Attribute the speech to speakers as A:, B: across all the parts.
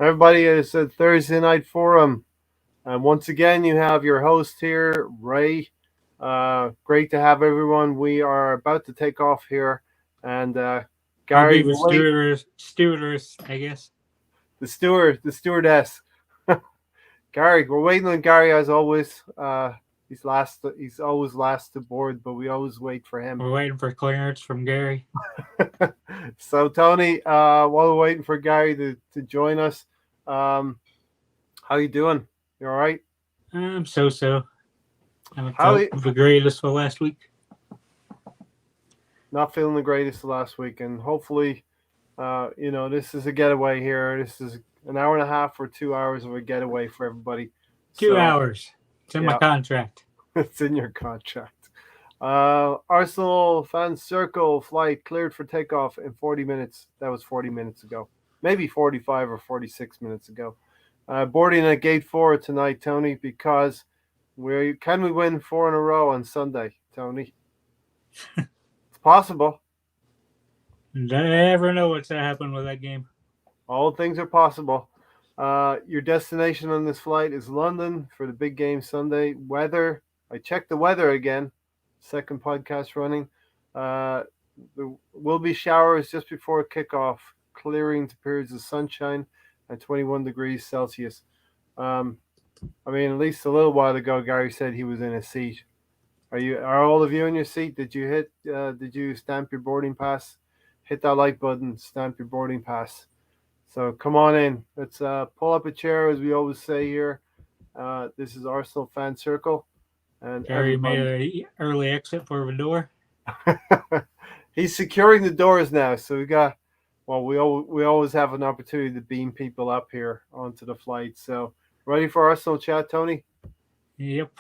A: Everybody, it's a Thursday night forum. And once again, you have your host here, Ray. Great to have everyone. We are about to take off here. And
B: I'll be
A: Gary,
B: the
A: wait,
B: stewardess, I guess.
A: the stewardess. Gary, we're waiting on Gary as always. He's last. He's always last to board, but we always wait for him.
B: We're waiting for clearance from Gary.
A: So Tony, while we're waiting for Gary to join us, how you doing? You all right?
B: I'm so. I haven't
A: How
B: felt the greatest for last week.
A: not feeling the greatest last week, and hopefully, this is a getaway here. This is an hour and a half or 2 hours of a getaway for everybody.
B: 2 hours. It's in my
A: Yeah,
B: contract.
A: it's in your contract. Arsenal fan circle flight cleared for takeoff in 40 minutes. That was 40 minutes ago, maybe 45 or 46 minutes ago. Boarding at gate 4 tonight, Tony, because can we win 4 in a row on Sunday, Tony? It's possible.
B: Never know what's going to happen with that game.
A: All things are possible. Your destination on this flight is London for the big game Sunday. Weather, I checked the weather again. Second podcast running. There will be showers just before kickoff, clearing to periods of sunshine and 21 degrees Celsius. At least a little while ago, Gary said he was in a seat. Are all of you in your seat? Did you stamp your boarding pass? Hit that like button, stamp your boarding pass. So come on in. Let's pull up a chair, as we always say here. This is Arsenal Fan Circle. And
B: Gary made an early exit for the door.
A: He's securing the doors now. So we always have an opportunity to beam people up here onto the flight. So ready for Arsenal chat, Tony?
B: Yep.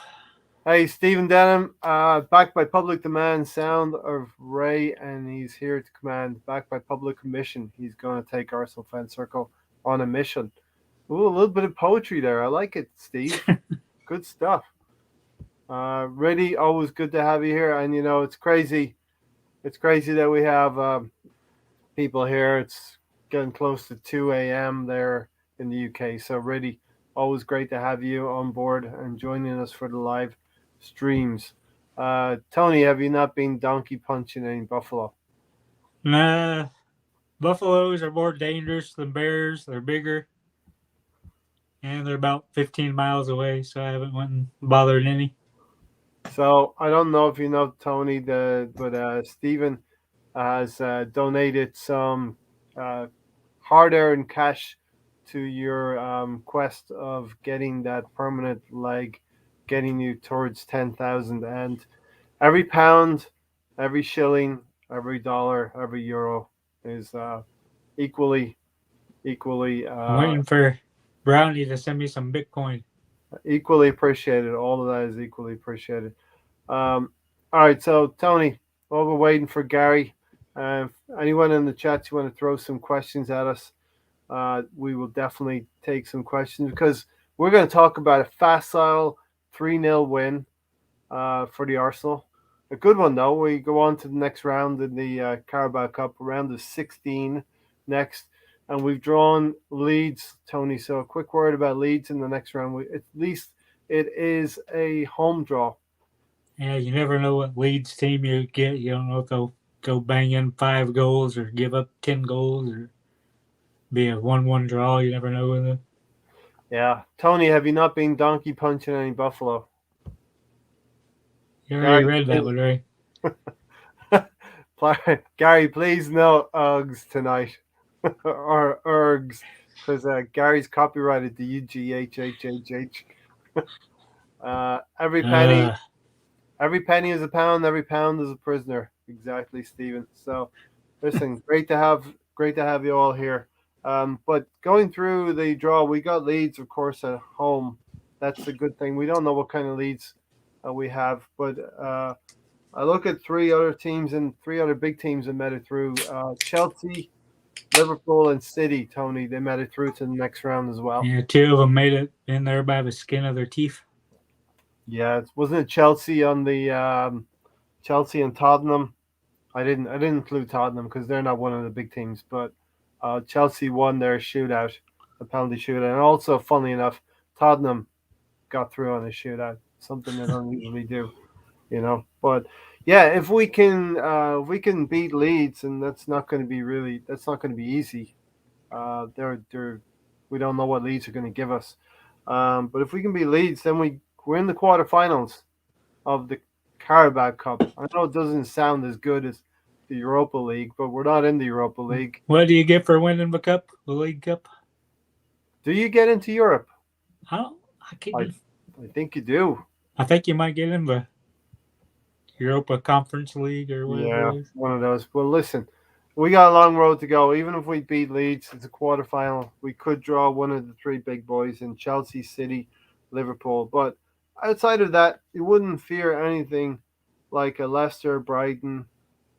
A: Hey, Stephen Denham, backed by public demand, sound of Ray, and he's here to command. Backed by public commission, he's going to take Arsenal Fan Circle on a mission. Ooh, a little bit of poetry there. I like it, Steve. Good stuff. Really, always good to have you here. And, it's crazy. It's crazy that we have people here. It's getting close to 2 a.m. there in the UK. So, really, always great to have you on board and joining us for the live streams. Tony, have you not been donkey punching any buffalo?
B: Nah. Buffaloes are more dangerous than bears. They're bigger. And they're about 15 miles away, so I haven't went and bothered any.
A: So I don't know if you know Tony, but Stephen has donated some hard-earned cash to your quest of getting that permanent leg, getting you towards 10,000. And every pound, every shilling, every dollar, every euro is equally.
B: I'm waiting for Brownie to send me some Bitcoin.
A: Equally appreciated. All of that is equally appreciated. All right, so Tony, while we're waiting for Gary, anyone in the chat you want to throw some questions at us, we will definitely take some questions because we're going to talk about a facile 3-0 win for the Arsenal. A good one, though. We go on to the next round in the Carabao Cup, round of 16 next. And we've drawn Leeds, Tony. So a quick word about Leeds in the next round. At least it is a home draw.
B: Yeah, you never know what Leeds team you get. You don't know if they'll go bang in 5 goals or give up 10 goals or be a 1-1 draw. You never know with them.
A: Yeah. Tony, have you not been donkey punching any buffalo?
B: You already read that one,
A: right? Gary, please no Uggs tonight. Or ergs, because Gary's copyrighted the UGHHHH. Every penny is a pound. Every pound is a prisoner. Exactly, Stephen. So, listen, great to have you all here. But going through the draw, we got Leeds, of course, at home. That's a good thing. We don't know what kind of Leeds we have, but I look at 3 other teams and 3 other big teams that made it through. Chelsea, Liverpool, and City, Tony, they made it through to the next round as well.
B: Yeah, 2 of them made it in there by the skin of their teeth.
A: Yeah, wasn't it Chelsea on the Chelsea and Tottenham? I didn't include Tottenham because they're not one of the big teams, but Chelsea won their shootout. a penalty shootout. And also, funnily enough, Tottenham got through on a shootout, something they don't usually do, But yeah, if we can beat Leeds, and that's not going to be easy. They're we don't know what Leeds are going to give us. But if we can beat Leeds, then we're in the quarterfinals of the Carabao Cup. I know it doesn't sound as good as the Europa League, but we're not in the Europa League.
B: What do you get for winning the cup, the League Cup?
A: Do you get into Europe?
B: I
A: I think you do.
B: I think you might get in the Europa Conference League or whatever
A: Yeah,
B: it is.
A: one of those. Well, listen, we got a long road to go. Even if we beat Leeds, it's a quarterfinal. We could draw one of the three big boys in Chelsea, City, Liverpool. But outside of that, you wouldn't fear anything like a Leicester, Brighton,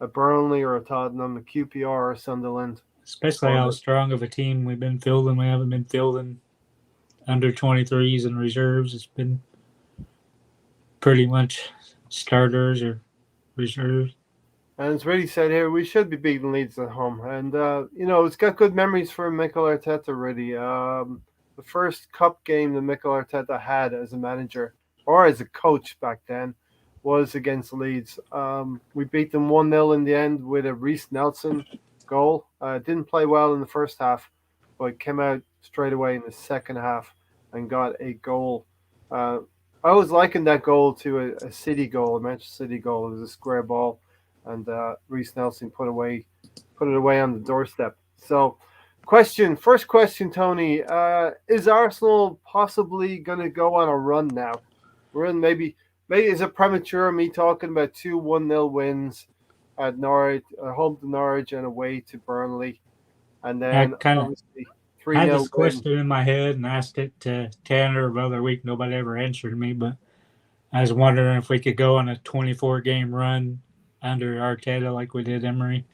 A: a Burnley, or a Tottenham, a QPR, or Sunderland.
B: Especially how strong of a team we've been fielding. We haven't been fielding under 23s and reserves. It's been pretty much starters or reserves.
A: And it's really said here we should be beating Leeds at home, and it's got good memories for Mikel Arteta. Really, the first cup game that Mikel Arteta had as a manager or as a coach back then was against Leeds. We beat them 1-0 in the end with a Reece Nelson goal. Didn't play well in the first half, but came out straight away in the second half and got a goal. I was likened that goal to a City goal, a Manchester City goal. It was a square ball, and Reece Nelson put it away on the doorstep. So, first question, Tony, is Arsenal possibly going to go on a run now? We're in maybe is it premature me talking about 2 1-0 wins at Norwich, home to Norwich and away to Burnley, and then obviously 3-0
B: I had this
A: win.
B: question in my head and asked it to Tanner the other week. Nobody ever answered me, but I was wondering if we could go on a 24-game run under Arteta like we did Emery.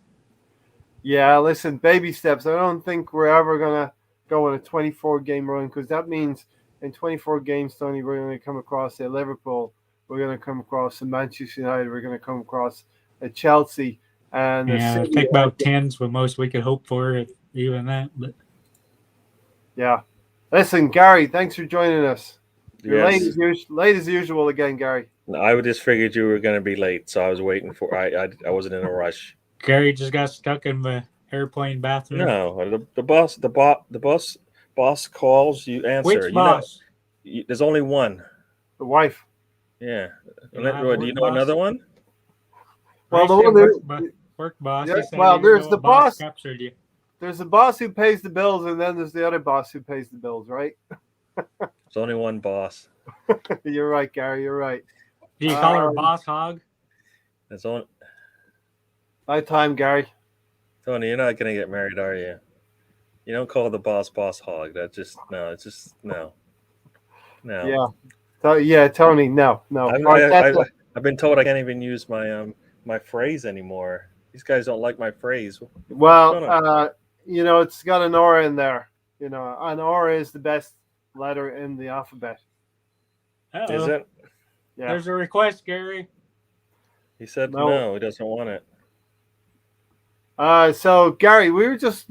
A: Yeah, listen, baby steps. I don't think we're ever going to go on a 24-game run, because that means in 24 games, Tony, we're going to come across a Liverpool, we're going to come across a Manchester United, we're going to come across a Chelsea, and a City.
B: I think about 10's the most we could hope for, if even that. But
A: yeah. Listen, Gary, thanks for joining us. You're
C: Yes.
A: late as usual again, Gary.
C: I just figured you were going to be late, so I was waiting for. I wasn't in a rush.
B: Gary just got stuck in the airplane bathroom.
C: No, the boss calls, you answer.
B: Which boss?
C: There's only one.
A: The wife.
C: Yeah.
B: You
C: Do you know another one?
A: Well, the one
B: work boss.
A: Yeah, well, there's the boss.
B: Captured you.
A: There's the boss who pays the bills, and then there's the other boss who pays the bills, right?
C: There's only one boss.
A: You're right, Gary. You're right.
B: Do you call her Boss Hog?
C: There's only.
A: Night time, Gary.
C: Tony, you're not going to get married, are you? You don't call the boss hog. That's just no. It's just no. No.
A: Yeah. So, yeah, Tony. No.
C: I've been told I can't even use my phrase anymore. These guys don't like my phrase.
A: Well, it's got an R in there. An R is the best letter in the alphabet.
B: Uh-oh.
C: Is it?
A: Yeah.
B: There's a request, Gary.
C: He said no, he doesn't want it.
A: So, Gary, we were just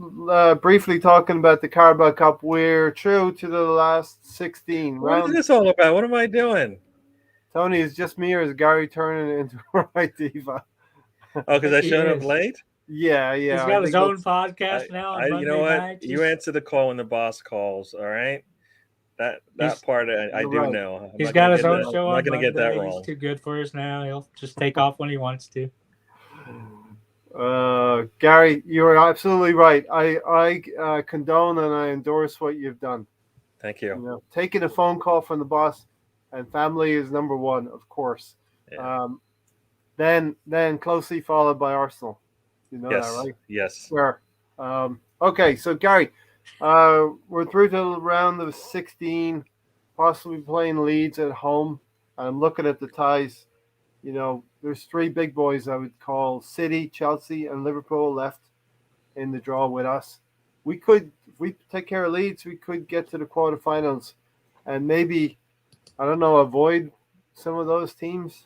A: briefly talking about the Carabao Cup. We're true to the last 16 rounds.
C: What is this all about? What am I doing?
A: Tony, is just me, or is Gary turning into a right diva?
C: Oh, because I showed up late?
A: Yeah.
B: He's got his own podcast now.
C: You know what? Nights. You answer the call when the boss calls, all right? That part I do
A: right.
C: know.
B: He's got his own show.
C: I'm not going to get that wrong.
B: He's too good for us now. He'll just take off when he wants to.
A: Gary, you're absolutely right. I condone and I endorse what you've done.
C: Thank you.
A: Taking a phone call from the boss and family is number one, of course.
C: Yeah.
A: Then closely followed by Arsenal. You know
C: yes.
A: that, right?
C: Yes.
A: Sure. Okay, so Gary, we're through to the round of 16, possibly playing Leeds at home. I'm looking at the ties. There's three big boys I would call: City, Chelsea, and Liverpool left in the draw with us. We could, if we take care of Leeds, we could get to the quarterfinals and maybe, I don't know, avoid some of those teams.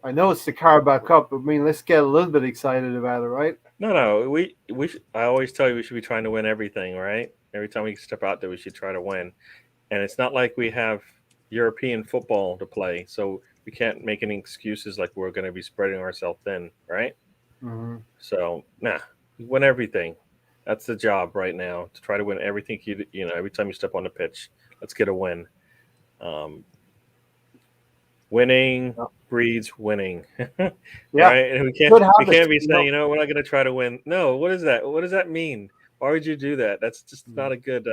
A: I know it's the Carabao Cup, but let's get a little bit excited about it, right?
C: No. I always tell you we should be trying to win everything, right? Every time we step out there, we should try to win. And it's not like we have European football to play, so we can't make any excuses like we're going to be spreading ourselves thin, right?
A: Hmm.
C: So, we win everything. That's the job right now, to try to win everything. Every time you step on the pitch, let's get a win. Um, Winning breeds winning,
A: Yeah,
C: right? And
A: good
C: we
A: habits.
C: can't be saying, we're not going to try to win. No, what is that? What does that mean? Why would you do that? That's just not a good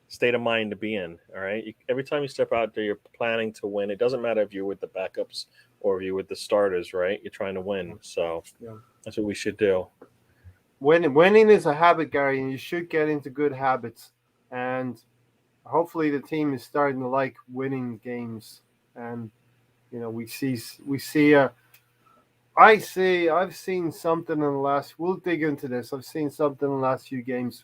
C: state of mind to be in. All right, every time you step out there, you're planning to win. It doesn't matter if you're with the backups or if you're with the starters, right? You're trying to win, so
A: Yeah.
C: that's what we should do.
A: Winning is a habit, Gary, and you should get into good habits. And hopefully, the team is starting to like winning games. And we see I've seen something in the last. We'll dig into this. I've seen something in the last few games,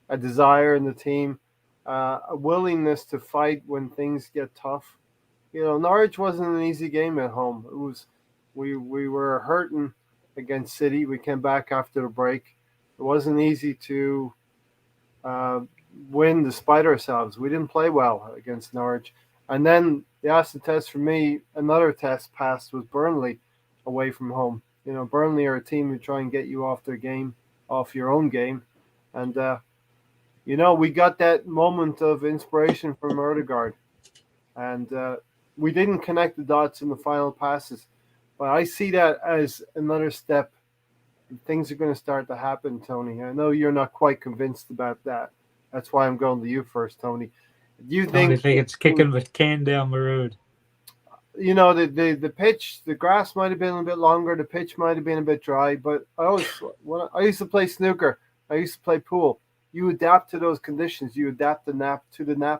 A: a desire in the team, a willingness to fight when things get tough. Norwich wasn't an easy game at home. It was. We were hurting against City. We came back after the break. It wasn't easy to uh, win despite ourselves. We didn't play well against Norwich. And then the Aston test for me, another test passed was Burnley away from home. Burnley are a team who try and get you off their game, off your own game. And, we got that moment of inspiration from Odegaard. And we didn't connect the dots in the final passes. But I see that as another step. Things are going to start to happen, Tony. I know you're not quite convinced about that. That's why I'm going to you first, Tony. Do you
B: Tony
A: think
B: think it's kicking the can down the road.
A: the pitch, the grass might have been a bit longer, the pitch might have been a bit dry, but when I used to play snooker, I used to play pool. You adapt to those conditions. You adapt the nap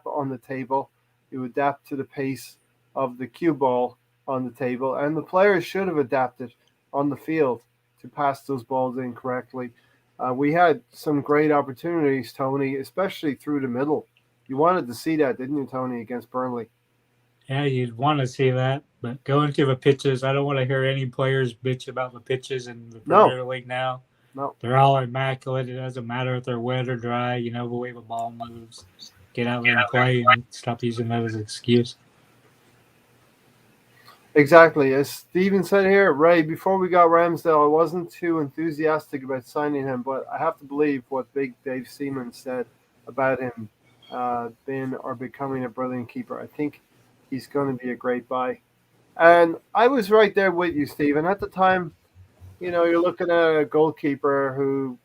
A: on the table. You adapt to the pace of the cue ball on the table, and the players should have adapted on the field to pass those balls in correctly. We had some great opportunities, Tony, especially through the middle. You wanted to see that, didn't you, Tony, against Burnley?
B: Yeah, you'd want to see that, but going to the pitches, I don't want to hear any players bitch about the pitches in the
A: No,
B: Premier League now.
A: no.
B: They're all immaculate. It doesn't matter if they're wet or dry. The way the ball moves. Get out there and play and stop using that as an excuse.
A: Exactly. As Steven said here, Ray, before we got Ramsdale, I wasn't too enthusiastic about signing him, but I have to believe what Big Dave Seaman said about him being or becoming a brilliant keeper. I think he's going to be a great buy. And I was right there with you, Steven. At the time, you're looking at a goalkeeper who,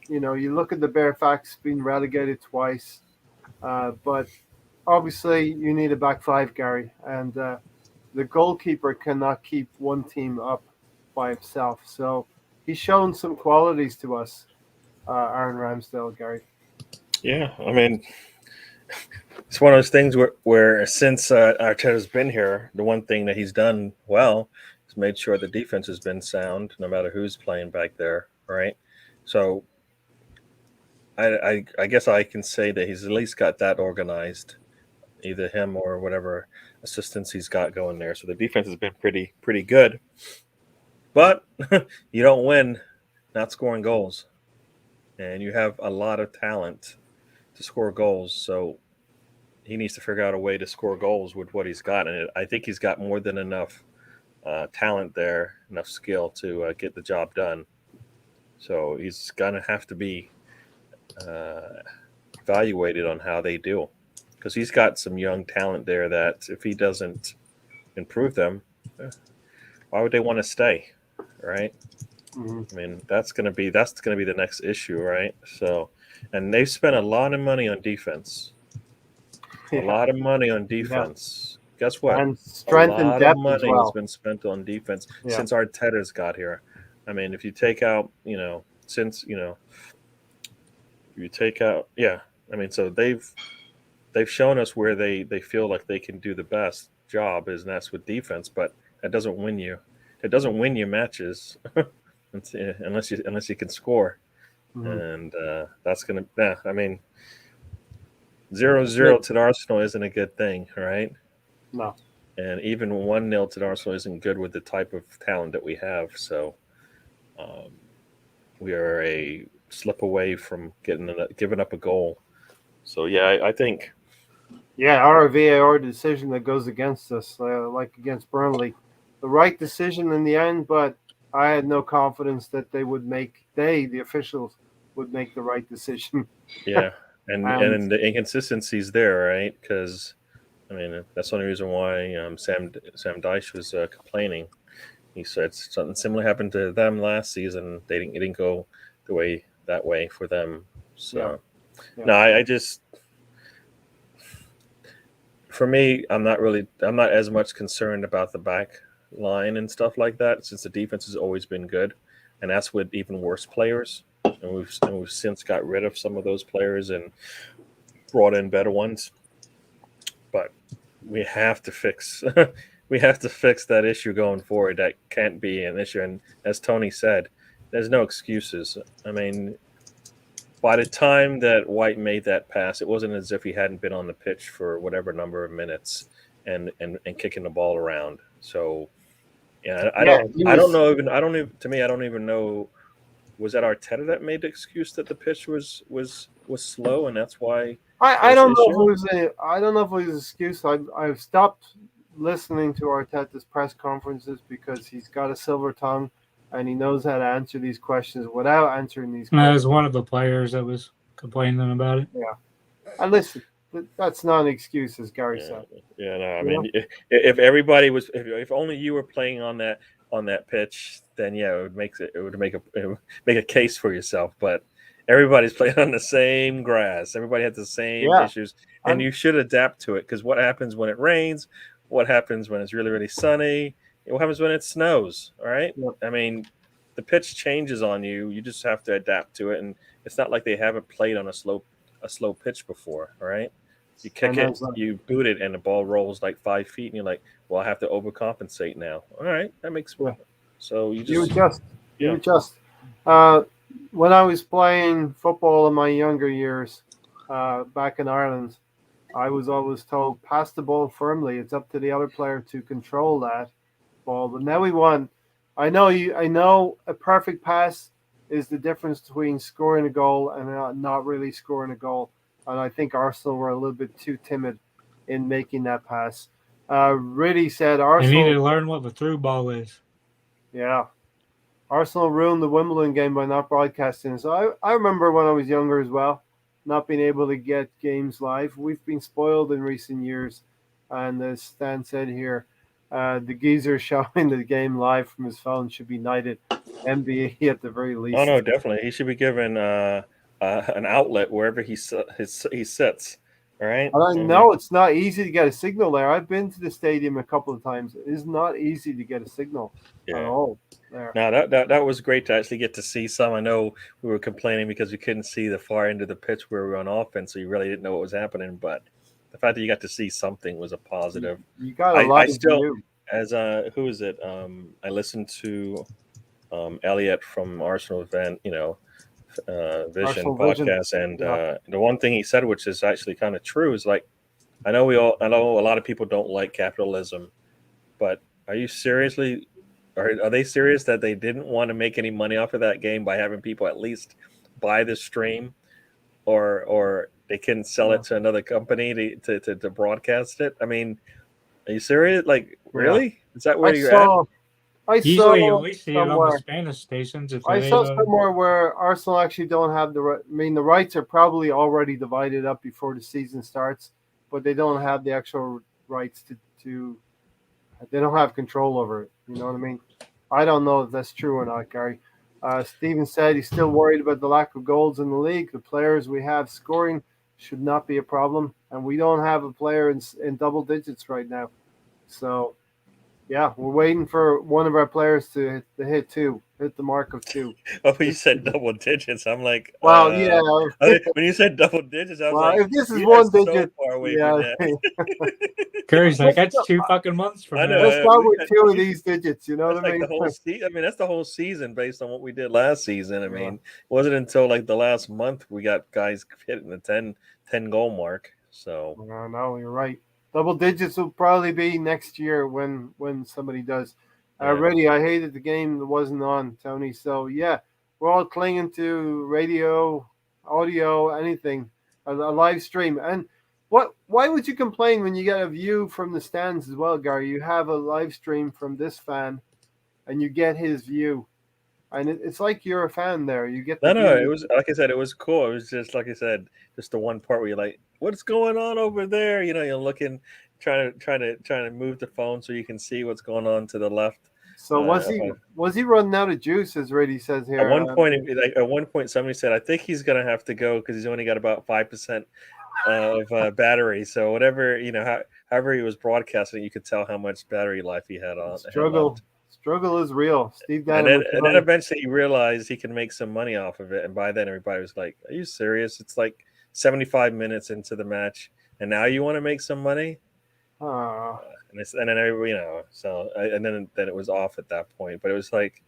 A: you look at the bare facts being relegated twice, but obviously you need a back five, Gary. And the goalkeeper cannot keep one team up by himself. So he's shown some qualities to us, Aaron Ramsdale, Gary.
C: Yeah, I mean, it's one of those things where since Arteta's been here, the one thing that he's done well is made sure the defense has been sound, no matter who's playing back there, right? So I guess I can say that he's at least got that organized, either him or whatever assistants he's got going there. So the defense has been pretty good, but you don't win not scoring goals, and you have a lot of talent to score goals. So he needs to figure out a way to score goals with what he's got, and I think he's got more than enough talent there, enough skill to get the job done. So he's gonna have to be evaluated on how they do, because he's got some young talent there that if he doesn't improve them, why would they want to stay, right?
A: Mm-hmm.
C: I mean, that's gonna be the next issue, right? So, and they've spent a lot of money on defense. A lot of money on defense. Guess what?
A: And
C: A
A: strength and
C: lot of
A: depth as
C: money has
A: well.
C: been spent on defense
A: Yeah.
C: since Arteta's got here. I mean, if you take out, you take out, yeah. I mean, so they've shown us where they feel like they can do the best job, is, and that's with defense. But that doesn't win you. It doesn't win you matches unless you can score,
A: Mm-hmm.
C: and that's gonna. Yeah, I mean, 0-0 to the Arsenal isn't a good thing, right?
A: No.
C: And even 1-0 to the Arsenal isn't good with the type of talent that we have. So we are a slip away from giving up a goal. So yeah, I think
A: Yeah, our VAR decision that goes against us, like against Burnley, the right decision in the end, but I had no confidence that the officials, would make the right decision.
C: yeah, and
A: And
C: and the inconsistencies there, right? Because I mean that's the only reason why Sam Dyche was complaining. He said something similar happened to them last season. It didn't go that way for them.
A: yeah,
C: So
A: yeah.
C: no, I just for me, I'm not as much concerned about the back line and stuff like that since the defense has always been good, and that's with even worse players. And we've since got rid of some of those players and brought in better ones. But we have to fix we have to fix that issue going forward. That can't be an issue. And as Tony said, there's no excuses. I mean, by the time that White made that pass, it wasn't as if he hadn't been on the pitch for whatever number of minutes and kicking the ball around. So yeah,
A: Yeah, he
C: I don't
A: was.
C: know even I don't even to me I don't even know, was that Arteta that made the excuse that the pitch was slow and that's why there
A: I
C: was
A: don't
C: the
A: know if
C: issue?
A: it was I don't know if it was an excuse. I've stopped listening to Arteta's press conferences because he's got a silver tongue, and he knows how to answer these questions without answering these
B: That
A: questions.
B: was one of the players that was complaining about it.
A: Yeah, and listen, that's not an excuse, as Gary
C: Yeah,
A: said.
C: yeah. No, I
A: You know?
C: mean, if everybody was, if only you were playing on that pitch, then yeah, it would make a case for yourself. But everybody's playing on the same grass. Everybody has the same
A: Yeah,
C: issues, and
A: and
C: you should adapt to it. Because what happens when it rains? What happens when it's really sunny? What happens when it snows? All right.
A: yeah,
C: I mean, the pitch changes on you. You just have to adapt to it, and it's not like they haven't played on a slow pitch before. All right. You kick
A: and
C: it,
A: as
C: you boot it, and the ball rolls like 5 feet, and you're like, "Well, I have to overcompensate now." All right, that makes
A: yeah,
C: so you
A: you
C: just
A: adjust. You
C: yeah.
A: adjust. Uh, when I was playing football in my younger years, back in Ireland, I was always told, pass the ball firmly. It's up to the other player to control that ball. But now we want. I know a perfect pass is the difference between scoring a goal and not really scoring a goal. And I think Arsenal were a little bit too timid in making that pass. Really said
B: They need
A: Arsenal.
B: to learn what the through ball is.
A: Yeah, Arsenal ruined the Wimbledon game by not broadcasting. So I remember when I was younger as well, not being able to get games live. We've been spoiled in recent years. And as Stan said here, the geezer showing the game live from his phone should be knighted. NBA at the very
C: Oh
A: least.
C: no, definitely, he should be given an outlet wherever he sits. All right,
A: And I
C: I mean,
A: know it's not easy to get a signal there. I've been to the stadium a couple of times. It is not easy to get a signal at
C: yeah.
A: all there.
C: Now that was great to actually get to see some. I know we were complaining because we couldn't see the far end of the pitch where we were on offense, so you really didn't know what was happening. But the fact that you got to see something was a positive.
A: You got a
C: I
A: live
C: still,
A: view.
C: as who is it? I listened to Elliot from Arsenal Event, Vision
A: Arsenal Vision.
C: podcast, and
A: Yeah.
C: the one thing he said, which is actually kind of true, is like I know a lot of people don't like capitalism, but are you seriously? Are they serious that they didn't want to make any money off of that game by having people at least buy the stream, or they can sell
A: Yeah.
C: it to another company to broadcast it? I mean, are you serious? Like,
A: Yeah.
C: really? Is that where
A: I
C: you're at?
A: saw I
B: Usually, you
A: saw
B: only see it on the
A: somewhere.
B: Spanish stations if
A: I
B: they.
A: saw somewhere where Arsenal actually don't have I mean, the rights are probably already divided up before the season starts, but they don't have the actual rights to. They don't have control over it. You know what I mean? I don't know if that's true or not, Gary. Steven said he's still worried about the lack of goals in the league. The players we have scoring should not be a problem, and we don't have a player in double digits right now. So yeah, we're waiting for one of our players to hit the mark of two.
C: Oh, you
A: This
C: said
A: season.
C: double digits. I'm like,
A: Well, yeah.
C: when you said double digits, I was
A: Well,
C: like,
A: if this is
C: you are
A: one
C: so
A: digit,
C: far away from
A: yeah.
C: that.
B: Curry's like,
A: let's,
B: that's 2 fucking months from
C: I
B: now.
A: let's
C: know.
A: start with two of these digits. You know
C: That's
A: what I
C: like the
A: mean?
C: whole season. I mean, that's the whole season based on what we did last season. I
A: Yeah.
C: mean, it wasn't until like the last month we got guys hitting the 10 goal mark. So,
A: No, you're right. Double digits will probably be next year when somebody does.
C: yeah.
A: Already, I hated the game that wasn't on, Tony. So yeah, we're all clinging to radio, audio, anything, a live stream. And why would you complain when you get a view from the stands as well, Gary? You have a live stream from this fan, and you get his view, and it's like you're a fan there. You get the
C: No,
A: view.
C: it was like I said, it was cool. It was just like I said, just the one part where you're like, "What's going on over there?" You're looking, trying to move the phone so you can see what's going on to the left.
A: So
C: Uh,
A: was he running out of juice, as Reddy says
C: At
A: here?
C: one point, somebody said, "I think he's gonna have to go because he's only got about 5% of battery." So whatever however he was broadcasting, you could tell how much battery life he had on had left.
A: Struggle is real. Steve
C: And
A: Dynamo.
C: then eventually he realized he can make some money off of it, and by then everybody was like, "Are you serious? It's like 75 minutes into the match, and now you want to make some money?" And then everybody, and then it was off at that point. But it was like,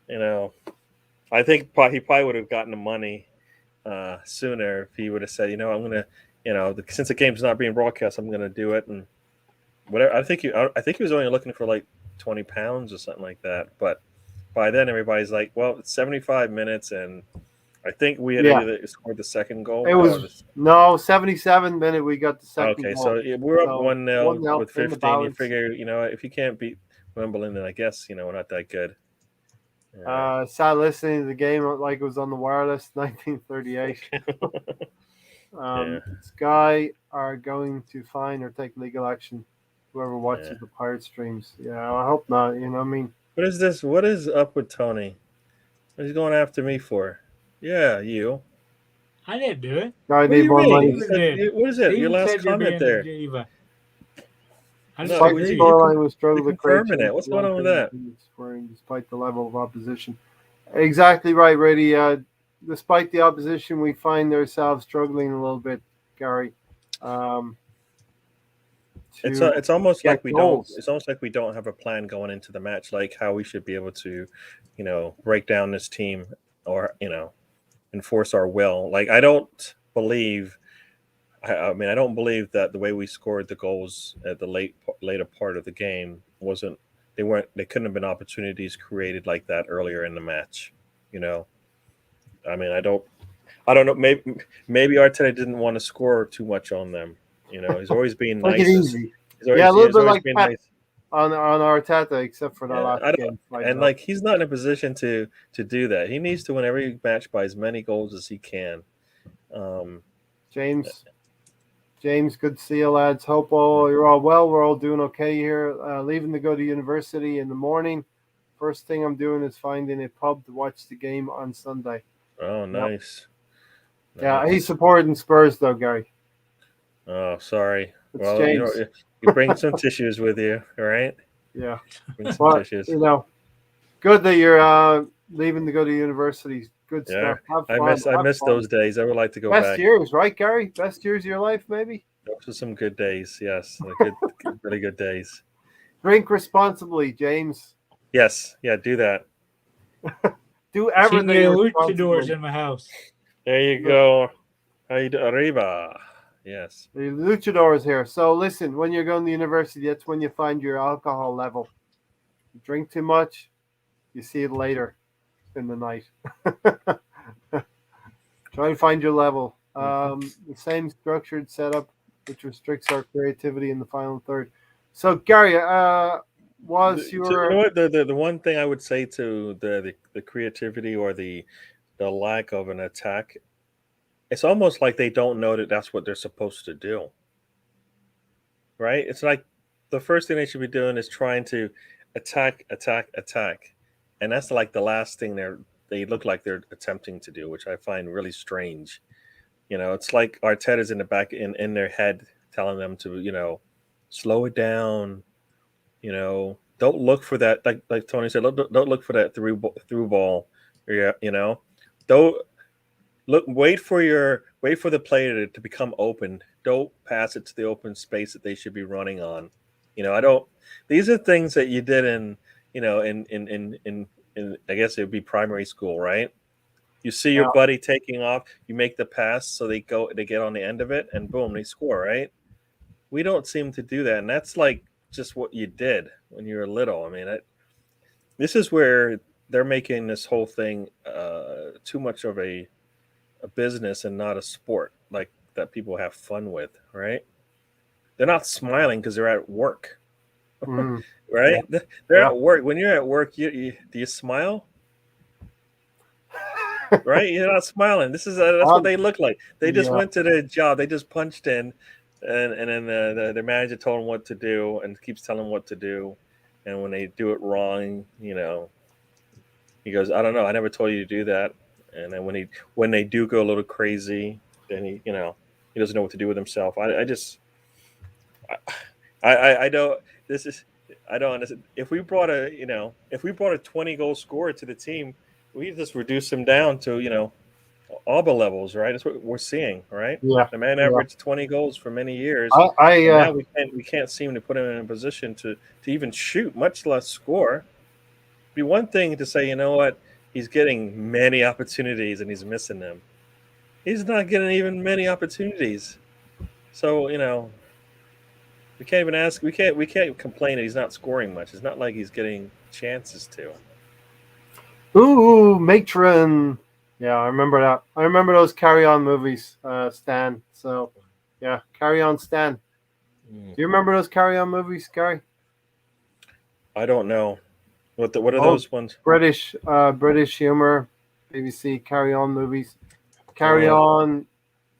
C: I think he probably would have gotten the money sooner if he would have said, I'm gonna, since the game's not being broadcast, I'm gonna do it and whatever. I think he was only looking for like £20 or something like that. But by then, everybody's like, well, it's 75 minutes, and I think we had either scored the second goal.
A: It was 77 minute. We got the second.
C: Okay,
A: goal.
C: so we're up 1-0
A: 1-0
C: with 15. You figure, if you can't beat Wimbledon, then I guess we're not that good.
A: Sat listening to the game like it was on the wireless, 1938. Sky are going to fine or take legal action. Whoever watches the Pirate streams. Yeah, I hope not. I mean,
C: what is this? What is up with Tony? What is he going after me for? Yeah, you.
B: I didn't do it.
A: Guy,
C: What do you mean?
B: Did.
C: What is it?
B: Steven
C: Your last
B: said you're
C: comment
B: being
C: there.
B: a diva. I
C: No,
B: just
C: you
A: scoreline was struggled to create
C: confirming it. What's going on with that?
A: despite the level of opposition. Exactly right, Reddy. Despite the opposition, we find ourselves struggling a little bit, Gary.
C: It's almost like we
A: goals.
C: don't. It's almost like we don't have a plan going into the match, like how we should be able to, break down this team or enforce our will. Like I don't believe. I mean, I don't believe that the way we scored the goals at the later part of the game wasn't. They couldn't have been opportunities created like that earlier in the match. I mean, I don't know. Maybe Arteta didn't want to score too much on them. He's always being nice.
A: Easy.
C: A little bit like Pep nice.
A: on Arteta, except for that last game.
C: And he's not in a position to do that. He needs to win every match by as many goals as he can.
A: James, good to see you, lads. Hope you're all well. We're all doing okay here. Leaving to go to university in the morning. First thing I'm doing is finding a pub to watch the game on Sunday.
C: Oh, nice.
A: Yep. Yeah, he's supporting Spurs, though, Gary.
C: Oh, sorry.
A: It's
C: well,
A: James.
C: You bring some tissues with you, all right?
A: Yeah.
C: Bring some tissues.
A: Good that you're leaving to go to university. Good stuff. Have fun.
C: I miss those days. I would like to go
A: back.
C: Best
A: years, right, Gary? Best years of your life, maybe?
C: Those are some good days, yes. Really good days.
A: Drink responsibly, James.
C: Yes. Yeah, do that.
A: Do everything.
B: Luchadors in my house.
C: There you go. How you do? Arriba. Yes.
A: The luchadors here. So listen, when you're going to university, that's when you find your alcohol level. You drink too much, you see it later in the night. Try to find your level. The same structured setup, which restricts our creativity in the final third. So Gary, was your
C: you know what the one thing I would say to the creativity or the lack of an attack, it's almost like they don't know that that's what they're supposed to do. Right? It's like the first thing they should be doing is trying to attack, and that's like the last thing they look like they're attempting to do, which I find really strange. It's like Arteta's in the back in their head telling them to slow it down. Don't look for that. Like Tony said, don't look for that through ball. Don't look. Wait for the player to become open. Don't pass it to the open space that they should be running on. These are things that you did in I guess it would be primary school, right? You see your buddy taking off, you make the pass, so they get on the end of it, and boom, they score, right? We don't seem to do that, and that's like just what you did when you were little. I mean, this is where they're making this whole thing too much of a business and not a sport like that people have fun with, right? They're not smiling because they're at work,
A: Mm, yeah,
C: right? They're
A: yeah.
C: at work. When you're at work, do you smile? Right? You're not smiling. That's what
A: Um,
C: they look like. They just
A: yeah.
C: went to their job. They just punched in, and then the manager told them what to do and keeps telling them what to do. And when they do it wrong, he goes, "I don't know. I never told you to do that." And then when they do go a little crazy, then he doesn't know what to do with himself. I don't. This is I don't understand. If we brought a 20-goal scorer to the team, we just reduce him down to ABBA levels, right? That's what we're seeing, right?
A: Yeah.
C: The man
A: Yeah.
C: averaged 20 goals for many years,
A: I
C: and now we can't seem to put him in a position to even shoot, much less score. It'd be one thing to say, you know what, he's getting many opportunities and he's missing them. He's not getting even many opportunities, so we can't even ask. We can't complain that he's not scoring much. It's not like he's getting chances to.
A: Ooh, Matron. Yeah, I remember that. I remember those Carry On movies, Stan. So, yeah, Carry On Stan.
C: Mm.
A: Do you remember those Carry On movies, Gary?
C: I don't know what are
A: Oh,
C: those ones.
A: British humor, BBC Carry On movies. Carry
C: Uh,
A: On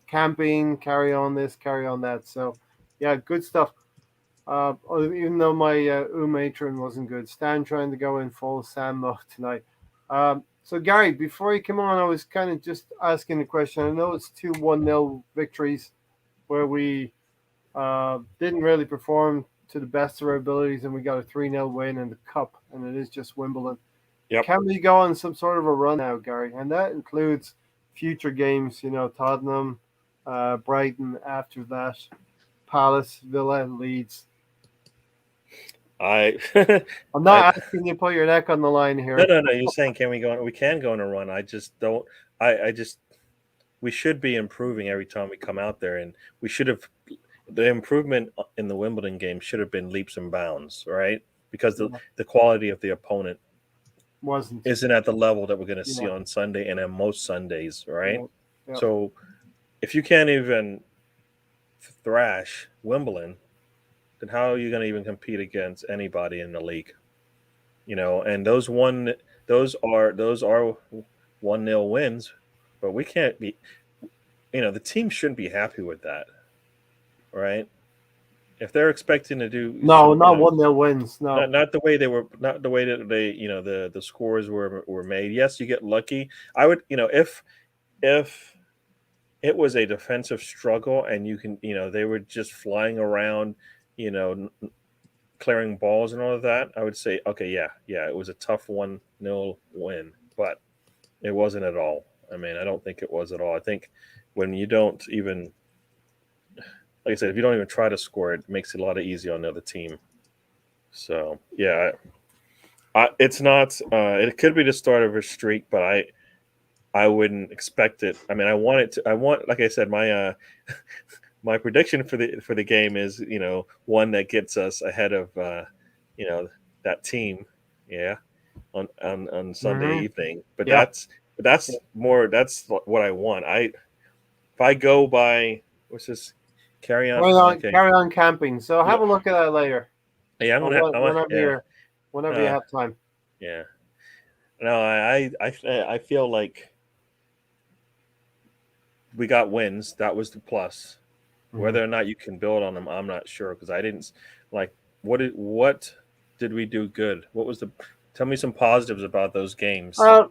A: camping, Carry On this, Carry On that. So, yeah, good stuff. Even though my Matron wasn't good, Stan trying to go in full Sam mode tonight. So Gary, before you come on, I was kind of just asking the question. I know it's 2-1-0 victories where we didn't really perform to the best of our abilities, and we got a 3-0 win in the cup, and it is just Wimbledon.
C: yep.
A: Can we go on some sort of a run now, Gary? And that includes future games. Tottenham, Brighton. After that, Palace, Villa, Leeds.
C: I
A: I'm
C: I
A: not asking you to put your neck on the line
C: no,
A: here.
C: no, no. You're saying can we go? We can go on a run. I just don't. I just we should be improving every time we come out there, and we should have the improvement in the Wimbledon game should have been leaps and bounds, right? Because the
A: Yeah,
C: the quality of the opponent
A: wasn't.
C: isn't at the level that we're going to see
A: Yeah,
C: on Sunday and on most Sundays, right?
A: yeah, yeah.
C: So if you can't even thrash Wimbledon, then how are you going to even compete against anybody in the league? And those are 1-0 wins, but we can't be. The team shouldn't be happy with that, right? If they're expecting to do
A: No,
C: some,
A: not 1-0 wins. No.
C: not the way they were, not the way that they, the scores were made. Yes, you get lucky. I would, if it was a defensive struggle and they were just flying around, clearing balls and all of that, I would say, okay, yeah, it was a tough 1-0 win, but it wasn't at all. I mean, I don't think it was at all. I think when you don't even, like I said, if you don't even try to score, it makes it a lot easier on the other team. So yeah, it's not. It could be the start of a streak, but I wouldn't expect it. I mean, I want it to. I want, like I said, my my prediction for the game is one that gets us ahead of you know that team. Yeah, on Sunday
A: Hmm.
C: evening. But
A: Yeah.
C: that's more. That's what I want. If I go by what's this? Carry on. Okay.
A: Carry on camping. So have
C: What?
A: a look at that later,
C: Yeah, I'm
A: or
C: gonna. Yeah.
A: whenever you
C: Uh,
A: have time.
C: yeah. No, I feel like we got wins. That was the plus.
A: Mhm.
C: Whether or not you can build on them, I'm not sure because I didn't like what did we do good? What was the tell me some positives about those games.
A: Uh,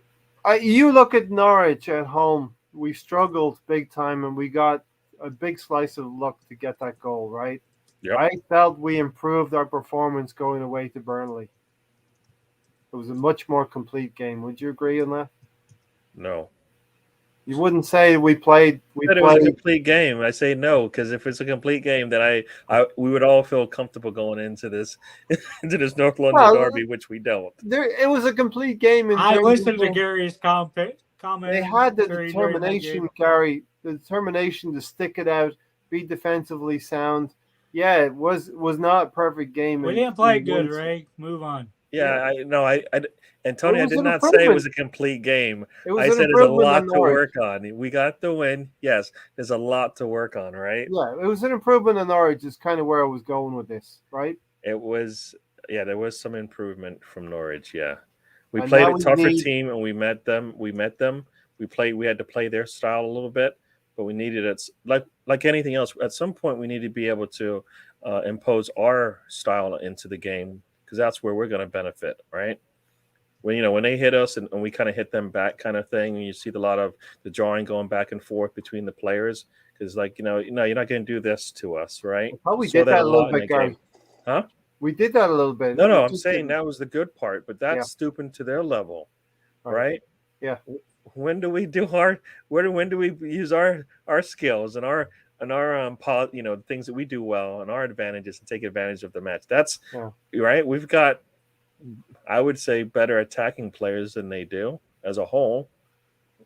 A: you look at Norwich at home. We struggled big time, and we got a big slice of luck to get that goal. Right.
C: Yep.
A: I felt we improved our performance going away to Burnley. It was a much more complete game. Would you agree on that?
C: No.
A: You wouldn't say we played. We
C: Said it was a
A: played.
C: complete game. I say no because if it's a complete game, then I we would all feel comfortable going into this into this North London
A: Well,
C: derby, which we don't.
A: it was a complete game in
B: I
A: terms
B: listened to
A: of
B: Gary's
A: they
B: comment
A: had the
B: during that
A: determination,
B: game.
A: Gary, the determination to stick it out, be defensively sound. Yeah, it was not a perfect game.
B: We didn't play good, Ray. Move on.
C: Yeah, I no, and Tony, I
A: was
C: did
A: an
C: not say it was
A: improvement.
C: a complete game.
A: It was
C: I
A: an
C: said there's a
A: improvement
C: lot
A: on
C: to
A: Norwich.
C: work on. We got the win. Yes, there's a lot to work on, right?
A: Yeah, it was an improvement on Norwich. Is kind of where I was going with this, right?
C: It was, yeah, there was some improvement from Norwich. Yeah, we
A: And
C: played
A: now
C: a
A: we
C: tougher
A: need.
C: team, and we met them. We had to play their style a little bit, but we needed it like anything else. At some point, we need to be able to impose our style into the game because that's where we're going to benefit, right? When they hit us and we kind of hit them back, kind of thing, and you see a lot of the drawing going back and forth between the players because, like, you're not going to do this to us, right?
A: I thought
C: You
A: we
C: saw
A: did
C: that
A: that
C: a
A: a little
C: lot in the
A: bit,
C: game,
A: Gary.
C: huh?
A: We did that a little bit.
C: No,
A: We
C: no, I'm
A: just
C: saying
A: didn't.
C: that was the good part, but that's
A: Yeah.
C: stooping to their level,
A: Right.
C: right?
A: Yeah.
C: When do we do our when do we use our skills and our things that we do well and our advantages and take advantage of the match? That's
A: Yeah.
C: right. We've got, I would say, better attacking players than they do as a whole.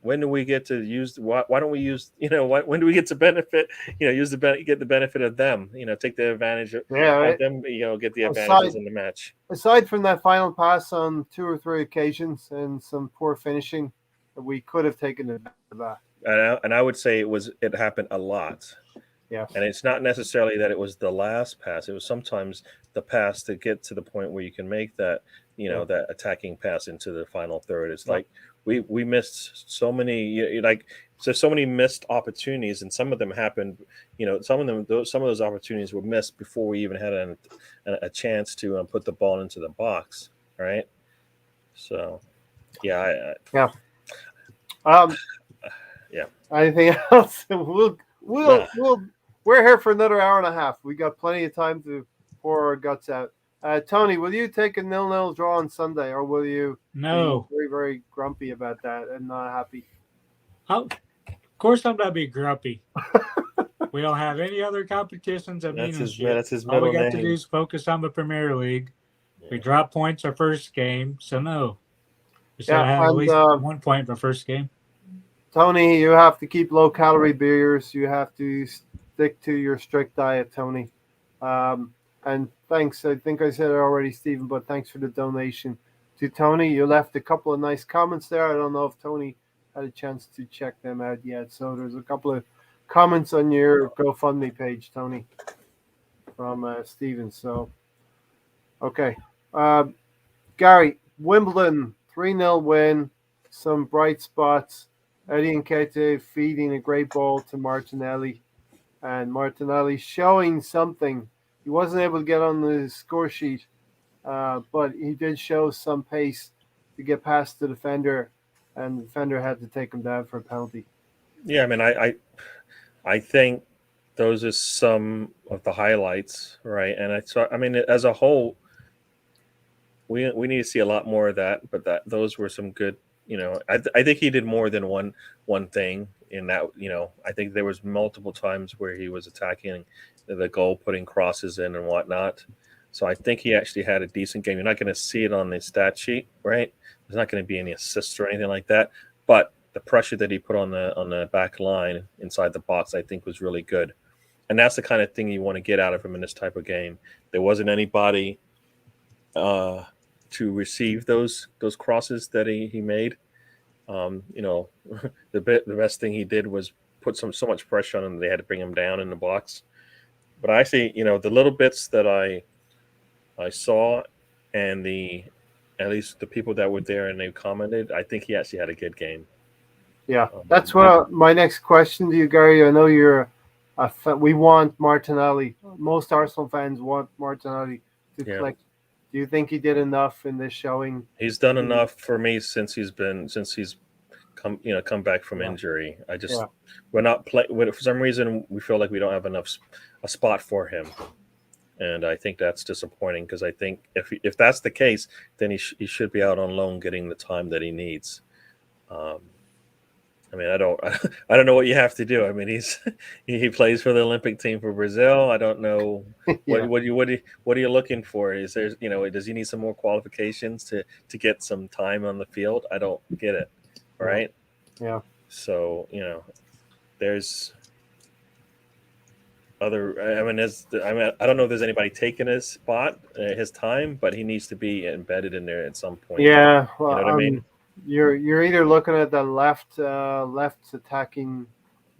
C: When do we get to use? Why don't we use? When do we get to benefit? Get the benefit of them. Take the advantage of
A: Yeah. Right.
C: them. Get the
A: Aside
C: advantages in the match.
A: aside from that final pass on 2 or 3 occasions and some poor finishing, we could have taken it back.
C: And I would say it happened a lot.
A: Yeah.
C: And it's not necessarily that it was the last pass. It was sometimes the pass to get to the point where you can make that,
A: Yeah.
C: that attacking pass into the final third. It's
A: Yeah.
C: like we missed so many, so many missed opportunities, and some of them happened. Some of those opportunities were missed before we even had a chance to put the ball into the box, right? So, yeah,
A: Yeah. Um.
C: Yeah.
A: Anything else?
C: Nah.
A: We're here for another hour and a half. We got plenty of time to pour our guts out. Tony, will you take a 0-0 draw on Sunday, or will you
B: No.
A: be very, very grumpy about that and not happy?
B: Of course, I'm not being grumpy. We don't have any other competitions that mean
C: That's
B: shit.
C: his
B: All we
C: middle
B: got to do
C: name.
B: is focus on the Premier League.
C: Yeah.
B: We dropped points our first game, so no. We should
A: Yeah,
B: have at
A: and
B: least 1 point for first game.
A: Tony, you have to keep low-calorie beers. You have to stick to your strict diet, Tony. And thanks. I think I said it already, Stephen, but thanks for the donation to Tony. You left a couple of nice comments there. I don't know if Tony had a chance to check them out yet. So there's a couple of comments on your GoFundMe page, Tony, from Stephen. So, okay. Gary, Wimbledon, 3-0 win, some bright spots. Eddie Nketiah feeding a great ball to Martinelli, and Martinelli showing something. He wasn't able to get on the score sheet, but he did show some pace to get past the defender, and the defender had to take him down for a penalty.
C: Yeah, I mean, I think those are some of the highlights, right? And I mean, as a whole, we need to see a lot more of that. But those were some good. I think he did more than one thing in that. I think there was multiple times where he was attacking the goal, putting crosses in and whatnot. So I think he actually had a decent game. You're not going to see it on the stat sheet, right? There's not going to be any assists or anything like that. But the pressure that he put on the back line inside the box, I think, was really good. And that's the kind of thing you want to get out of him in this type of game. There wasn't anybody to receive those crosses that he made. The best thing he did was put so much pressure on him. They had to bring him down in the box. But I see, the little bits that I saw, and at least the people that were there and they commented, I think he actually had a good game.
A: Yeah, that's what my next question to you, Gary. I know you're we want Martinelli. Most Arsenal fans want Martinelli to click. Do you think he did enough in this showing?
C: He's done enough for me since he's come back from injury. We're not for some reason we feel like we don't have a spot for him, and I think that's disappointing because I think if that's the case, then he should be out on loan getting the time that he needs. I mean, I don't know what you have to do. I mean, he plays for the Olympic team for Brazil. I don't know what are you looking for? Is there does he need some more qualifications to get some time on the field? I don't get it. Right?
A: Yeah.
C: So there's other. I mean, I don't know if there's anybody taking his spot, his time, but he needs to be embedded in there at some point.
A: Yeah,
C: You know what I mean?
A: You're either looking at the left attacking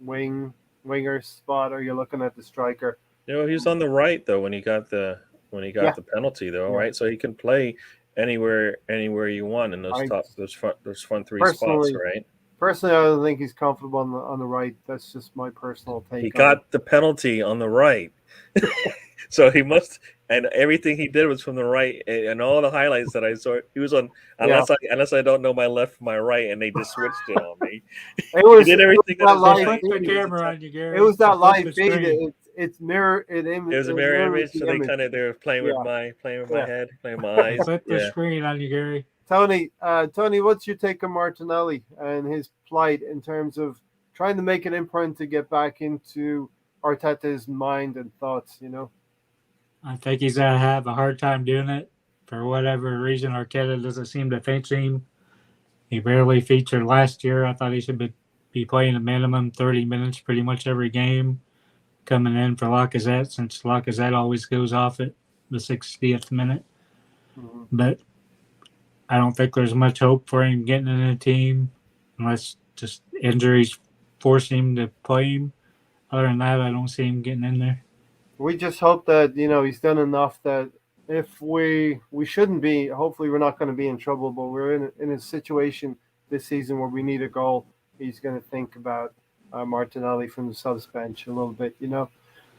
A: winger spot, or you're looking at the striker.
C: He was on the right though when he got the
A: Yeah,
C: penalty though,
A: yeah.
C: right? So he can play anywhere you want in those
A: I
C: front three spots, right?
A: personally, I don't think he's comfortable on the right. That's just my personal take.
C: He
A: on it.
C: got the penalty on the right. So he must, and everything he did was from the right, and all the highlights that I saw, he was on. Unless I don't know my left from my right, and they just switched it on me.
A: It was,
C: he did everything
A: it was
C: on
A: that
C: his
A: live
C: right.
B: Flip the
A: feed.
B: camera on you, Gary.
A: It was that
B: Flip
A: live
B: the
A: feed.
B: screen.
A: It's mirror.
C: It was a mirror image, so they were playing with
A: Yeah.
C: my head, playing with my eyes.
B: Flip the
C: Yeah.
B: screen on you, Gary.
A: Tony, what's your take on Martinelli and his plight in terms of trying to make an imprint to get back into Arteta's mind and thoughts? You know,
B: I think he's going to have a hard time doing it. For whatever reason, Arteta doesn't seem to fancy him. He barely featured last year. I thought he should be playing a minimum 30 minutes pretty much every game, coming in for Lacazette, since Lacazette always goes off at the 60th minute.
A: Mhm.
B: But I don't think there's much hope for him getting in a team unless just injuries force him to play him. Other than that, I don't see him getting in there.
A: We just hope that he's done enough that if we shouldn't be, hopefully we're not going to be in trouble. But we're in a situation this season where we need a goal. He's going to think about Martinelli from the subs bench a little bit.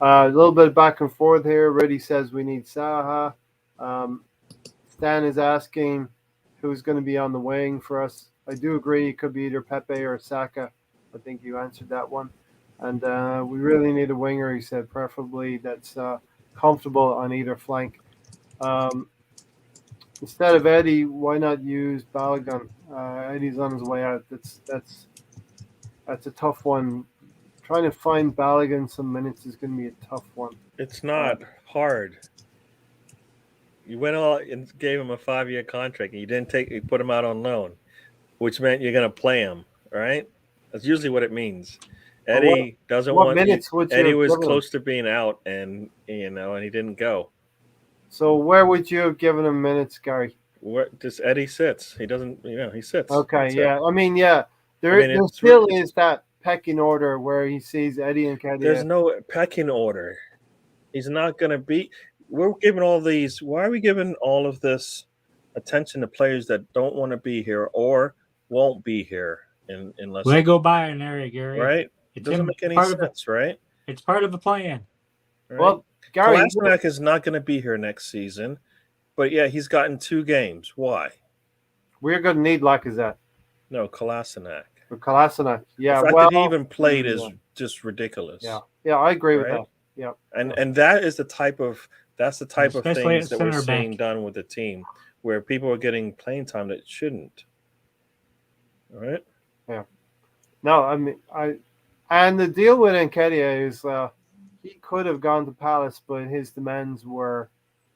A: A little bit back and forth here. Reddy says we need Saha. Stan is asking who's going to be on the wing for us. I do agree it could be either Pepe or Saka. I think you answered that one. And we really need a winger, he said, preferably that's comfortable on either flank. Instead of Eddie, why not use Balogun? Eddie's on his way out. That's a tough one. Trying to find Balogun some minutes is going to be a tough one.
C: It's not hard. You went all and gave him a 5-year contract, and you put him out on loan, which meant you're going to play him, right? That's usually what it means. Eddie doesn't
A: what
C: want.
A: minutes would you
C: Eddie
A: have
C: was
A: given him?
C: close to being out, and he didn't go.
A: So where would you have given him minutes, Gary?
C: Just Eddie sits. He doesn't. He sits.
A: Okay,
C: That's it.
A: yeah. I mean, yeah. There still is that pecking order where he sees Eddie and Nketiah.
C: There's no pecking order. He's not going to be. We're giving all these. Why are we giving all of this attention to players that don't want to be here or won't be here unless
B: they go by an area, Gary.
C: Right? It doesn't make any sense, right?
B: It's part of the plan.
C: Right?
A: Well, Gary,
C: Kolasinac is not going to be here next season, but yeah, he's gotten 2 games. Why?
A: we're going to need Lacazette.
C: No, Kolasinac.
A: Or Kolasinac. Yeah,
C: The fact that he even played is just ridiculous.
A: Yeah, I agree with that. Yeah,
C: and that is the type of
B: Especially
C: things
B: at
C: that we're
B: center
C: seeing
B: back.
C: done with the team, where people are getting playing time that shouldn't. All right.
A: No, I mean, and the deal with Nketiah is he could have gone to Palace, but his demands were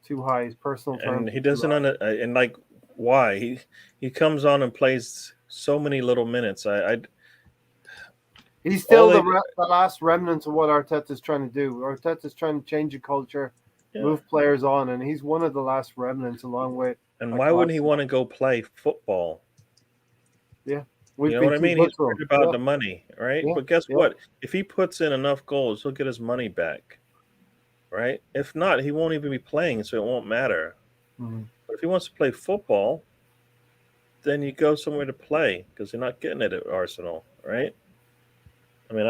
A: too high. His personal terms.
C: And he doesn't and like why he comes on and plays so many little minutes.
A: He's still the last remnant of what Arteta's trying to do. Arteta's trying to change the culture, move players on, and he's one of the last remnants along with.
C: And why wouldn't he want to go play football?
A: Yeah.
C: You know what I mean? He's worried about the money, right? But guess what? If he puts in enough goals, he'll get his money back, right? If not, he won't even be playing, so it won't matter.
A: Mm-hmm.
C: But if he wants to play football, then you go somewhere to play because you're not getting it at Arsenal, right? I mean,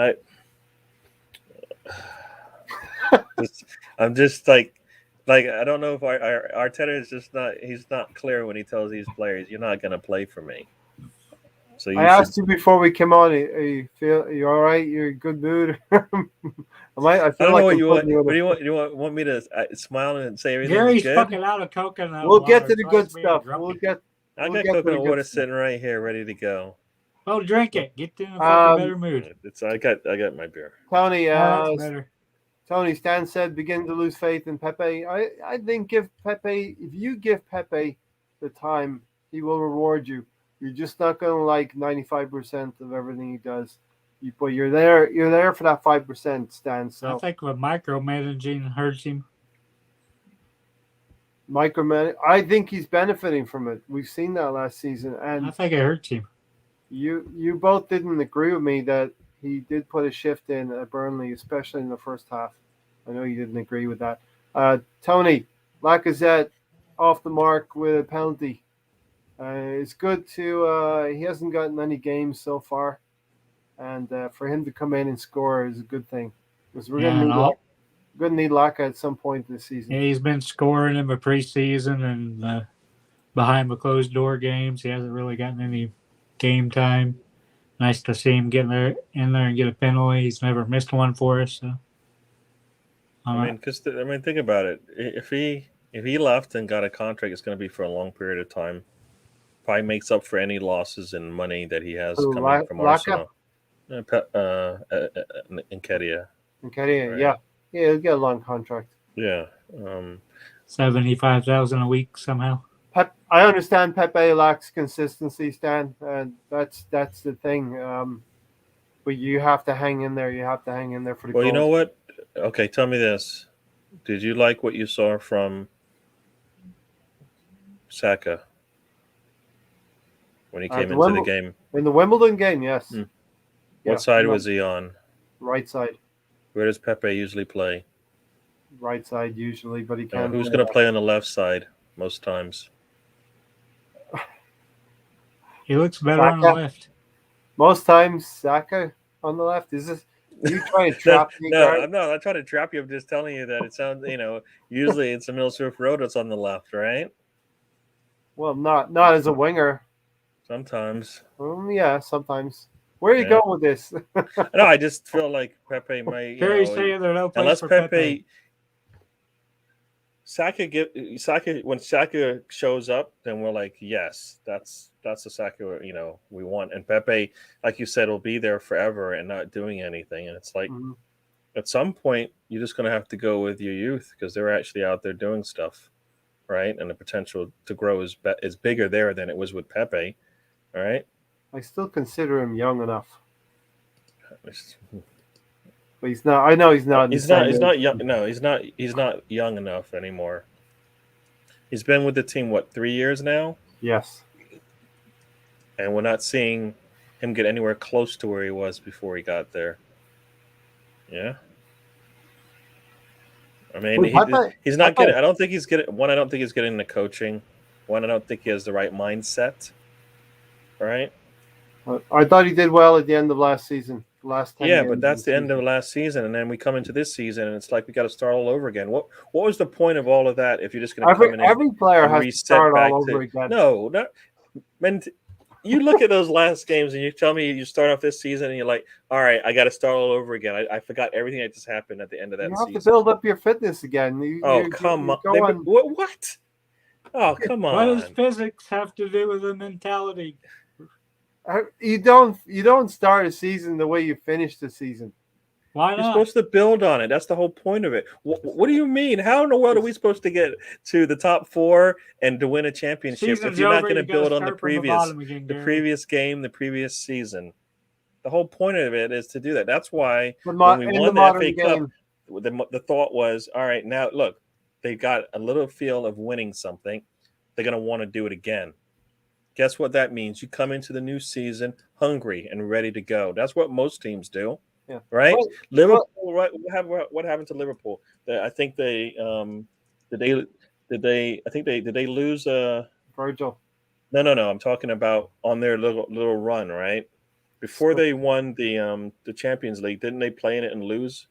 C: I'm just like I don't know if Arteta is just he's not clear when he tells these players, you're not going to play for me. So
A: I asked you before we came on. You all right? You're in good mood. I don't
C: know what you want. What do you want me to smile and say everything's
B: Gary's
C: good?
B: fucking out of coconut.
A: We'll get to the good stuff.
C: I got coconut water sitting right here, ready to go.
B: Well, drink it. Get in a fucking better mood.
C: I got my beer.
A: Tony, Stan said begin to lose faith in Pepe. I think if you give Pepe the time, he will reward you. You're just not going to like 95% of everything he does. but you're there. You're there for that 5%, Stan.
B: I
A: So
B: think with micromanaging hurts him.
A: micromanage. I think he's benefiting from it. We've seen that last season,
B: I
A: and
B: think it hurts him.
A: you both didn't agree with me that he did put a shift in at Burnley, especially in the first half. I know you didn't agree with that. Tony, Lacazette off the mark with a penalty. It's good to he hasn't gotten any games so far, and for him to come in and score is a good thing because we're
B: Yeah,
A: gonna need Laka at some point this season.
B: yeah, he's been scoring in the preseason and behind the closed door games. He hasn't really gotten any game time. Nice to see him get in there and get a penalty. He's never missed one for us. So,
C: think about it. If he left and got a contract, it's going to be for a long period of time. Probably makes up for any losses in money that he has coming from Arsenal. Nketiah.
A: Nketiah,
C: Right.
A: yeah, he'll get a long contract.
C: Yeah.
B: 75,000 a week somehow.
A: I understand Pepe lacks consistency, Stan, and that's the thing. But you have to hang in there. You have to hang in there for the
C: Well,
A: goals.
C: you know what? Okay, tell me this. Did you like what you saw from Xhaka when he came into the game?
A: In the Wimbledon game, yes.
C: Hmm. What side was he on?
A: Right side.
C: Where does Pepe usually play?
A: Right side usually, but he can't.
C: Who's going to play on the left side most times?
B: He looks better on the left.
A: Most times, Xhaka on the left. Is this you trying to trap me?
C: No, I'm not. I'm trying to trap you. I'm just telling you that it sounds. Usually it's a Millsworth Road that's on the left, right?
A: Well, not as a winger.
C: Sometimes.
A: Yeah, sometimes. Where are you going with this?
C: No, I just feel like Pepe might.
B: Saying there no place
C: unless
B: for
C: Pepe. Xhaka when Xhaka shows up, then we're like, yes, that's the Xhaka we want. And Pepe, like you said, will be there forever and not doing anything. And it's like at some point you're just going to have to go with your youth because they're actually out there doing stuff, right? And the potential to grow is bigger there than it was with Pepe, all right?
A: I still consider him young enough. But he's not. I know he's not.
C: He's not young. No, he's not. He's not young enough anymore. He's been with the team 3 years now.
A: Yes.
C: And we're not seeing him get anywhere close to where he was before he got there. Yeah. I mean, he's not getting. I don't think he's getting. One, I don't think he's getting the coaching. One, I don't think he has the right mindset. Right.
A: I thought he did well at the end of last season. Last 10
C: but that's the end of last season, and then we come into this season, and it's like we got to start all over again. What was the point of all of that if you're just going to come in?
A: Every player has to start all over again.
C: No, you look at those last games, and you tell me you start off this season, and you're like, all right, I got to start all over again. I forgot everything that just happened at the end of that season.
A: You have to build up your fitness again.
C: Come on. What? Oh, come on.
B: What does physics have to do with the mentality?
A: You don't start a season the way you finish the season.
B: Why not?
C: You're supposed to build on it. That's the whole point of it. What do you mean? How in the world are we supposed to get to the top 4 and to win a championship if you're not going to build on the previous game, the previous season? The whole point of it is to do that. That's why when we won the FA Cup, the thought was, all right, now look, they got a little feel of winning something. They're going to want to do it again. Guess what that means? You come into the new season hungry and ready to go. That's what most teams do, right? Well, Liverpool, right? What happened to Liverpool? I think they did they lose
A: Virgil?
C: No. I'm talking about on their little run, right? Before they won the Champions League, didn't they play in it and lose?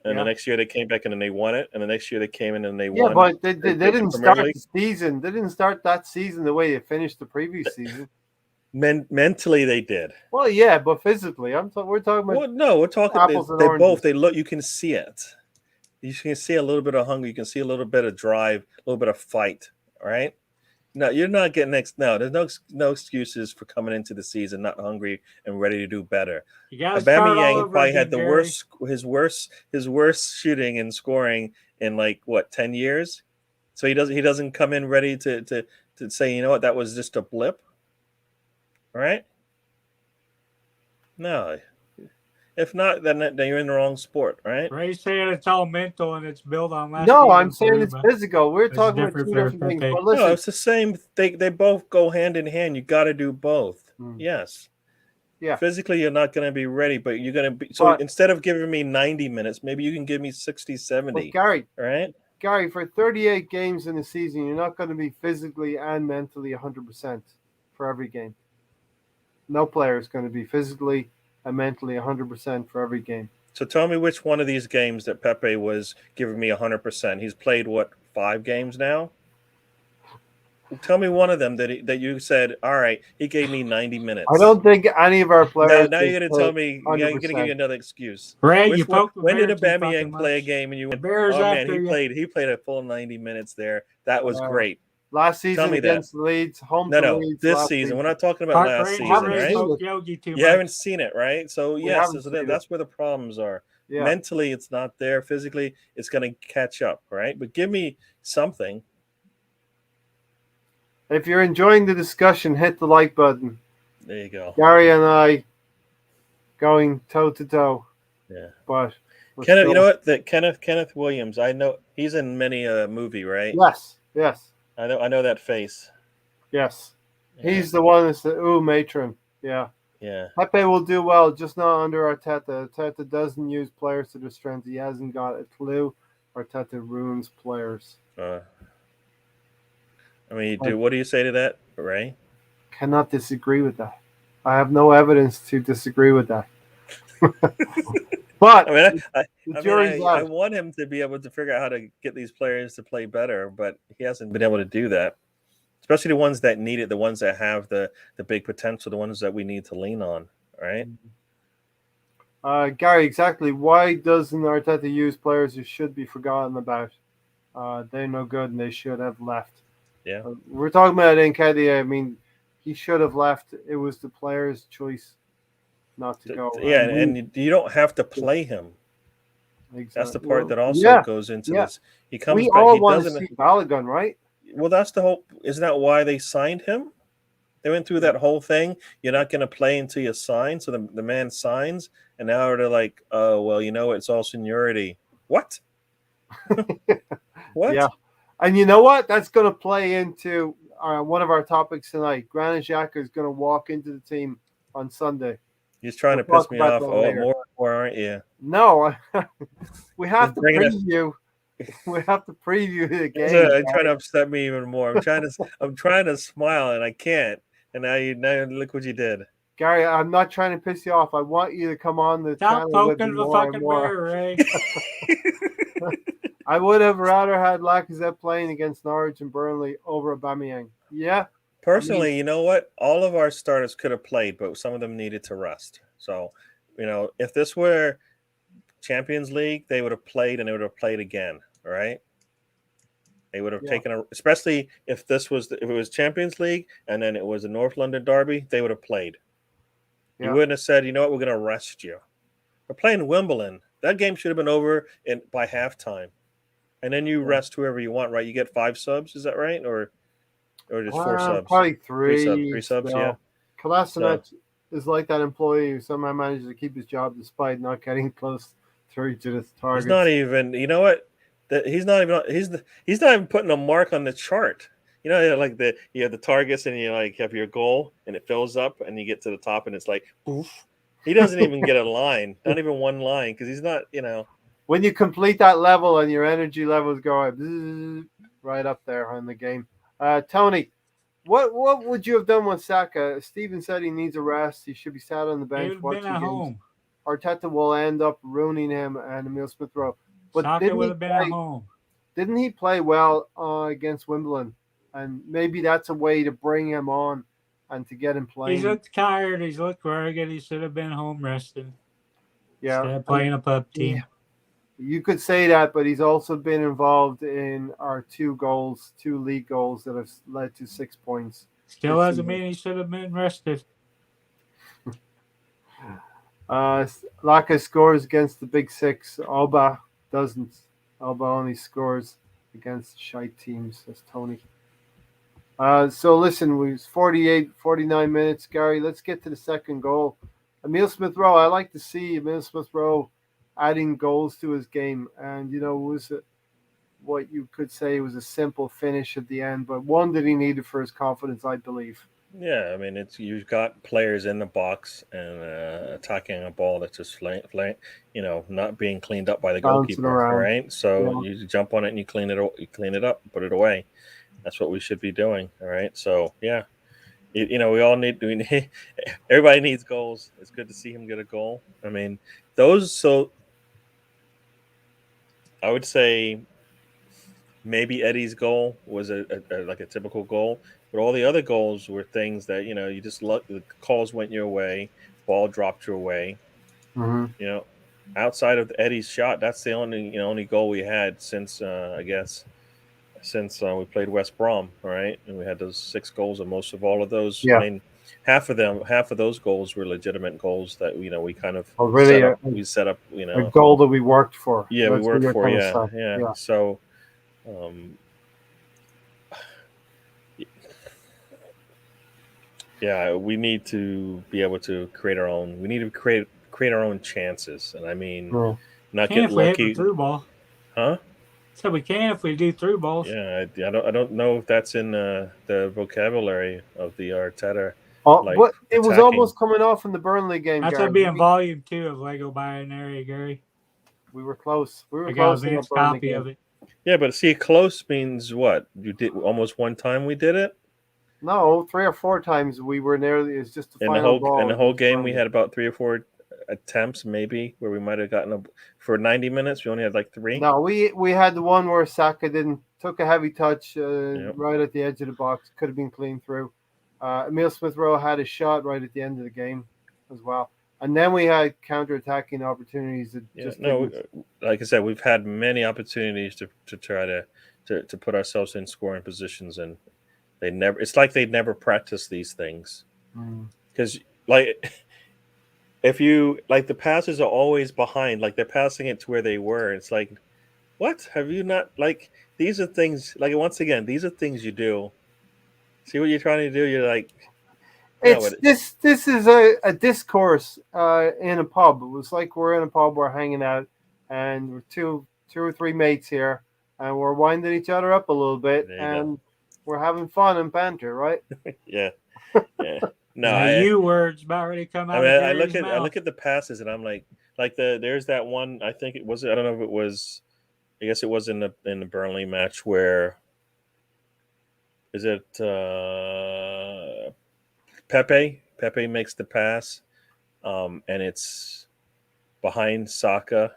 C: And the next year they came back and then they won it. And the next year they came in and they won.
A: Yeah, but they didn't start the season. They didn't start that season the way they finished the previous season.
C: Mentally, they did.
A: Well, yeah, but physically, we're talking about.
C: Well, no, we're talking. They both. They look. You can see it. You can see a little bit of hunger. You can see a little bit of drive, a little bit of fight. All right. No, you're not getting next. No, there's no excuses for coming into the season not hungry and ready to do better. Aubameyang probably had his worst shooting and scoring in 10 years. So he doesn't come in ready to say, you know what, that was just a blip. All right? No, If not, then you're in the wrong sport, right?
B: Ray's saying it's all mental and it's built on last
A: No, I'm
B: season's
A: saying it's
B: Aruba.
A: physical. We're
B: It's
A: talking about
B: different
A: two
B: for
A: different things.
B: Pepe.
A: But
C: No,
A: listen,
C: it's the same. They both go hand in hand. You got to do both. Yes.
A: yeah.
C: Physically, you're not going to be ready, but you're going to be. So
A: But-
C: instead of giving me 90 minutes, maybe you can give me 60, 70.
A: But
C: Right?
A: Gary, for 38 games in a season, you're not going to be physically and mentally 100% for every game. No player is going to be physically and mentally 100% for every game.
C: So tell me which one of these games that Pepe was giving me 100%. He's played, what, 5 games now? Tell me one of them that you said, all right, he gave me 90 minutes.
A: I don't think any of our players.
C: Now you're going to tell me, I'm going to give
A: 100%.
C: you another excuse.
B: Ray,
C: Which
B: you
C: one,
B: poked the
C: when did
B: bear too
C: Aubameyang
B: fucking
C: play a
B: much.
C: game and you
B: The
C: went,
B: Bears
C: oh man,
B: after
C: he played a full 90 minutes there. That was great.
A: Last
C: Tell
A: season
C: me
A: against Leeds, home to
C: No,
A: Leeds.
C: this
A: last
C: season. We're not talking about
B: Park
C: last
B: Ray,
C: season,
A: haven't
B: Ray
C: right?
A: seen
B: poked
A: it.
B: Yogi too
C: You
B: much.
C: haven't seen it, right? So
A: We
C: yes,
A: haven't
C: so
A: seen it.
C: that's where the problems are.
A: Yeah.
C: Mentally, it's not there. Physically, it's going to catch up, right? But give me something.
A: If you're enjoying the discussion, hit the like button.
C: There you go.
A: Gary and I going toe to toe.
C: Yeah.
A: But
C: Kenneth, you know what? That Kenneth Williams. I know he's in many a movie, right?
A: Yes.
C: I know that face.
A: Yes.
C: Yeah.
A: He's the one that's the matron. Yeah.
C: Yeah.
A: Pepe will do well, just not under Arteta. Arteta doesn't use players to their strength. He hasn't got a clue. Arteta ruins players.
C: I mean, what do you say to that, Ray?
A: Cannot disagree with that. I have no evidence to disagree with that. But
C: I want him to be able to figure out how to get these players to play better, but he hasn't been able to do that. Especially the ones that need it, the ones that have the big potential, the ones that we need to lean on, right?
A: Gary, exactly. Why doesn't Arteta use players who should be forgotten about? They're no good and they should have left.
C: Yeah.
A: We're talking about Nketiah. I mean, he should have left. It was the player's choice not to go.
C: Yeah, and you don't have to play him.
A: Exactly.
C: That's the part that also goes into this. He comes
A: we
C: back.
A: all
C: He
A: want to
C: doesn't.
A: see Balogun, right?
C: Well, that's the whole. Isn't that why they signed him? They went through that whole thing. You're not going to play until you sign. So the man signs, and now they're like, "Oh, well, you know, it's all seniority." What? What?
A: Yeah. And you know what? That's going to play into one of our topics tonight. Granit Xhaka is going to walk into the team on Sunday.
C: He's trying to piss me off. Oh, more, aren't you?
A: No, we have to preview. We have to preview the game.
C: You're trying to upset me even more. I'm trying to smile and I can't. And now look what you did.
A: Gary, I'm not trying to piss you off. I want you to come on the
B: channel.
A: Stop
B: poking the fucking bear, Ray.
A: I would have rather had Lacazette playing against Norwich and Burnley over Aubameyang. Yeah.
C: Personally, you know what? All of our starters could have played, but some of them needed to rest. So, if this were Champions League, they would have played and they would have played again, right? They would have taken especially if it was Champions League and then it was a North London derby, they would have played. You wouldn't have said, you know what, we're going to rest you. We're playing Wimbledon. That game should have been over by halftime. And then you rest whoever you want, right? You get 5 subs, is that right? Or just 4 subs?
A: Probably 3.
C: 3 subs, yeah.
A: Kolasinac is like that employee who somehow manages to keep his job despite not getting close to the target.
C: He's not even, you know what? He's not even putting a mark on the chart. You know, like you have the targets and you have your goal and it fills up and you get to the top and it's like, poof. He doesn't even get a line, not even one line, because he's not,
A: When you complete that level and your energy levels go right up there on the game. Tony, what would you have done with Saka? Steven said he needs a rest. He should be sat on the bench watching games.
B: Home.
A: Arteta will end up ruining him and Emile Smith-Rowe. But
B: Saka would have been at home.
A: Didn't he play well against Wimbledon? And maybe that's a way to bring him on and to get him playing.
B: He's looked tired. He's looked rugged. He should have been home resting.
A: Yeah.
B: Instead of playing a pub team.
A: Yeah. You could say that, but he's also been involved in our 2 league goals that have led to 6 points.
B: Still doesn't mean he should have been rested.
A: Laka scores against the Big 6. Alba doesn't. Alba only scores against shite teams. That's Tony. So listen, we was 49 minutes. Gary, let's get to the second goal. Emile Smith-Rowe, I like to see Emile Smith-Rowe adding goals to his game. And, it was what you could say was a simple finish at the end, but one that he needed for his confidence, I believe.
C: Yeah, I mean, you've got players in the box and attacking a ball that's just not being cleaned up by the
A: Bouncing
C: goalkeeper,
A: around.
C: right? So
A: Yeah.
C: you jump on it and you clean it up, put it away. That's what we should be doing, all right? So yeah, we all need. Everybody needs goals. It's good to see him get a goal. I mean, those. So I would say maybe Eddie's goal was like a typical goal, but all the other goals were things that you just the calls went your way, ball dropped your way.
A: Mm-hmm.
C: Outside of Eddie's shot, that's the only goal we had since I guess since we played West Brom, right? And we had those 6 goals, and most of all of those, I
A: Yeah.
C: mean, half of those goals were legitimate goals that we kind of
A: really
C: set up.
A: a goal that we worked for.
C: Yeah, we
A: That's what
C: worked
A: you're
C: for.
A: trying to
C: Yeah,
A: say.
C: yeah. So, yeah, we need to be able to create our own. We need to create our own chances, and I mean,
A: Yeah.
C: not
B: Can
C: get
B: if we hit
C: lucky,
B: the through ball.
C: huh?
B: So we can if we do through balls.
C: Yeah, I don't know if that's in the vocabulary of the Arteta.
A: But it was
C: attacking.
A: almost coming off in the Burnley game,
B: That's
A: Gary.
B: gonna be in volume 2 of Lego Binary, Gary.
A: We were close. We were
B: I got a
A: close in the
B: advanced
A: Burnley
B: copy
A: game.
B: of it.
C: Yeah, but see, close means what? You did almost one time we did it.
A: No, 3 or 4 times we were nearly. It's just the
C: In the
A: final ball.
C: whole game, we had about 3 or 4 attempts, maybe, where we might have gotten for 90 minutes. We only had like 3.
A: No, we had the one where Saka took a heavy touch right at the edge of the box. Could have been clean through. Emile Smith-Rowe had a shot right at the end of the game as well. And then we had counter-attacking opportunities that
C: like I said, we've had many opportunities to try to put ourselves in scoring positions, and it's like they never practice these things. Because if you the passes are always behind, like they're passing it to where they were. It's like, what have you not these are things once again, these are things you do. See what you're trying to do? You're like,
A: this is a discourse in a pub. It was like we're in a pub, we're hanging out, and we're two or 3 mates here, and we're winding each other up a little bit, and we're having fun and banter, right?
C: Yeah.
B: No, words about ready to come out.
C: I look at the passes, and I'm like there's that one. I think it was. I don't know if it was. I guess it was in the Burnley match where. Is it Pepe? Pepe makes the pass, and it's behind Xhaka.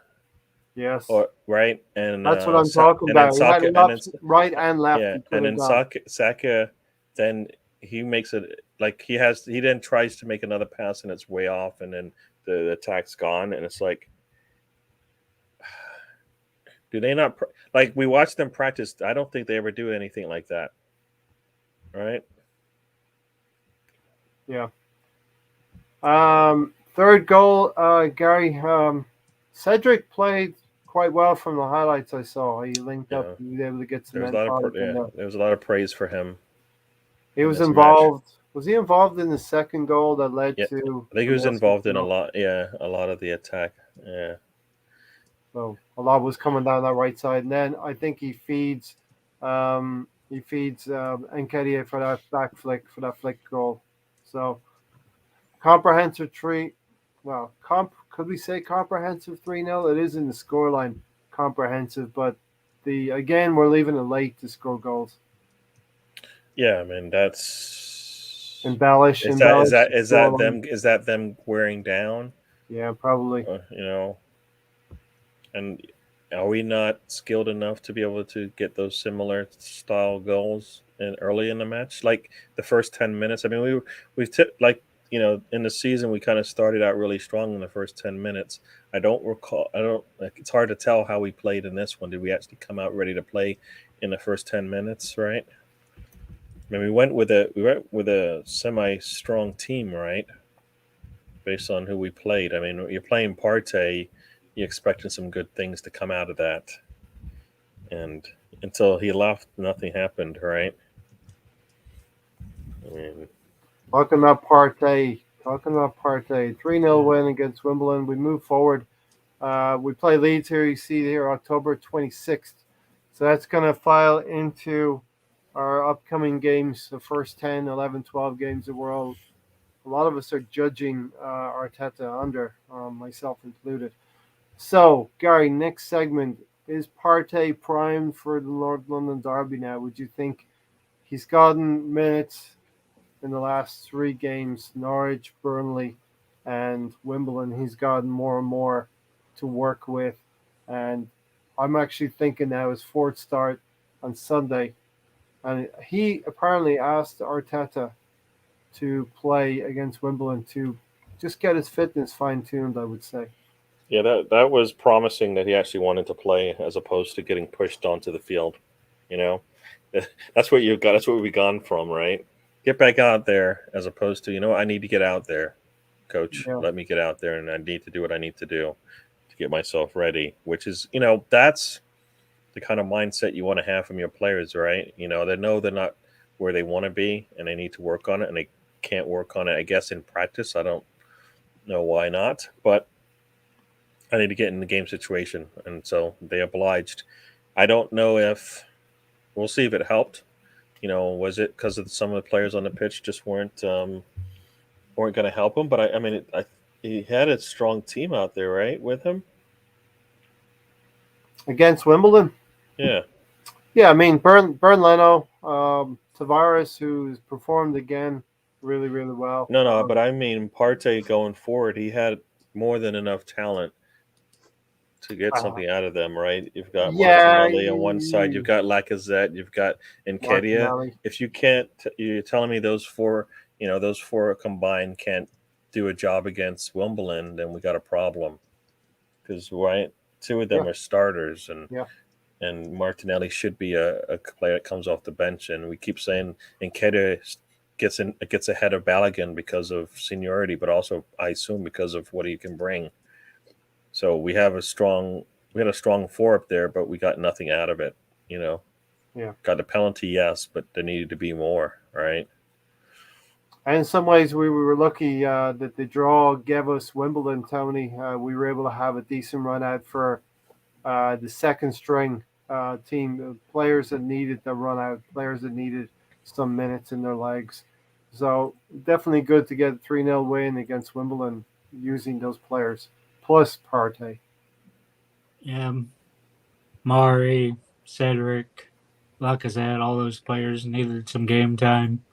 A: Yes.
C: Right, and
A: that's what I'm talking about. Saka, right and left.
C: Yeah, and then Xhaka, then he makes it he then tries to make another pass, and it's way off, and then the attack's gone, and it's like, do they not we watch them practice? I don't think they ever do anything like that, right?
A: Yeah. Third goal, Gary. Cedric played quite well from the highlights I saw. He linked up. He was able to get some.
C: There was a lot of praise for him.
A: He was involved. Match. Was he involved in the second goal that led to?
C: I think he was involved in a lot. Yeah, a lot of the attack. Yeah.
A: So a lot was coming down that right side, and then I think he feeds Nketiah for that back flick, for that flick goal. So comprehensive 3. Well, could we say comprehensive 3-0? It is in the scoreline comprehensive, but again we're leaving it late to score goals.
C: Yeah, I mean that's
A: embellish.
C: Is that them wearing down?
A: Yeah, probably.
C: And are we not skilled enough to be able to get those similar style goals early in the match, like the first 10 minutes? I mean, in the season we kind of started out really strong in the first 10 minutes. It's hard to tell how we played in this one. Did we actually come out ready to play in the first 10 minutes, right? I mean, we went with a semi-strong team, right? Based on who we played. I mean, you're playing Partey, you're expecting some good things to come out of that. And until he left, nothing happened, right? I mean,
A: talking about Partey, Talking about Partey, 3-0 win against Wimbledon. We move forward. We play Leeds here. You see here, October 26th. So that's going to file into our upcoming games, the first 10, 11, 12 games that we're all, a lot of us are judging Arteta under, myself included. So, Gary, next segment. Is Partey primed for the North London Derby now? Would you think he's gotten minutes in the last 3 games, Norwich, Burnley, and Wimbledon? He's gotten more and more to work with. And I'm actually thinking now his fourth start on Sunday. And he apparently asked Arteta to play against Wimbledon to just get his fitness fine-tuned, I would say.
C: Yeah, that was promising that he actually wanted to play as opposed to getting pushed onto the field. You know, that's what you got. That's what we've gone from, right? Get back out there as opposed to, I need to get out there, coach.
A: Yeah.
C: Let me get out there, and I need to do what I need to do to get myself ready. Which is, that's the kind of mindset you want to have from your players, right? They know they're not where they want to be, and they need to work on it, and they can't work on it, I guess, in practice. I don't know why not, but I need to get in the game situation, and so they obliged. I don't know if we'll see if it helped. Was it because of some of the players on the pitch just weren't going to help him? But I mean, he had a strong team out there, right, with him
A: Against Wimbledon?
C: Yeah.
A: Yeah, I mean, Burn Leno, Tavares, who's performed again really, really well.
C: No, but I mean, Partey going forward, he had more than enough talent to get something out of them, right? You've got Martinelli on one side, you've got Lacazette, you've got Nketiah. If you can't, you're telling me those four combined can't do a job against Wimbledon, then we got a problem. Because right, 2 of them are starters, and Martinelli should be a player that comes off the bench, and we keep saying Nketiah gets ahead of Balogun because of seniority, but also I assume because of what he can bring. So we had a strong 4 up there, but we got nothing out of it.
A: Yeah.
C: Got the penalty, yes, but there needed to be more, right?
A: And in some ways, we were lucky that the draw gave us Wimbledon, Tony. We were able to have a decent run out for the second string team, players that needed the run out, players that needed some minutes in their legs. So definitely good to get a 3-0 win against Wimbledon using those players, plus Partey.
B: Yeah, Mari, Cedric, Lacazette, all those players needed some game time.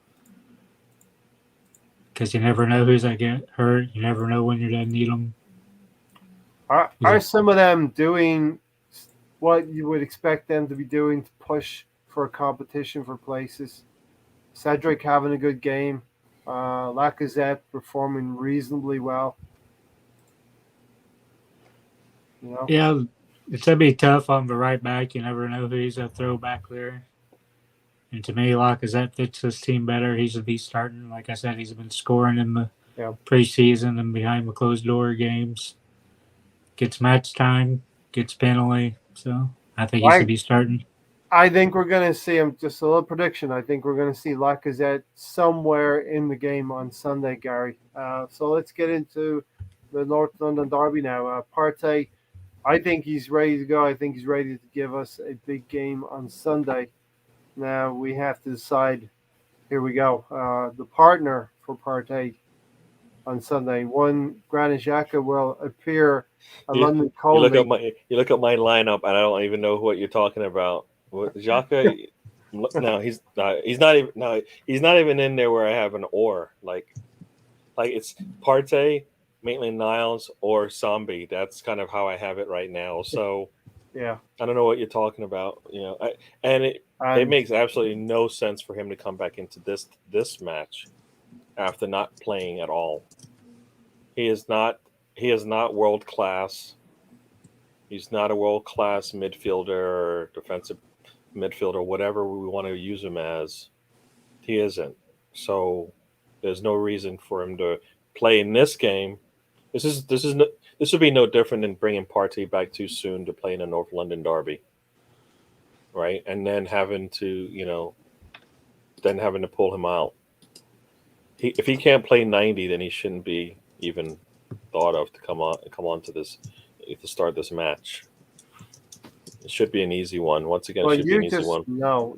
B: Because you never know who's going to get hurt. You never know when you're going to need them.
A: Are some of them doing what you would expect them to be doing to push for a competition for places? Cedric having a good game. Lacazette performing reasonably well.
B: Yeah, it's going to be tough on the right back. You never know who he's going to throw back there. And to me, Lacazette fits this team better. He's going to be starting. Like I said, he's been scoring in the preseason and behind the closed door games. Gets match time, gets penalty. So I think he should be starting.
A: I think we're going to see him, just a little prediction. I think we're going to see Lacazette somewhere in the game on Sunday, Gary. So let's get into the North London Derby now. Partey, I think he's ready to go. I think he's ready to give us a big game on Sunday. Now we have to decide. Here we go. The partner for Partey on Sunday. One, Granit Xhaka will appear at London Colney.
C: You look at my lineup, and I don't even know what you're talking about. Xhaka, no, he's not even in there where I have an or like it's Partey, Maitland-Niles, or Sambi. That's kind of how I have it right now. So
A: yeah,
C: I don't know what you're talking about. It makes absolutely no sense for him to come back into this match after not playing at all. He is not world class. He's not a world class midfielder or defensive midfielder, whatever we want to use him as. He isn't. So there's no reason for him to play in this game. This would be no different than bringing Partey back too soon to play in a North London derby, right? And then having to pull him out. if he can't play 90, then he shouldn't be even thought of to come on to start this match. It should be an easy one. Once again, it
A: Well,
C: should be an easy one.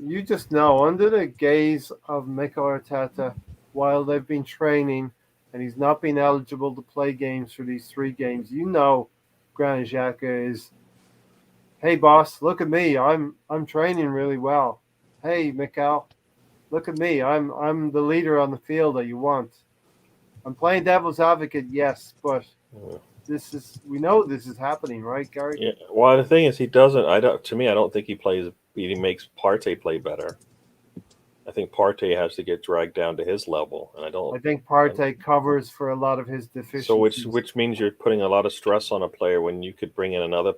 A: you just know, under the gaze of Mikel Arteta, while they've been training, and he's not been eligible to play games for these 3 games, you know, Granit Xhaka is, hey boss, look at me, I'm training really well. Hey Mikel, look at me, I'm the leader on the field that you want. I'm playing devil's advocate, yes, but we know this is happening, right, Gary?
C: Yeah. Well, the thing is, he doesn't. I don't. To me, I don't think he plays. He makes Partey play better. I think Partey has to get dragged down to his level, and I don't.
A: I think Partey covers for a lot of his deficiencies.
C: So, which means you're putting a lot of stress on a player when you could bring in another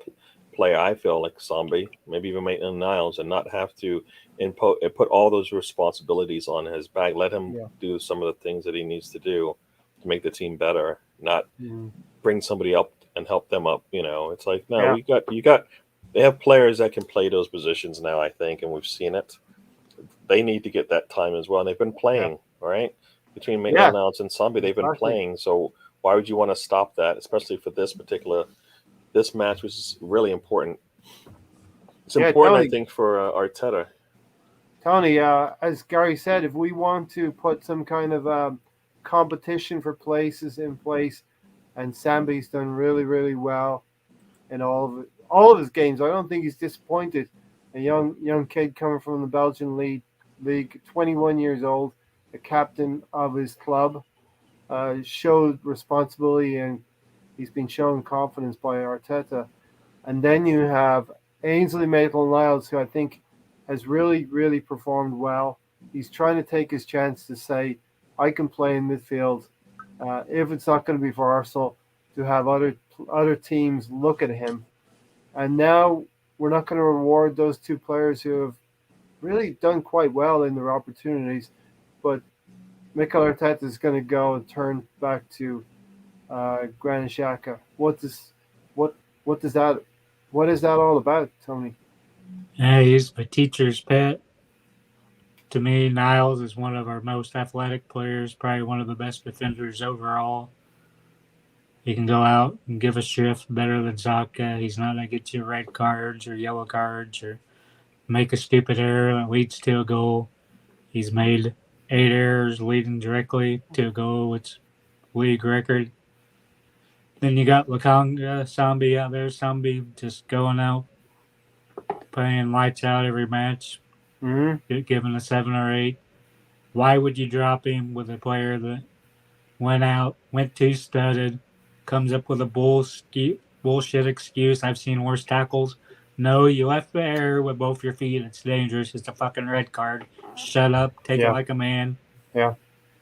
C: player. I feel like Sambi, maybe even Maitland-Niles, and not have to put all those responsibilities on his back. Let him do some of the things that he needs to do to make the team better. Not bring somebody up and help them up. It's like, no, you got. They have players that can play those positions now, I think, and we've seen it. They need to get that time as well, and they've been playing, right? Between Maitland-Niles and Sambi, they've been playing. So why would you want to stop that, especially for this match, which is really important? It's important, Tony, I think, for Arteta.
A: Tony, as Gary said, if we want to put some kind of competition for places in place, and Sambi's done really, really well in all of his games. I don't think he's disappointed. A young kid coming from the Belgian league, 21 years old, the captain of his club, showed responsibility, and he's been shown confidence by Arteta. And then you have Ainsley Maitland-Niles, who I think has really, really performed well. He's trying to take his chance to say, I can play in midfield. If it's not going to be for Arsenal, to have other teams look at him. And now we're not going to reward those 2 players who have really done quite well in their opportunities. But Mikel Arteta is going to go and turn back to Granit Xhaka. What is that all about, Tony?
B: He's my teacher's pet. To me, Niles is one of our most athletic players, probably one of the best defenders overall. He can go out and give a shift better than Xhaka. He's not going to get you red cards or yellow cards or make a stupid error that leads to a goal. He's made 8 errors leading directly to a goal. It's league record. Then you got Lakanga, Sambi out there. Sambi just going out, playing lights out every match, giving a 7 or 8. Why would you drop him with a player that went 2 studded, comes up with a bullshit excuse? I've seen worse tackles. No, you left the air with both your feet. It's dangerous. It's a fucking red card. Shut up. Take it like a man.
A: Yeah.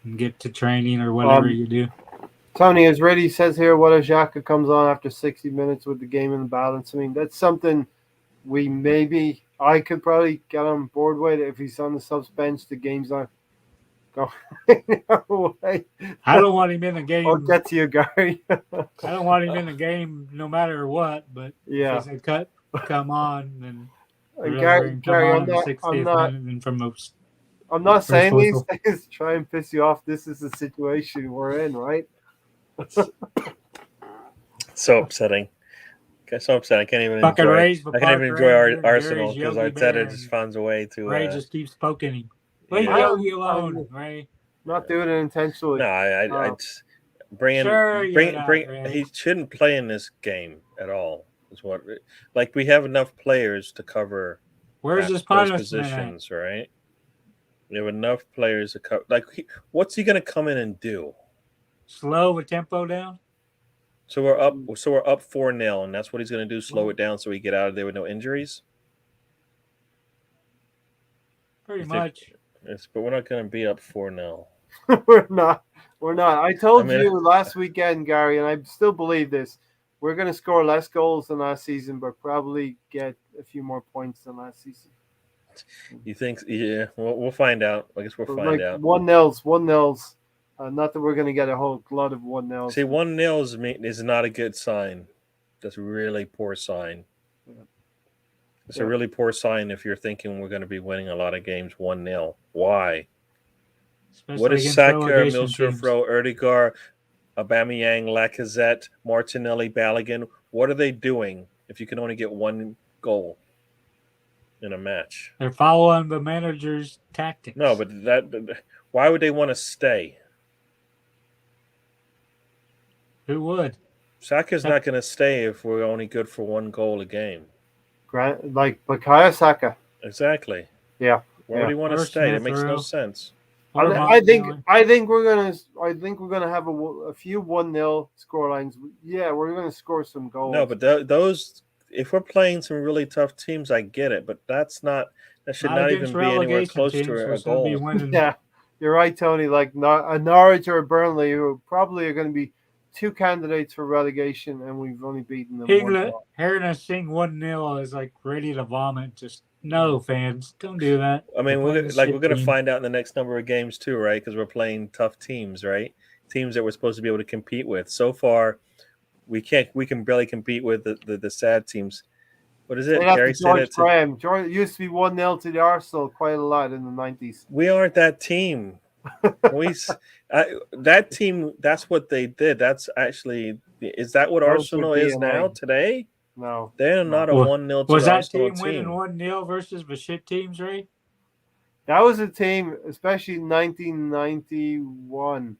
B: And get to training or whatever you do.
A: Tony, as Reddy says here, what if Xhaka comes on after 60 minutes with the game in the balance? I mean, that's something I could probably get on board with. If he's on the subs bench, the game's not going away.
B: I don't want him in the game.
A: I'll get to you, Gary.
B: I don't want him in the game no matter what, but if it's a come on, then
A: Gary, I'm not saying these things to try and piss you off. This is the situation we're in, right?
C: So upsetting. So upsetting. I can't even enjoy Arsenal because Arteta just finds a way to.
B: Ray just keeps poking him. Leave Yogi alone, Ray.
A: Not doing it intentionally.
C: No, I bring in. He shouldn't play in this game at all. Is what we have enough players to cover.
B: Where's his punishment
C: positions, right? We have enough players to cover. What's he going to come in and do?
B: Slow the tempo down.
C: So we're up 4-0, and that's what he's going to do. Slow it down so we get out of there with no injuries.
B: Pretty much.
C: But we're not going to be up 4-0.
A: We're not. I told you last weekend, Gary, and I still believe this. We're going to score less goals than last season, but probably get a few more points than last season.
C: You think? Yeah, we'll find out. I guess we'll find out.
A: 1-0. Not that we're going to get a whole lot of 1-0.
C: See, 1-0 is not a good sign. That's a really poor sign. Yeah. It's a really poor sign if you're thinking we're going to be winning a lot of games 1-0. Why?
B: especially
C: What is
B: against
C: Saka,
B: relegation
C: Milsruf,
B: teams.
C: Odegaard, Aubameyang, Lacazette, Martinelli, Balogun? What are they doing if you can only get one goal in a match?
B: They're following the manager's tactics.
C: No, but why would they want to stay?
B: Who would?
C: Saka's not going to stay if we're only good for one goal a game.
A: Like Bukayo Saka.
C: Exactly.
A: Yeah.
C: Why would he want to
B: Or
C: stay? That
B: Smith
C: makes no
B: Rowe.
C: sense.
B: Or
A: I think
B: Martinelli.
A: we're gonna have a few 1-0 scorelines. Yeah, we're gonna score some goals.
C: No, but those, if we're playing some really tough teams, I get it. But that should not
B: against
C: even be anywhere
B: relegation
C: close
B: teams,
C: to
B: we'll
C: a
B: still be
C: goal.
B: winning.
A: Yeah, you're right, Tony. Like a Norwich or a Burnley, who probably are going to be two candidates for relegation, and we've only beaten them one.
B: Hearing us sing 1-0 is like ready to vomit. Just no, fans, don't do that.
C: I mean, we're
B: playing
C: going to find out in the next number of games too, right? Because we're playing tough teams, right? Teams that we're supposed to be able to compete with. So far, we can't. We can barely compete with the sad teams. What is it? Gary said it.
A: Graham. George used to be 1-0 to the Arsenal quite a lot in the 90s.
C: We aren't that team. That team. That's what they did. That's actually. Is that what Arsenal is now today?
A: No,
C: they're not a 1-0 to
B: was
C: the
B: that
C: Arsenal
B: team winning 1-0 versus the shit teams, Ray?
A: That was a team, especially in 1991,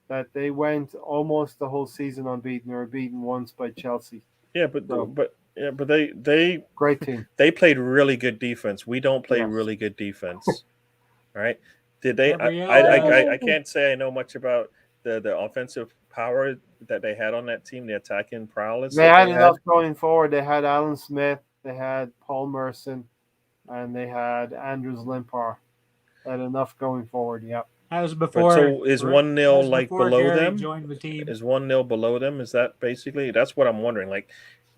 A: that they went almost the whole season unbeaten, or beaten once by Chelsea.
C: Yeah, but they
A: great team.
C: They played really good defense. We don't play really good defense. All right. Did they? I can't say I know much about the offensive power that they had on that team, the attacking prowess.
A: They had enough going forward. They had Alan Smith, they had Paul Merson, and they had Andrews Limpar. They had enough going forward. Yep.
B: That was before.
C: So is 1-0 like below
B: Gary
C: them?
B: joined the team.
C: Is 1-0 below them? Is that basically? That's what I'm wondering. Like,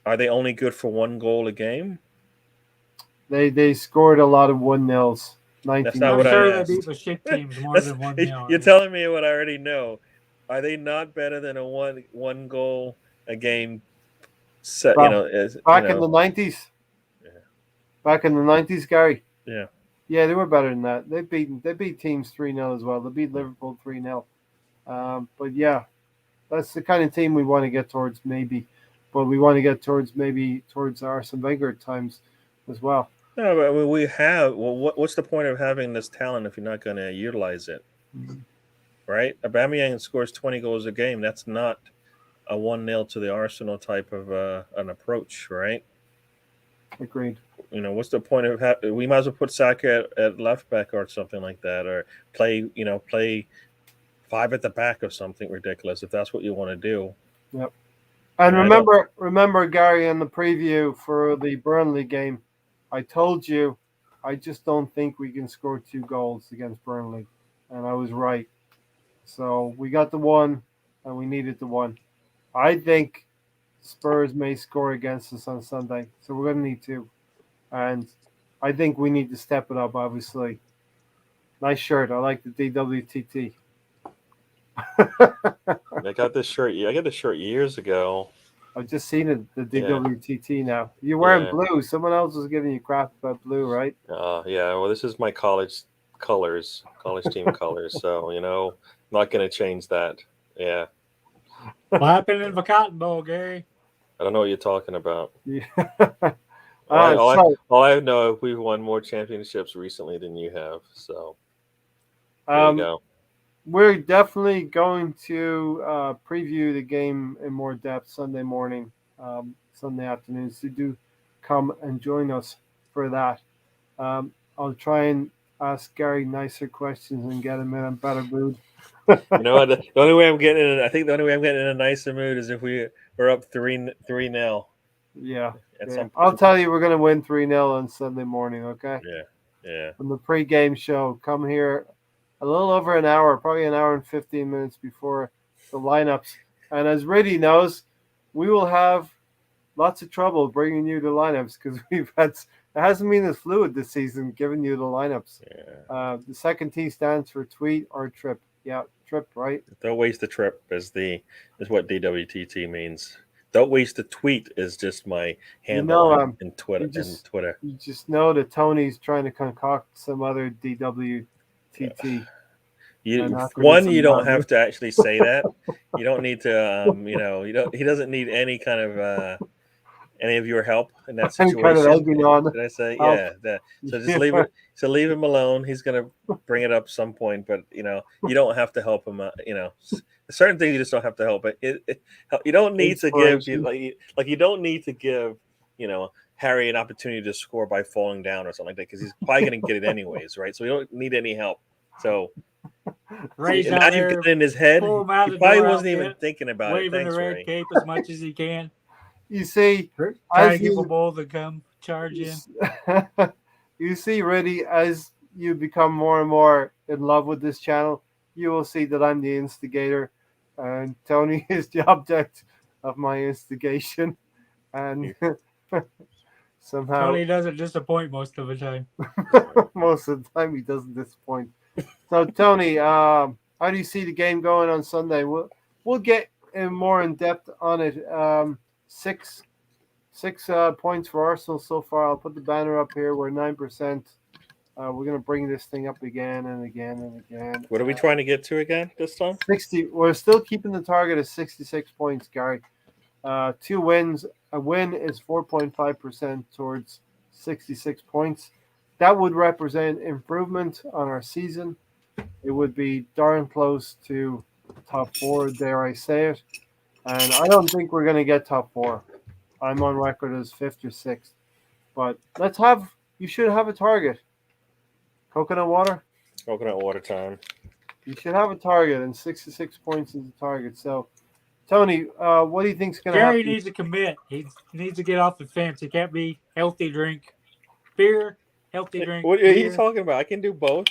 C: are they only good for one goal a game?
A: They scored a lot of 1-0s.
C: That's not what I asked.
B: They beat the shit teams more than 1-0.
C: You're telling me what I already know. Are they not better than a one goal a game set?
A: Back in the 90s.
C: Yeah.
A: Back in the 90s, Gary.
C: Yeah.
A: Yeah, they were better than that. They beat teams 3-0 as well. They beat Liverpool 3-0. But yeah, that's the kind of team we want to get towards, maybe. But we want to get towards Arsene Wenger at times as well.
C: No, but I mean, we have. Well, what's the point of having this talent if you're not going to utilize it?
A: Mm-hmm.
C: Right? Aubameyang scores 20 goals a game. That's not a 1-0 to the Arsenal type of an approach, right?
A: Agreed.
C: You know, what's the point of we might as well put Saka at left back or something like that, or play 5 at the back or something ridiculous if that's what you want to do.
A: Yep. And remember, Gary, in the preview for the Burnley game, I told you I just don't think we can score 2 goals against Burnley, and I was right. So we got the one, and we needed the one. I think Spurs may score against us on Sunday, so we're going to need 2. And I think we need to step it up, obviously. Nice shirt. I like the DWTT.
C: I got this shirt. I got this shirt years ago.
A: I've just seen it, the DWTT now. You're wearing blue. Someone else was giving you crap about blue, right?
C: Yeah. Well, this is my college colors, college team colors. So, I'm not going to change that. Yeah.
B: What happened in the Cotton Bowl, Gary?
C: I don't know what you're talking about.
A: Yeah.
C: All I know, we've won more championships recently than you have. So, there you go.
A: We're definitely going to preview the game in more depth Sunday morning, Sunday afternoon. So do come and join us for that. I'll try and ask Gary nicer questions and get him in a better mood.
C: You know what? The only way I'm getting in a nicer mood is if we're up 3-0.
A: Yeah. I'll tell you, we're going to win 3-0 on Sunday morning. Okay.
C: Yeah.
A: From the pre-game show, come here a little over an hour, probably an hour and 15 minutes before the lineups. And as Riddy knows, we will have lots of trouble bringing you the lineups because it hasn't been as fluid this season, giving you the lineups.
C: Yeah.
A: The second T stands for tweet or trip. Yeah, trip, right?
C: Don't waste the trip is what DWTT means. Don't waste the tweet is just my handle in Twitter.
A: You just know that Tony's trying to concoct some other DWTT. And after
C: One,
A: this,
C: you
A: I'm
C: don't
A: done.
C: have to actually say that. You don't need to, he doesn't need any kind of any of your help in that
A: Any kind of
C: situation.
A: egging on.
C: Did I say?
A: Help.
C: Yeah. So just leave it. So leave him alone. He's gonna bring it up some point, but you don't have to help him. Certain things you just don't have to help. But you don't need to give you don't need to give Harry an opportunity to score by falling down or something like that, because he's probably gonna get it anyways, right? So you don't need any help. So
B: Ray's
C: now
B: out
C: you've
B: there,
C: got it in his head.
B: pull him out
C: He
B: the
C: probably
B: door
C: wasn't even
B: outfit,
C: thinking about it.
B: waving
C: Thanks,
B: the red
C: Ray.
B: cape as much as he can.
A: You see,
B: Trying to get the ball to come charge in.
A: you see, Reddy, as you become more and more in love with this channel, you will see that I'm the instigator, and Tony is the object of my instigation, and somehow
B: Tony doesn't disappoint most of the time.
A: most of the time he doesn't disappoint. So Tony, how do you see the game going on Sunday? We'll get more in depth on it. Six points for Arsenal so far. I'll put the banner up here. We're 9%. We're gonna bring this thing up again and again and again.
C: What are we trying to get to again this time?
A: 60. We're still keeping the target at 66 points, Gary. 2 wins. A win is 4.5% towards 66 points. That would represent improvement on our season. It would be darn close to top 4, dare I say it. And I don't think we're going to get top 4. I'm on record as 5th or 6th. But you should have a target. Coconut water?
C: Coconut water time.
A: You should have a target, and 66 points is the target. So, Tony, what do you think's going to happen?
B: Gary needs to commit. He needs to get off the fence. It can't be healthy drink beer, healthy drink.
C: What are you talking about? I can do both.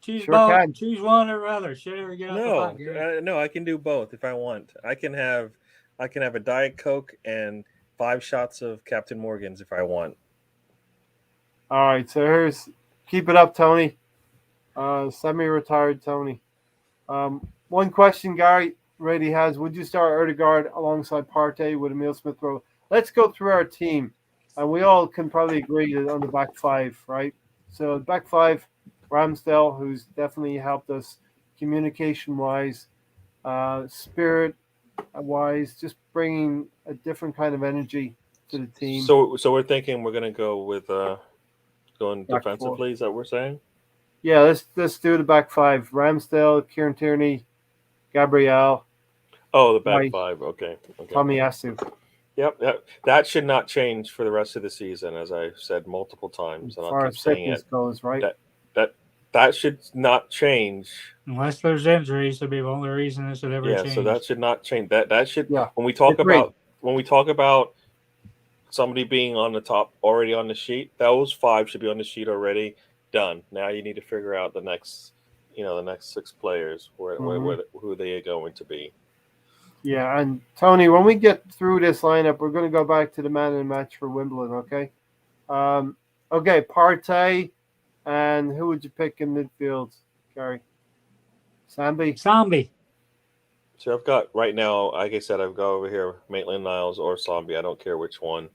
B: Choose both. Choose one or other. Sure, get off the pot, Gary.
C: No, I can do both if I want. I can have a Diet Coke and 5 shots of Captain Morgan's if I want.
A: All right, so keep it up, Tony. Semi-retired Tony. One question Gary Reddy has: would you start Odegaard alongside Partey with Emile Smith Rowe? Let's go through our team, and we all can probably agree on the back 5, right? So back 5, Ramsdale, who's definitely helped us communication-wise, spirit-wise, just bringing a different kind of energy to the team.
C: So we're thinking we're going to go with going back defensively. 4. Is that what we're saying?
A: Yeah, let's do the back 5: Ramsdale, Kieran Tierney, Gabriel.
C: Oh, the back 5. Okay.
A: Tommy Asu.
C: Yep. That should not change for the rest of the season, as I've said multiple times, and I'll keep saying it.
A: Goes, right?
C: That should not change
B: unless there's injuries. That'd be the only reason it should ever change.
C: Yeah, so that should not change. That should.
A: Yeah.
C: When we talk about somebody being on the top already on the sheet, those 5 should be on the sheet already. Done. Now you need to figure out the next 6 players who they are going to be.
A: Yeah, and Tony, when we get through this lineup, we're going to go back to the man of the match for Wimbledon. Okay. Okay, Partey, and who would you pick in midfield, Gary?
B: Sambi.
C: So I've got right now, like I said, I've got over here Maitland-Niles or Sambi. I don't care which one.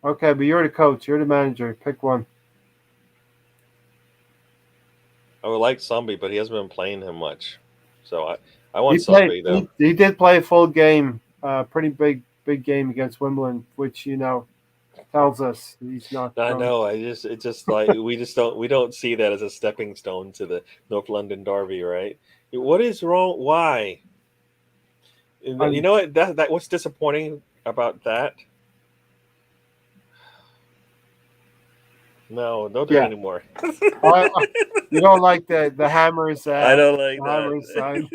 A: Okay, but you're the coach. You're the manager. Pick one.
C: I would like Sambi, but he hasn't been playing him much. So I want Sambi, though.
A: He did play a full game, pretty big game against Wimbledon, which, tells us he's not.
C: I know. It's just like we don't see that as a stepping stone to the North London Derby, right? What is wrong? Why? You know what? That what's disappointing about that? No, don't do it anymore.
A: You don't like the hammers.
C: I don't like
A: hammers
C: that.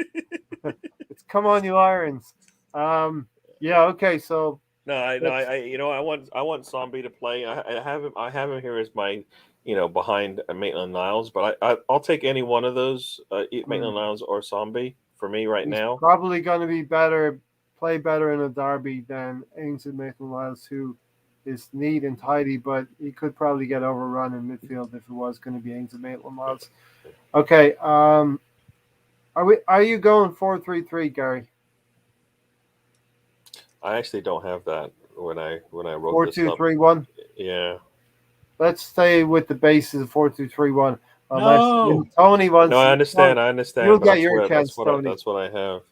A: It's come on, you irons. Yeah. Okay. So.
C: No, I want Sambi to play. I have him here as my, behind Maitland-Niles, but I'll take any one of those, Maitland-Niles or Sambi for me right now.
A: Probably going to be play better in a derby than Ainsley Maitland-Niles, who is neat and tidy, but he could probably get overrun in midfield if it was going to be Ainsley Maitland-Niles. Okay. Are you going 4-3-3, Gary?
C: I actually don't have that when I wrote
A: 4-2-3-1.
C: Yeah.
A: Let's stay with the basis of 4-2-3-1. Unless
B: No.
A: Tony wants.
C: No, I understand. I understand.
A: You'll
C: But
A: get your chance, Tony.
C: that's what I have.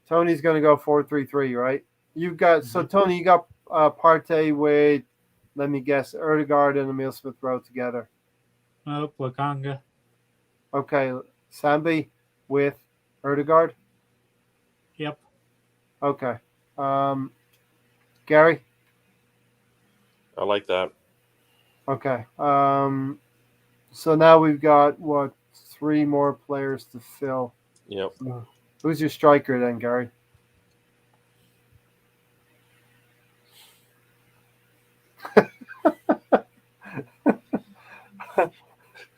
A: Tony's going to go 4-3-3, right? You've got so Tony, you got Partey with, let me guess, Erdegaard and Emile Smith Rowe together.
B: Nope, Wakanga.
A: Okay, Sambi with Erdegaard.
B: Yep.
A: Okay, Gary.
C: I like that.
A: Okay, so now we've got what, 3 more players to fill.
C: Yep.
A: Who's your striker then, Gary?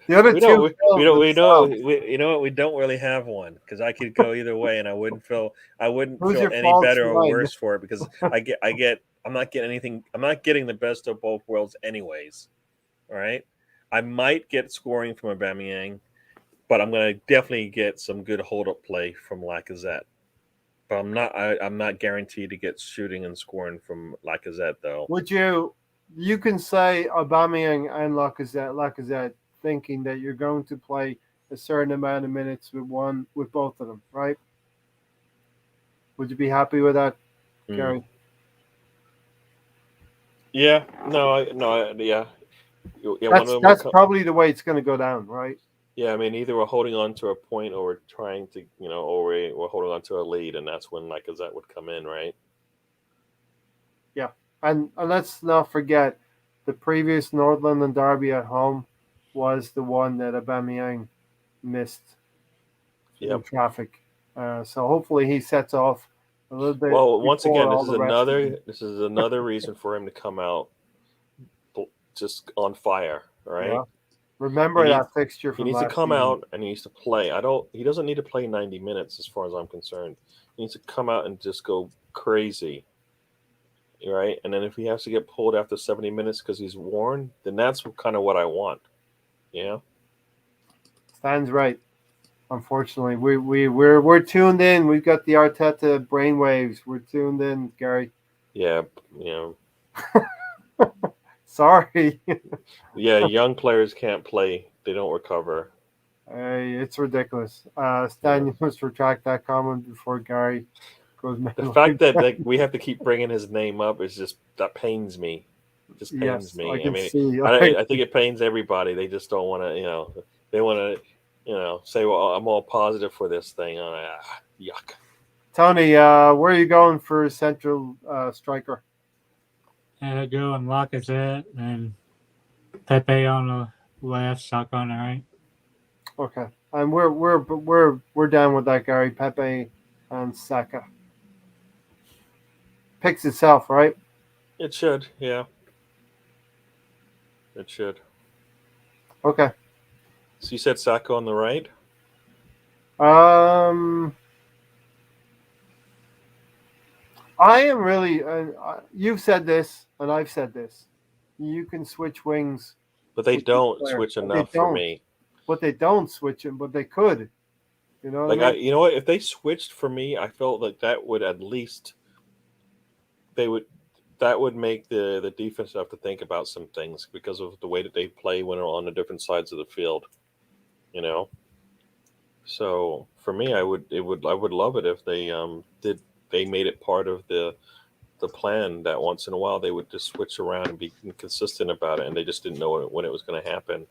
A: The other
C: We
A: two.
C: don't. We know what. We don't really have one because I could go either way, and I wouldn't feel.
A: Who's
C: feel
A: your
C: any
A: false
C: better or
A: nine?
C: worse for it because I'm not getting anything. I'm not getting the best of both worlds, anyways. All right. I might get scoring from Aubameyang, but I'm going to definitely get some good hold-up play from Lacazette. But I'm not guaranteed to get shooting and scoring from Lacazette though.
A: Would you can say Aubameyang and Lacazette, thinking that you're going to play a certain amount of minutes with both of them, right? Would you be happy with that, Gary?
C: Yeah. No. Yeah.
A: That's probably the way it's going to go down, right?
C: Yeah, I mean, either we're holding on to a point or we're trying to, or we're holding on to a lead, and that's when Lacazette would come in, right?
A: Yeah, and let's not forget the previous North London derby at home was the one that Aubameyang missed in traffic. So hopefully he sets off a little bit.
C: Well, once again, this is another reason for him to come out just on fire, right?
A: Yeah. Remember that fixture from
C: he needs to
A: last
C: come
A: season.
C: out and he needs to play. He doesn't need to play 90 minutes as far as I'm concerned. He needs to come out and just go crazy. Right? And then if he has to get pulled after 70 minutes because he's worn, then that's kind of what I want. Yeah.
A: Stan's right. Unfortunately, we're tuned in. We've got the Arteta brainwaves. We're tuned in, Gary.
C: Yeah,
A: Sorry.
C: Yeah, young players can't play. They don't recover.
A: Hey, it's ridiculous. Stan, you must retract that comment before Gary goes.
C: The fact that we have to keep bringing his name up is just that pains me. It just pains me. I think it pains everybody. They just don't want to. They want to, say, "Well, I'm all positive for this thing." Yuck.
A: Tony, where are you going for central striker?
B: Go and Lacazette and Pepe on the left, Xhaka on the right.
A: Okay, and we're down with that, Gary. Pepe and Saka. Picks itself, right?
C: It should, yeah. It should.
A: Okay.
C: So you said Saka on the right?
A: I am really. You've said this, and I've said this. You can switch wings,
C: but they don't switch enough for me.
A: But they don't switch them, but they could. You know,
C: you know what? If they switched for me, I felt like that would at least that would make the defense have to think about some things because of the way that they play when they're on the different sides of the field. So for me, I would love it if they made it part of the plan that once in a while they would just switch around and be consistent about it, and they just didn't know when it was going to happen.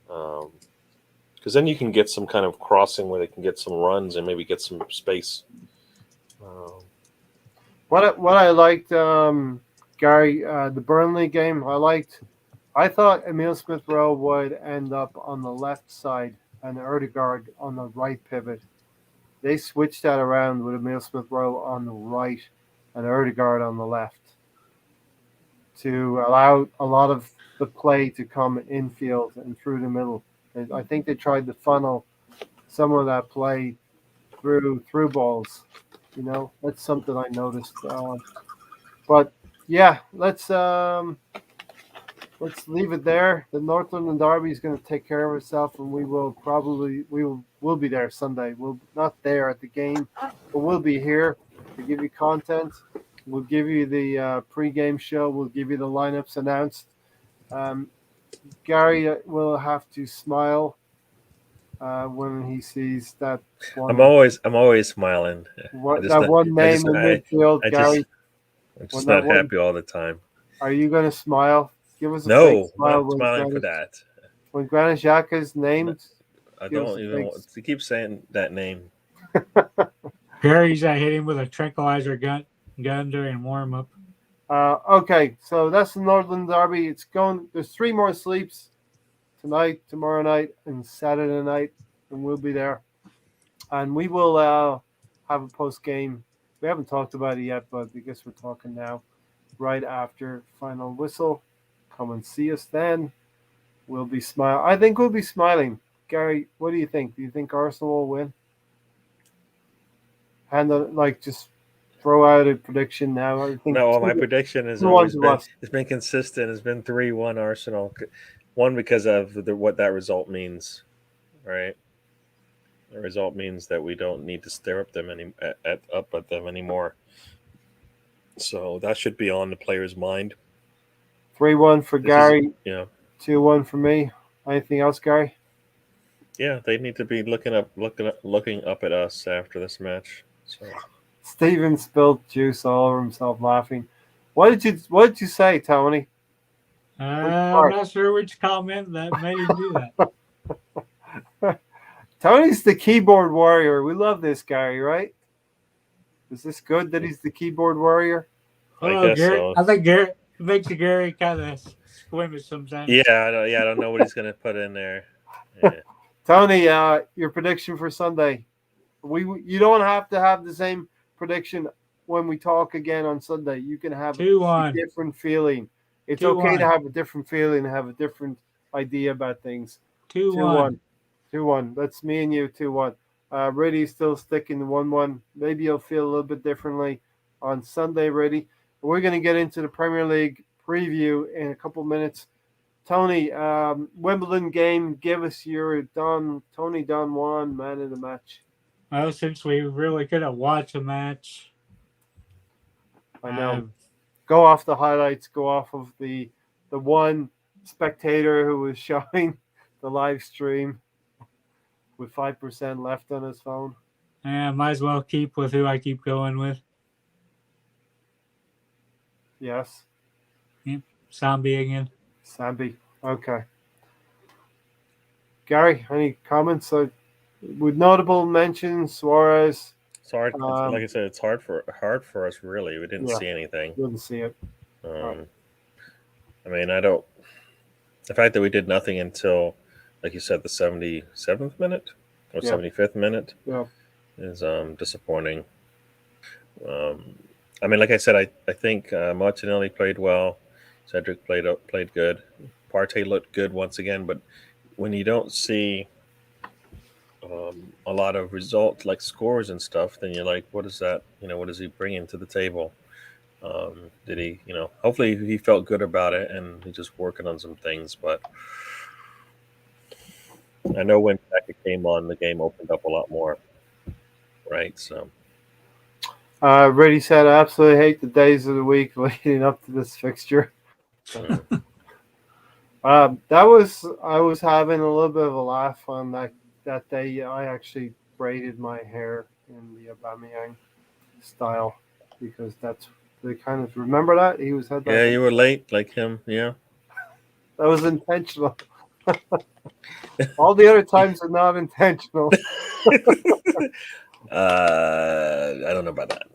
C: Because then you can get some kind of crossing where they can get some runs and maybe get some space.
A: What I liked, Gary, the Burnley game, I thought Emile Smith Rowe would end up on the left side and Erdegaard on the right pivot. They switched that around with Emile Smith Rowe on the right and Erdegaard on the left to allow a lot of the play to come infield and through the middle. I think they tried to funnel some of that play through balls. That's something I noticed. But yeah, let's leave it there. The North London derby is going to take care of itself, and we will be there Sunday. We'll not there at the game, but we'll be here to give you content. We'll give you the pre-game show. We'll give you the lineups announced. Gary will have to smile when he sees that
C: I'm
A: one.
C: always smiling. I just
A: That
C: not,
A: one
C: I
A: name
C: just
A: in
C: I,
A: midfield,
C: I just
A: Gary.
C: I'm
A: When
C: just
A: that
C: not
A: one,
C: happy all the time.
A: are you going to smile? Give us a fake
C: No, I'm
A: smile
C: not smiling for that.
A: When Granit Xhaka is
C: No,
A: named.
C: I
A: Give us
C: don't
A: a
C: even
A: fake.
C: want to keep saying that name.
B: Gary's hit him with a tranquilizer gun during warm up.
A: Okay, so that's the Northern Derby. It's going. There's 3 more sleeps tonight, tomorrow night, and Saturday night, and we'll be there. And we will have a post game. We haven't talked about it yet, but I guess we're talking now. Right after final whistle, come and see us then. We'll be smile. I think we'll be smiling. Gary, what do you think? Do you think Arsenal will win? And just throw out a prediction now. I think
C: No, my prediction has
A: 2-1
C: always
A: to
C: been
A: us.
C: it's been consistent. It's been 3-1 Arsenal. One because of what that result means, right? The result means that we don't need to stare up them up at them anymore. So that should be on the player's mind.
A: 3-1 for
C: This is
A: Gary. 2-1 for me. Anything else, Gary?
C: yeah, they need to be looking up at us after this match. So
A: Steven spilled juice all over himself laughing. What did you say, Tony?
B: I'm not sure which comment that made him do that.
A: Tony's the keyboard warrior. We love this Gary, right? Is this good that he's the keyboard warrior?
C: I guess
B: Gary,
C: so.
B: I think Gary makes Gary kind of squeamish sometimes.
C: Yeah, I don't know what he's gonna put in there. Yeah.
A: Tony, your prediction for Sunday. You don't have to have the same prediction when we talk again on Sunday. You can have
B: 2-1.
A: a different feeling. It's
B: 2-1.
A: okay to have a different feeling, have a different idea about things.
B: 2-1.
A: 2-1. That's me and you. 2-1. Reddy's still sticking to 1-1. Maybe you'll feel a little bit differently on Sunday, Reddy. We're going to get into the Premier League preview in a couple minutes. Tony, Wimbledon game. Give us your Tony Don Juan man of the match.
B: Well, since we really couldn't watch a match,
A: I know. Go off the highlights. Go off of the one spectator who was showing the live stream with 5% left on his phone.
B: Might as well keep with who I keep going with.
A: Yes.
B: Yep. Sambi again.
A: Sambi. Okay. Gary, any comments? With notable mentions, Suarez.
C: It's hard. Like I said, it's hard for us. Really, we didn't see anything.
A: Didn't see it.
C: I mean, I don't. The fact that we did nothing until, like you said, the 77th minute or 75th minute is disappointing. I mean, like I said, I think Martinelli played well. Cedric played good. Partey looked good once again, but when you don't see a lot of results like scores and stuff, then you're like, what is that? What is he bringing to the table? Did he, hopefully he felt good about it and he's just working on some things. But I know when Xhaka came on, the game opened up a lot more, right? So.
A: Reddy said, I absolutely hate the days of the week leading up to this fixture. I was having a little bit of a laugh on that day. I actually braided my hair in the Aubameyang style because they kind of remember that he had that.
C: Yeah, you were late like him. Yeah,
A: that was intentional. All the other times are not intentional.
C: I don't know about that.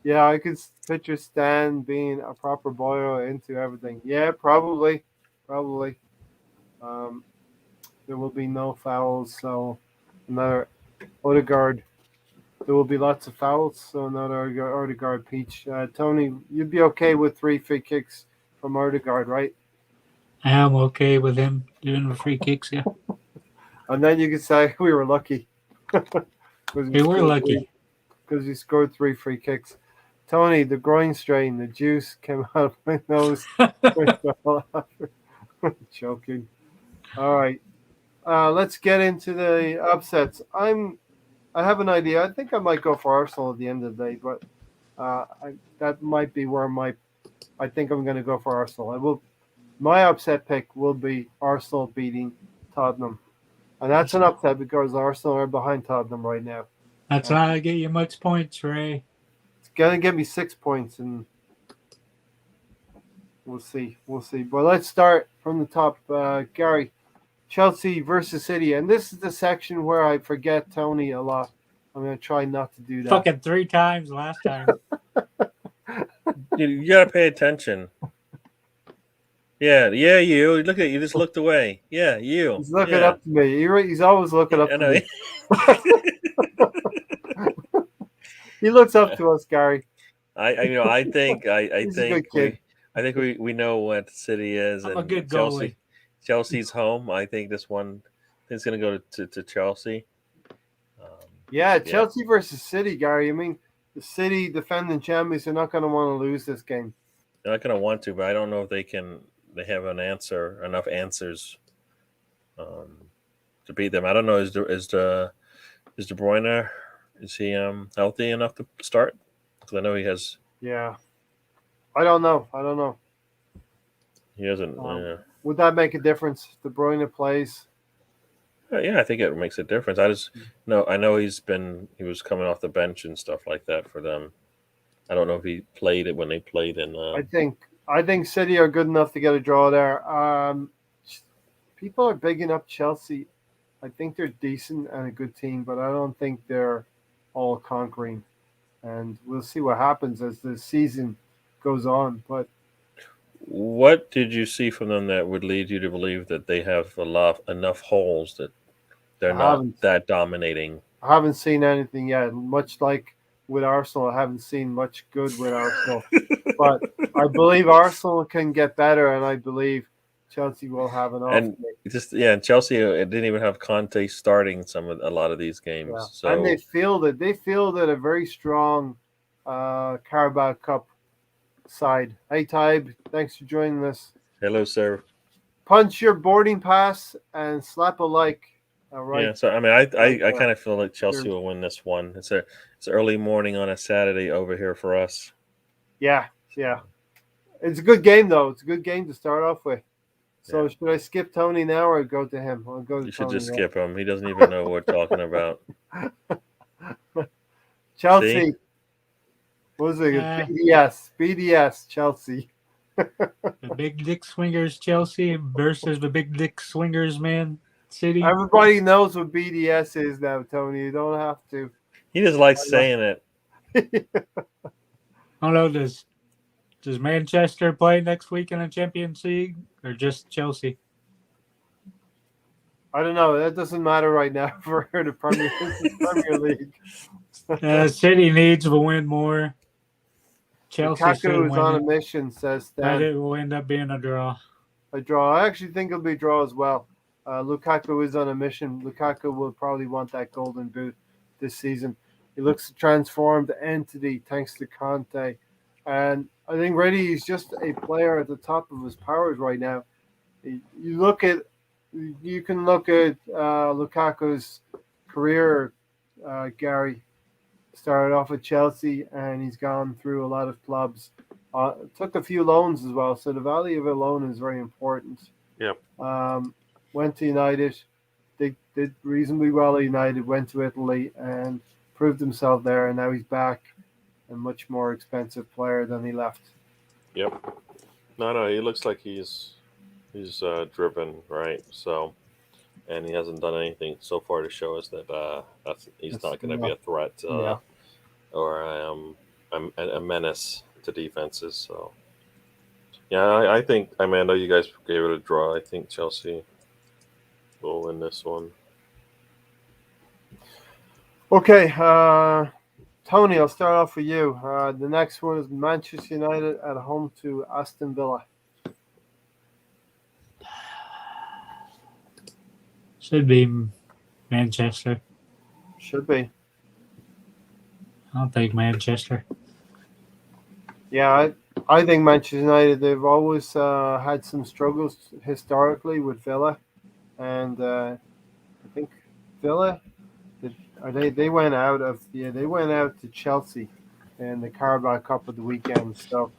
A: Yeah, I could picture Stan being a proper boil into everything. Yeah, probably. There will be no fouls, so another Odegaard. There will be lots of fouls, so another Odegaard peach. Tony, you'd be okay with 3 free kicks from Odegaard, right?
B: I am okay with him doing the free kicks, yeah.
A: And then you could say we were lucky.
B: We were lucky.
A: Because he scored 3 free kicks. Tony, the groin strain, the juice came out of my nose. Joking. All right. Let's get into the upsets. I have an idea. I think I might go for Arsenal at the end of the day, but that might be where I think I'm going to go for Arsenal. My upset pick will be Arsenal beating Tottenham. And that's an upset because Arsenal are behind Tottenham right now.
B: That's not gonna get you much points, Ray.
A: It's going to give me 6 points, and we'll see. We'll see. But let's start from the top. Gary, Chelsea versus City. And this is the section where I forget Tony a lot. I'm going to try not to do that.
B: Fucking 3 times last time.
C: You gotta pay attention. Yeah, you. Look at you. Just looked away. Yeah, you.
A: He's looking
C: yeah.
A: up to me. He's always looking up
C: I
A: to
C: know.
A: me. He looks up to us, Gary.
C: I think
A: He's a good kid.
C: we know what City is,
B: I'm
C: and
B: a good goalie.
C: Chelsea's home. I think this one is going to go to Chelsea.
A: Yeah, Chelsea versus City, Gary. I mean, the City defending champions are not going to want to lose this game.
C: They're not going to want to, but I don't know if they can. They have enough answers to beat them. I don't know. Is De Bruyne, is he healthy enough to start? Because I know he has.
A: Yeah, I don't know.
C: He hasn't.
A: Would that make a difference? De Bruyne plays.
C: Yeah, I think it makes a difference. I know he was coming off the bench and stuff like that for them. I don't know if he played it when they played in.
A: I think City are good enough to get a draw there. People are bigging up Chelsea. I think they're decent and a good team, but I don't think they're all conquering. And we'll see what happens as the season goes on. But
C: what did you see from them that would lead you to believe that they have enough holes that they're not that dominating?
A: I haven't seen anything yet. Much like with Arsenal, I haven't seen much good with Arsenal. But I believe Arsenal can get better, and I believe Chelsea will have an off day.
C: And Chelsea didn't even have Conte starting a lot of these games.
A: Yeah.
C: So
A: and they fielded a very strong Carabao Cup side. Hey Tybe, thanks for joining us.
C: Hello, sir.
A: Punch your boarding pass and slap a like. All right.
C: Yeah, so I mean, I kind of feel like Chelsea will win this one. It's early morning on a Saturday over here for us.
A: Yeah. It's a good game though. It's a good game to start off with. So should I skip Tony now or go to him? I'll go to
C: You should
A: Tony
C: just
A: now.
C: skip him. He doesn't even know what we're talking about.
A: Chelsea.
C: See?
A: What was it? BDS, Chelsea.
B: The Big Dick Swingers Chelsea versus the Big Dick Swingers Man City.
A: Everybody knows what BDS is now, Tony. You don't have to.
C: He just likes saying it.
B: I don't know. Does Manchester play next week in the Champions League or just Chelsea?
A: I don't know. That doesn't matter right now for the Premier League.
B: City needs to win more. Chelsea
A: Lukaku is on a mission, says Stan.
B: But it will end up being a draw.
A: A draw. I actually think it'll be a draw as well. Lukaku is on a mission. Lukaku will probably want that golden boot this season. He looks a transformed entity thanks to Conte. And I think really he's just a player at the top of his powers right now. You can look at Lukaku's career, Gary. Started off at Chelsea, and he's gone through a lot of clubs. Took a few loans as well, so the value of a loan is very important.
C: Yep.
A: Went to United. They did reasonably well at United. Went to Italy and proved himself there, and now he's back. A much more expensive player than he left.
C: Yep. No, he looks like he's driven, right? So, and he hasn't done anything so far to show us that he's not going to be a threat or a menace to defenses. So, yeah, I think. I know you guys gave it a draw. I think Chelsea will win this one.
A: Okay, Tony, I'll start off with you. The next one is Manchester United at home to Aston Villa.
B: Should be Manchester.
A: Should be.
B: I'll take Manchester.
A: Yeah, I think Manchester United, they've always had some struggles historically with Villa. And I think Villa, they went out to Chelsea in the Carabao Cup of the weekend. So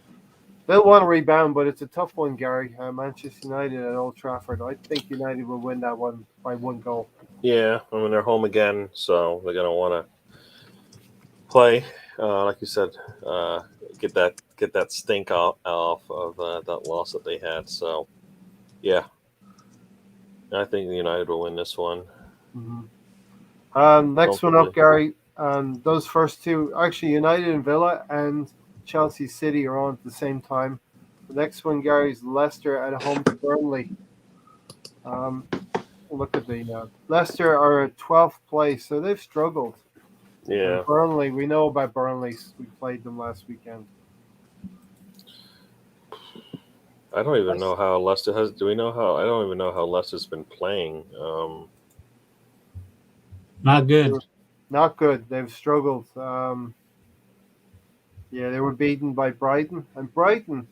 A: They'll want to rebound, but it's a tough one, Gary. Manchester United at Old Trafford. I think United will win that one by 1 goal.
C: Yeah, I mean they're home again, so they're gonna want to play, like you said, get that stink off of that loss that they had. So, yeah, I think United will win this one
A: Next one up,
C: comfortably.
A: Gary. Those first two, actually, United and Villa and Chelsea City are on at the same time. The next one, Gary, is Leicester at home to Burnley. Look at the Leicester are at 12th place, so they've struggled. And
C: Yeah,
A: Burnley, we know about Burnley. We played them last weekend.
C: I don't even know how Leicester has. Do we know how? I don't even know how Leicester's been playing.
B: Not good.
A: Not good. They've struggled. Yeah, they were beaten by Brighton, and Brighton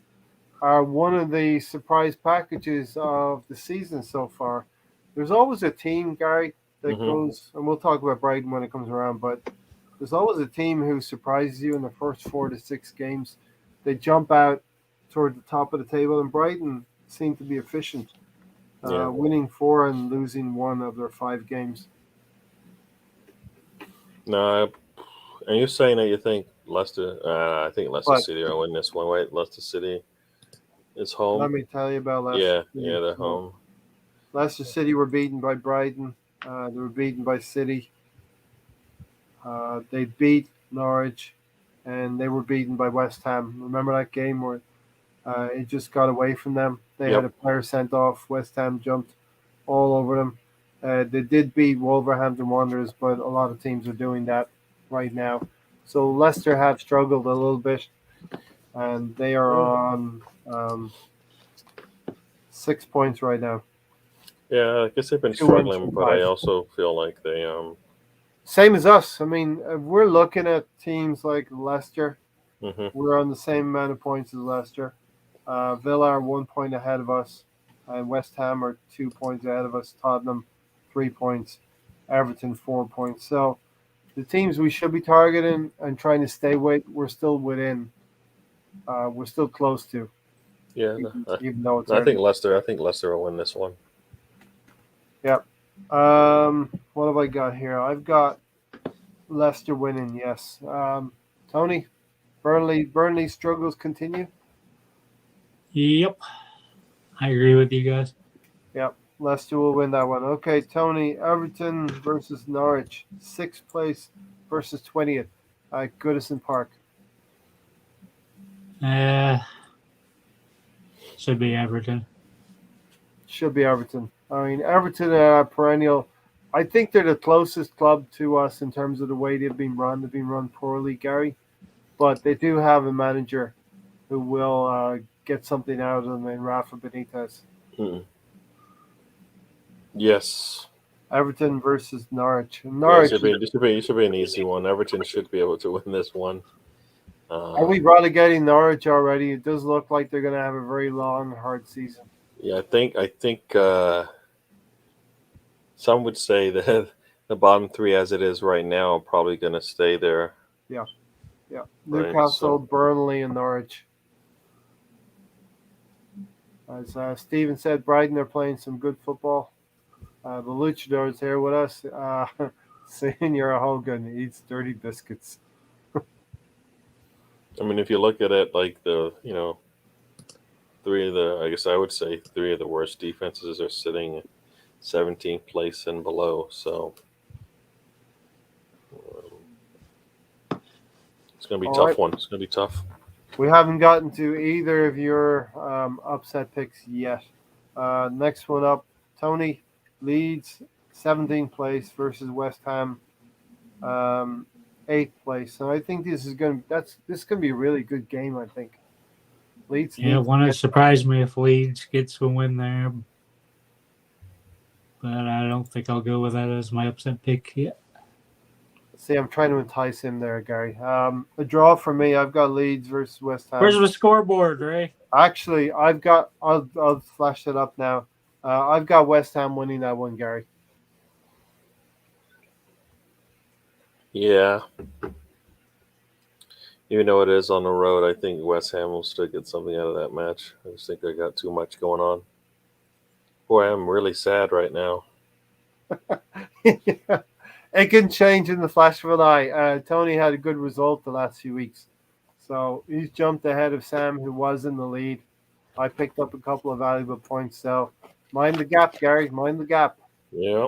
A: are one of the surprise packages of the season so far. There's always a team, Gary, that
C: Mhm.
A: goes, and we'll talk about Brighton when it comes around, but there's always a team who surprises you in the first 4 to 6 games. They jump out toward the top of the table, and Brighton seem to be efficient,
C: Yeah.
A: winning 4 and losing 1 of their 5 games.
C: No, and you're saying that you think Leicester? I think Leicester
A: But
C: City will win this one. Wait, Leicester City is home.
A: let me tell you about Leicester
C: Yeah,
A: City.
C: yeah, they're
A: So,
C: home.
A: Leicester City were beaten by Brighton. They were beaten by City. They beat Norwich, and they were beaten by West Ham. Remember that game where it just got away from them? They had a
C: Yep.
A: player sent off. West Ham jumped all over them. They did beat Wolverhampton Wanderers, but a lot of teams are doing that right now. So Leicester have struggled a little bit, and they are on 6 points right now.
C: Yeah, I guess they've been
A: 2 wins
C: struggling,
A: from
C: but I
A: 5.
C: also feel like they
A: Same as us. I mean, if we're looking at teams like Leicester.
C: mhm.
A: We're on the same amount of points as Leicester. Villa are 1 point ahead of us, and West Ham are 2 points ahead of us. Tottenham, 3 points. Everton, 4 points. So the teams we should be targeting and trying to stay with, we're still within. We're still close to,
C: Yeah,
A: even though it's
C: I
A: early.
C: think Leicester. I think Leicester will win this one.
A: Yep. What have I got here? I've got Leicester winning. Yes. Tony, Burnley struggles continue.
B: Yep. I agree with you guys.
A: Yep, Leicester will win that one. Okay, Tony, Everton versus Norwich, 6th place versus 20th at Goodison Park.
B: Should be Everton.
A: Should be Everton. I mean, Everton are perennial. I think they're the closest club to us in terms of the way they've been run. They've been run poorly, Gary, but they do have a manager who will get something out of them in Rafa Benitez.
C: Mm. Yes.
A: Everton versus Norwich.
C: Yeah,
A: Norwich.
C: it should be an easy one. Everton should be able to win this one.
A: Are we relegating Norwich already? It does look like they're going to have a very long, hard season.
C: Yeah, I think some would say that the bottom 3 as it is right now are probably going to stay there.
A: Yeah.
C: Right,
A: Newcastle,
C: so.
A: Burnley, and Norwich. As Steven said, Brighton are playing some good football. The Luchadors here with us. Senior Hogan eats dirty biscuits.
C: I mean, if you look at it, like I guess I would say 3 of the worst defenses are sitting 17th place and below. So it's going to be a tough one. It's going to be tough.
A: We haven't gotten to either of your upset picks yet. Next one up, Tony, Leeds, 17th place versus West Ham, 8th place. And I think this is going to be a really good game. I think Leeds.
B: Yeah, wouldn't surprise me if Leeds gets a win there, but I don't think I'll go with that as my upset pick yet.
A: See, I'm trying to entice him there, Gary. A draw for me. I've got Leeds versus West Ham.
B: Where's the scoreboard, Ray?
A: Actually, I'll flash it up now. I've got West Ham winning that one, Gary.
C: Yeah. Even though it is on the road, I think West Ham will still get something out of that match. I just think they got too much going on. Boy, I'm really sad right now.
A: Yeah. It can change in the flash of an eye. Tony had a good result the last few weeks. So he's jumped ahead of Sam, who was in the lead. I picked up a couple of valuable points. So mind the gap, Gary. Mind the gap.
C: Yeah.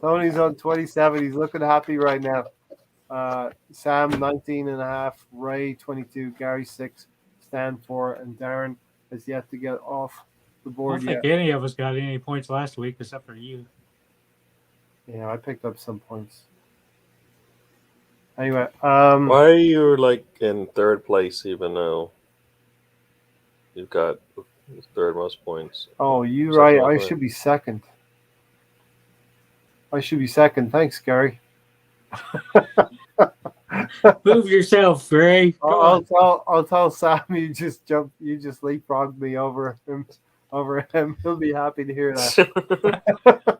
A: Tony's on 27. He's looking happy right now. Sam, 19 and a half. Ray, 22. Gary, 6. Stan, 4. And Darren has yet to get off the
B: I
A: board
B: don't
A: yet.
B: think any of us got any points last week except for you.
A: Yeah, I picked up some points. Anyway,
C: Why are you like in third place even though you've got the third most points?
A: oh, you
C: Second
A: right.
C: most
A: I
C: points.
A: should be second. I should be second. Thanks, Gary.
B: Move yourself, Ray. Come
A: I'll tell Sam you just leapfrogged me over him. He'll be happy to hear that.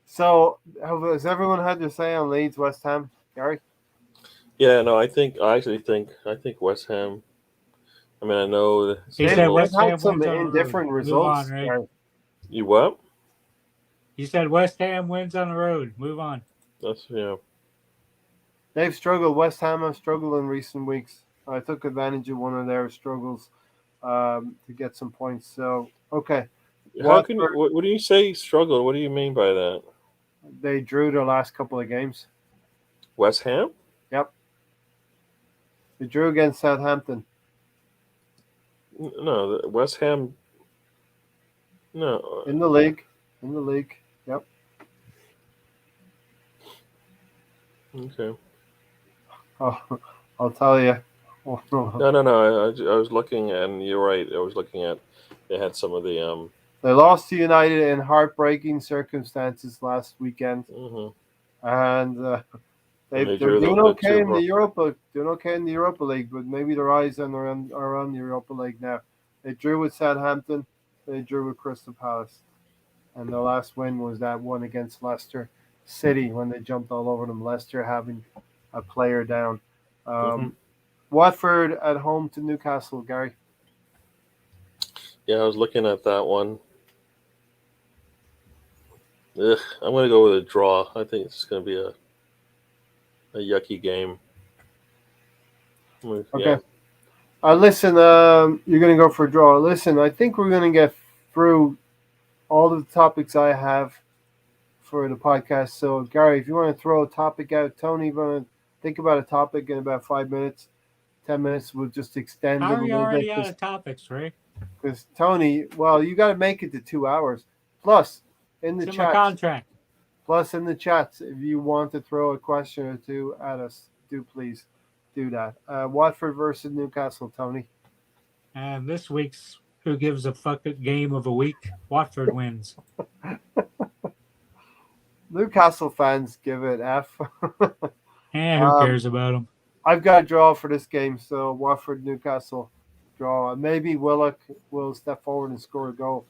A: So has everyone had their say on Leeds West Ham, Gary?
C: Yeah, no, I actually think West Ham. I mean, I know
B: He
A: They've
B: said West
A: had
B: Ham
A: some
B: wins on the road.
A: indifferent
B: Move
A: results.
B: on, Ray.
A: Gary.
C: you what?
B: You said West Ham wins on the road. Move on.
C: That's
A: They've struggled. West Ham have struggled in recent weeks. I took advantage of one of their struggles to get some points. So okay,
C: How can you?
A: Watford,
C: What do you say? Struggle? What do you mean by that?
A: they drew their last couple of games.
C: West Ham?
A: Yep, they drew against Southampton.
C: No, West Ham. No,
A: In the league. Yep.
C: okay.
A: Oh, I'll tell you.
C: No. I was looking, and you're right. I was looking at. They had some of the.
A: They lost to United in heartbreaking circumstances last weekend,
C: Mhm.
A: and
C: And they
A: they're
C: drew
A: doing
C: the
A: okay
C: two
A: in the Europa. Doing okay in the Europa League, but maybe their eyes are on the Europa League now. They drew with Southampton. They drew with Crystal Palace, and the last win was that one against Leicester City when they jumped all over them. Leicester having a player down.
C: Mhm.
A: Watford at home to Newcastle, Gary.
C: Yeah, I was looking at that one. Ugh, I'm going to go with a draw. I think it's going to be a yucky game.
A: Okay.
C: Yeah.
A: Listen, you're going to go for a draw. Listen, I think we're going to get through all of the topics I have for the podcast. So, Gary, if you want to throw a topic out, Tony, you want to think about a topic in about 5 minutes, 10 minutes, we'll just extend
B: How
A: it a
B: are you
A: little
B: already
A: bit.
B: out of topics, Ray?
A: Because, Tony, well, you got to make it to 2 hours. Plus, in the
B: It's in my
A: chat.
B: contract.
A: Plus, in the chats, if you want to throw a question or two at us, do please do that. Watford versus Newcastle, Tony.
B: And this week's Who Gives a Fucking Game of a Week, Watford wins.
A: Newcastle fans give it F.
B: Who cares about them?
A: I've got a draw for this game, so Watford Newcastle draw. Maybe Willock will step forward and score a goal.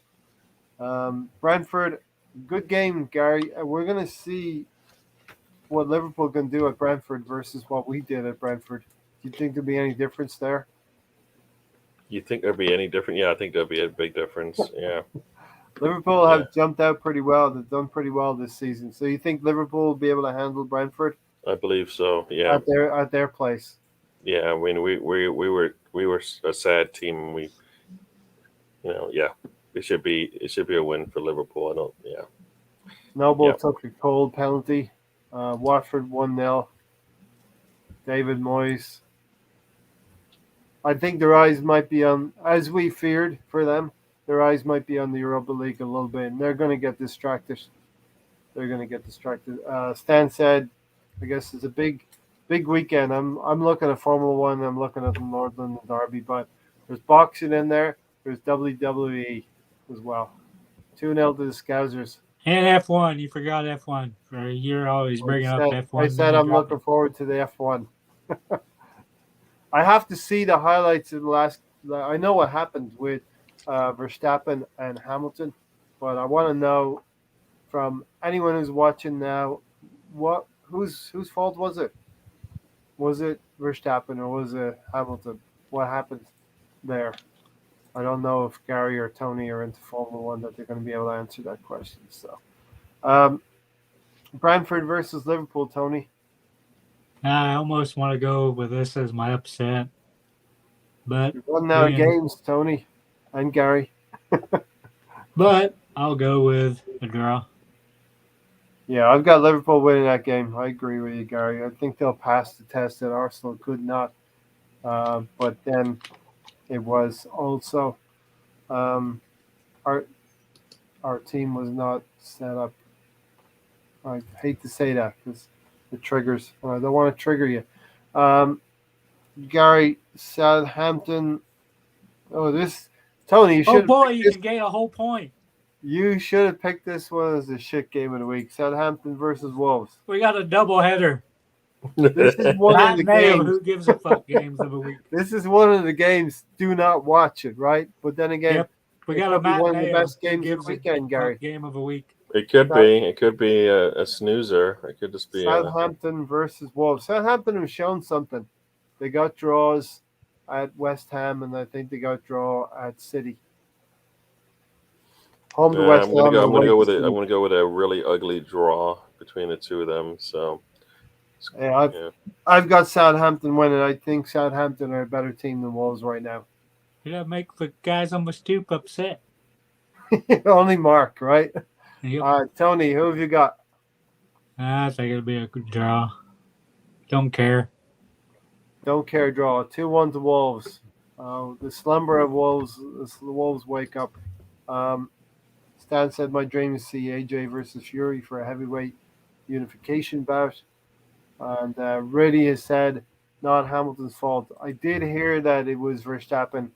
A: Brentford, good game, Gary. We're going to see what Liverpool can do at Brentford versus what we did at Brentford. Do you think there'll be any difference there?
C: You think there'd be any different? Yeah, I think there'd be a big difference. Yeah.
A: Liverpool have jumped out pretty well. They've done pretty well this season. So you think Liverpool will be able to handle Brentford?
C: I believe so. Yeah.
A: At their place.
C: Yeah. I mean, we were a sad team. It should be a win for Liverpool.
A: Noble took a cold penalty. Watford 1-0. David Moyes. I think their eyes might be on, as we feared for them, their eyes might be on the Europa League a little bit, and they're going to get distracted. Stan said, I guess it's a big weekend. I'm looking at Formula One. I'm looking at the North London Derby, but there's boxing in there. There's WWE as well. 2-0 to the Scousers.
B: And F1. You forgot F1. You're always bringing up F1.
A: I said I'm looking forward to the F1. I have to see the highlights of the last. I know what happened with Verstappen and Hamilton, but I want to know from anyone who's watching now, whose fault was it? Was it Verstappen or was it Hamilton? What happened there? I don't know if Gary or Tony are into Formula One that they're going to be able to answer that question. So, um, Brentford versus Liverpool, Tony.
B: I almost want to go with this as my upset, but
A: You're running out of games, Tony and Gary.
B: I'll go with a draw.
A: Yeah, I've got Liverpool winning that game. I agree with you, Gary. I think they'll pass the test that Arsenal could not. But then it was also um, our team was not set up. I hate to say that because it triggers. I don't want to trigger you. Gary, Southampton. Oh, this Tony.
B: Oh boy, you can gain a whole point.
A: You should have picked this one as the shit game of the week. Southampton versus Wolves.
B: We got a double header.
A: This is one of the games.
B: Who gives a fuck games of the week?
A: This is one of the games. Do not watch it, right? But then again,
B: yep. We got a
A: one of the best games of the weekend, Gary.
B: Game of the week.
C: It could be. It could be a snoozer. It could just be
A: Southampton versus Wolves. Southampton have shown something. They got draws at West Ham, and I think they got draw at City. Home to West Ham.
C: I'm gonna go with a really ugly draw between the two of them. So,
A: I've got Southampton winning. I think Southampton are a better team than Wolves right now.
B: You gotta make the guys on the stoop upset.
A: Only Mark, right?
B: Yep.
A: Tony, who have you got?
B: I think it'll be a good draw. Don't care.
A: Don't care draw. 2-1 to Wolves. The slumber of Wolves. The Wolves wake up. Stan said, my dream is to see AJ versus Fury for a heavyweight unification bout. And Riddy has said, not Hamilton's fault. I did hear that it was Verstappen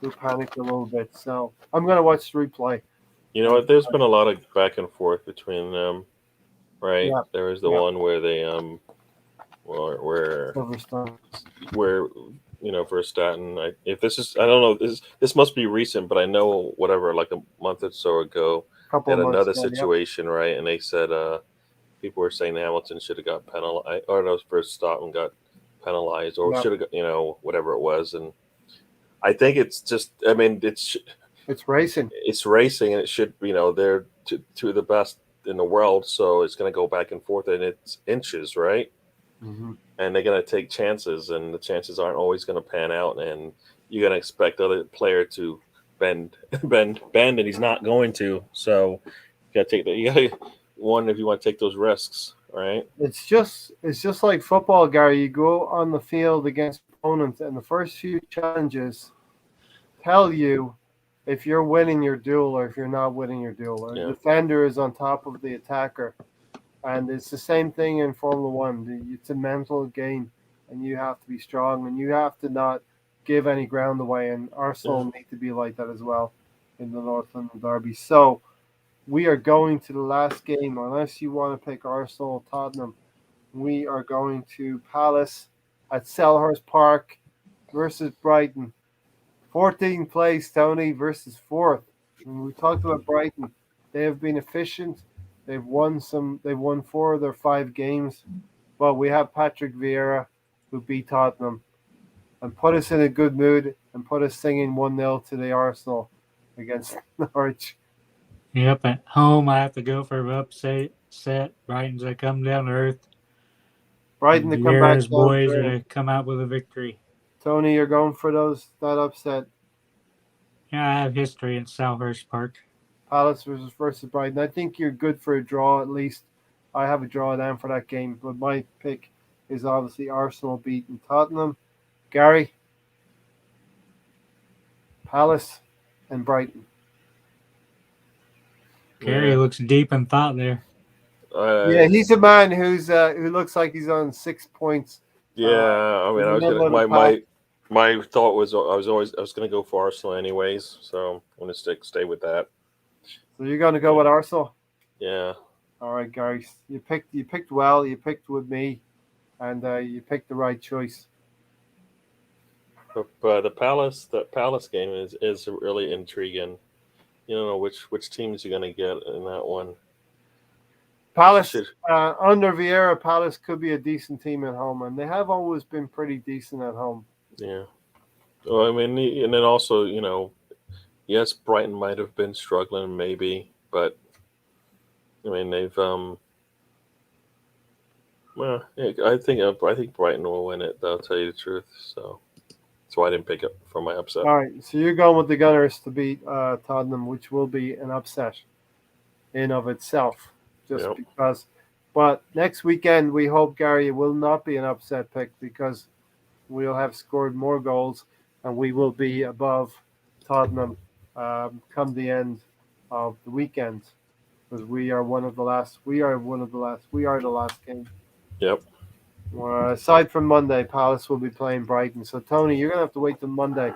A: who panicked a little bit. So I'm going to watch the replay.
C: You know what? There's been a lot of back and forth between them, right?
A: Yeah.
C: There was the one where they, where Verstappen. If this is, I don't know. This must be recent, but I know whatever, like a month or so ago, had another situation, right? And they said people were saying Hamilton should have got penalized, or no, Verstappen got penalized, or should have got, whatever it was. And I think it's just, I mean, it's
A: racing.
C: It's racing, and it should, they're two of the best in the world, so it's going to go back and forth, and it's inches, right?
A: Mm-hmm.
C: And they're going to take chances, and the chances aren't always going to pan out, and you're going to expect the other player to bend, and he's not going to. So you got to take that. You got to one if you want to take those risks, right?
A: It's just like football, Gary. You go on the field against opponents, and the first few challenges tell you if you're winning your duel or if you're not winning your duel. The defender is on top of the attacker. And it's the same thing in Formula One. It's a mental game, and you have to be strong, and you have to not give any ground away. And Arsenal need to be like that as well in the North London Derby. So we are going to the last game. Unless you want to pick Arsenal or Tottenham, we are going to Palace at Selhurst Park versus Brighton. 14th place, Tony, versus 4th. And we talked about Brighton. They have been efficient. They've won 4 of their 5 games. But we have Patrick Vieira, who beat Tottenham and put us in a good mood and put us singing 1-0 to the Arsenal against Norwich.
B: Yep, at home I have to go for an upset. Brighton's to come down to earth.
A: Brighton to come back.
B: Boys are to come out with a victory.
A: Tony, you're going for that upset.
B: Yeah, I have history in Selhurst Park.
A: Palace versus Brighton. I think you're good for a draw at least. I have a draw down for that game, but my pick is obviously Arsenal beating Tottenham. Gary, Palace, and Brighton.
B: Gary looks deep in thought there.
A: He's a man who looks like he's on 6 points.
C: Yeah, I mean, I was gonna, my thought was I was going to go for Arsenal anyways, so I'm going to stay with that.
A: So you're going to go with Arsenal?
C: Yeah.
A: All right, Gary. You picked well. You picked with me, and you picked the right choice.
C: But the Palace game is really intriguing. You don't know which teams you're going to get in that one.
A: Palace,
C: Should-
A: under Vieira, Palace could be a decent team at home, and they have always been pretty decent at home.
C: Yeah. Well, I mean, and then also, yes, Brighton might have been struggling, maybe, but I mean, they've well, yeah, I think Brighton will win it. I'll tell you the truth. So that's why I didn't pick it for my upset.
A: All right, so you're going with the Gunners to beat Tottenham, which will be an upset in of itself, just
C: Yep.
A: because. But next weekend, we hope, Gary, it will not be an upset pick because we'll have scored more goals and we will be above Tottenham come the end of the weekend because we are one of the last. We are one of the last. We are the last game.
C: Yep.
A: Aside from Monday, Palace will be playing Brighton. So Tony, you're gonna have to wait till Monday.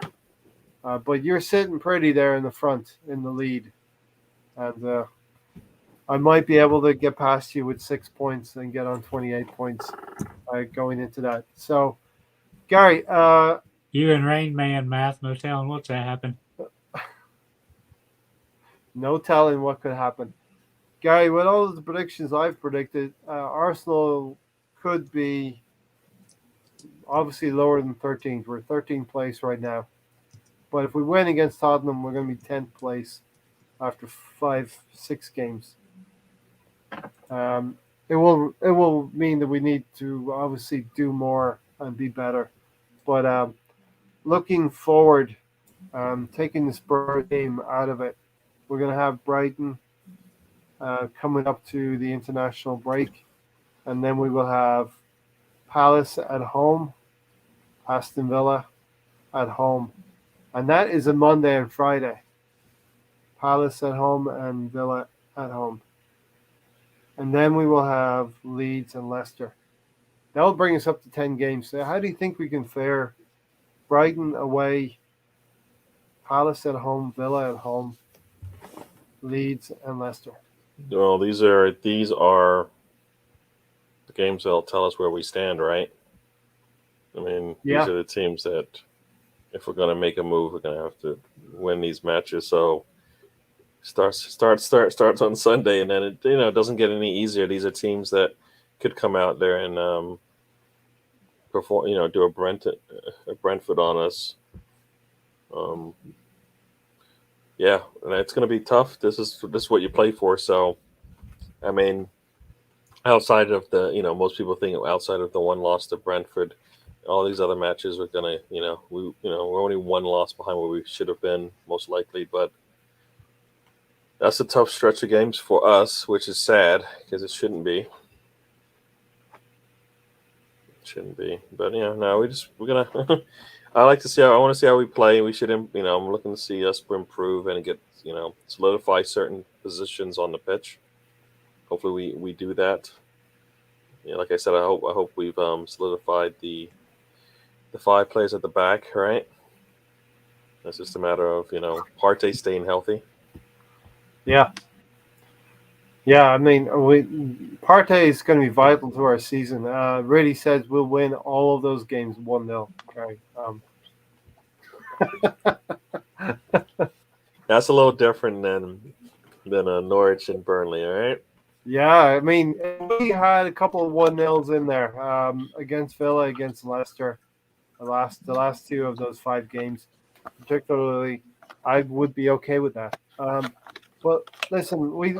A: But you're sitting pretty there in the front in the lead, and I might be able to get past you with 6 points and get on 28 points going into that. So, Gary,
B: You and Rain Man math, no telling what's that happen.
A: no telling what could happen. Gary, with all of the predictions I've predicted, Arsenal could be obviously lower than 13th. We're 13th place right now. But if we win against Tottenham, we're going to be 10th place after 6 games. It will mean that we need to obviously do more and be better. But looking forward, taking the Spurs game out of it, we're going to have Brighton coming up to the international break, and then we will have Palace at home, Aston Villa at home, and that is a Monday and Friday. Palace at home and Villa at home. And then we will have Leeds and Leicester. That will bring us up to 10 games. So how do you think we can fare? Brighton away, Palace at home, Villa at home, Leeds and Leicester.
C: Well, these are the games that'll tell us where we stand, right? I mean,
A: Yeah.
C: these are the teams that, if we're going to make a move, we're going to have to win these matches. So starts on Sunday, and then it doesn't get any easier. These are teams that could come out there and perform, do a Brentford on us. Yeah, and it's going to be tough. This is what you play for. So, I mean, outside of the, most people think outside of the one loss to Brentford, all these other matches are going to, we're only one loss behind where we should have been most likely, but that's a tough stretch of games for us, which is sad because it shouldn't be. But no, we're gonna. I want to see how we play. We should, I'm looking to see us improve and get, solidify certain positions on the pitch. Hopefully, we do that. Like I said, I hope we've solidified the 5 players at the back. Right. It's just a matter of Partey staying healthy.
A: Yeah. Yeah, I mean, Partey is going to be vital to our season. Really says we'll win all of those games 1-0. Okay.
C: That's a little different than Norwich and Burnley, all right?
A: Yeah, I mean, we had a couple of 1-0s in there against Villa, against Leicester. The last 2 of those 5 games, particularly, I would be okay with that. Well, listen, we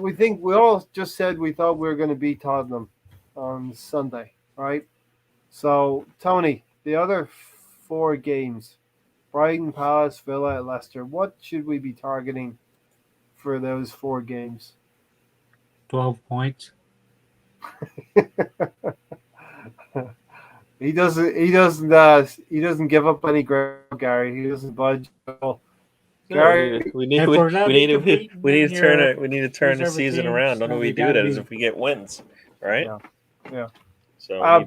A: all just said we thought we were going to beat Tottenham on Sunday, right? So, Tony, the other 4 games, Brighton, Palace, Villa, Leicester, what should we be targeting for those 4 games?
B: 12 points.
A: He doesn't give up any ground, Gary. He doesn't budge at all. Gary,
C: we need to turn the season around. The only way we do that is if we get wins, right?
A: Yeah.
C: So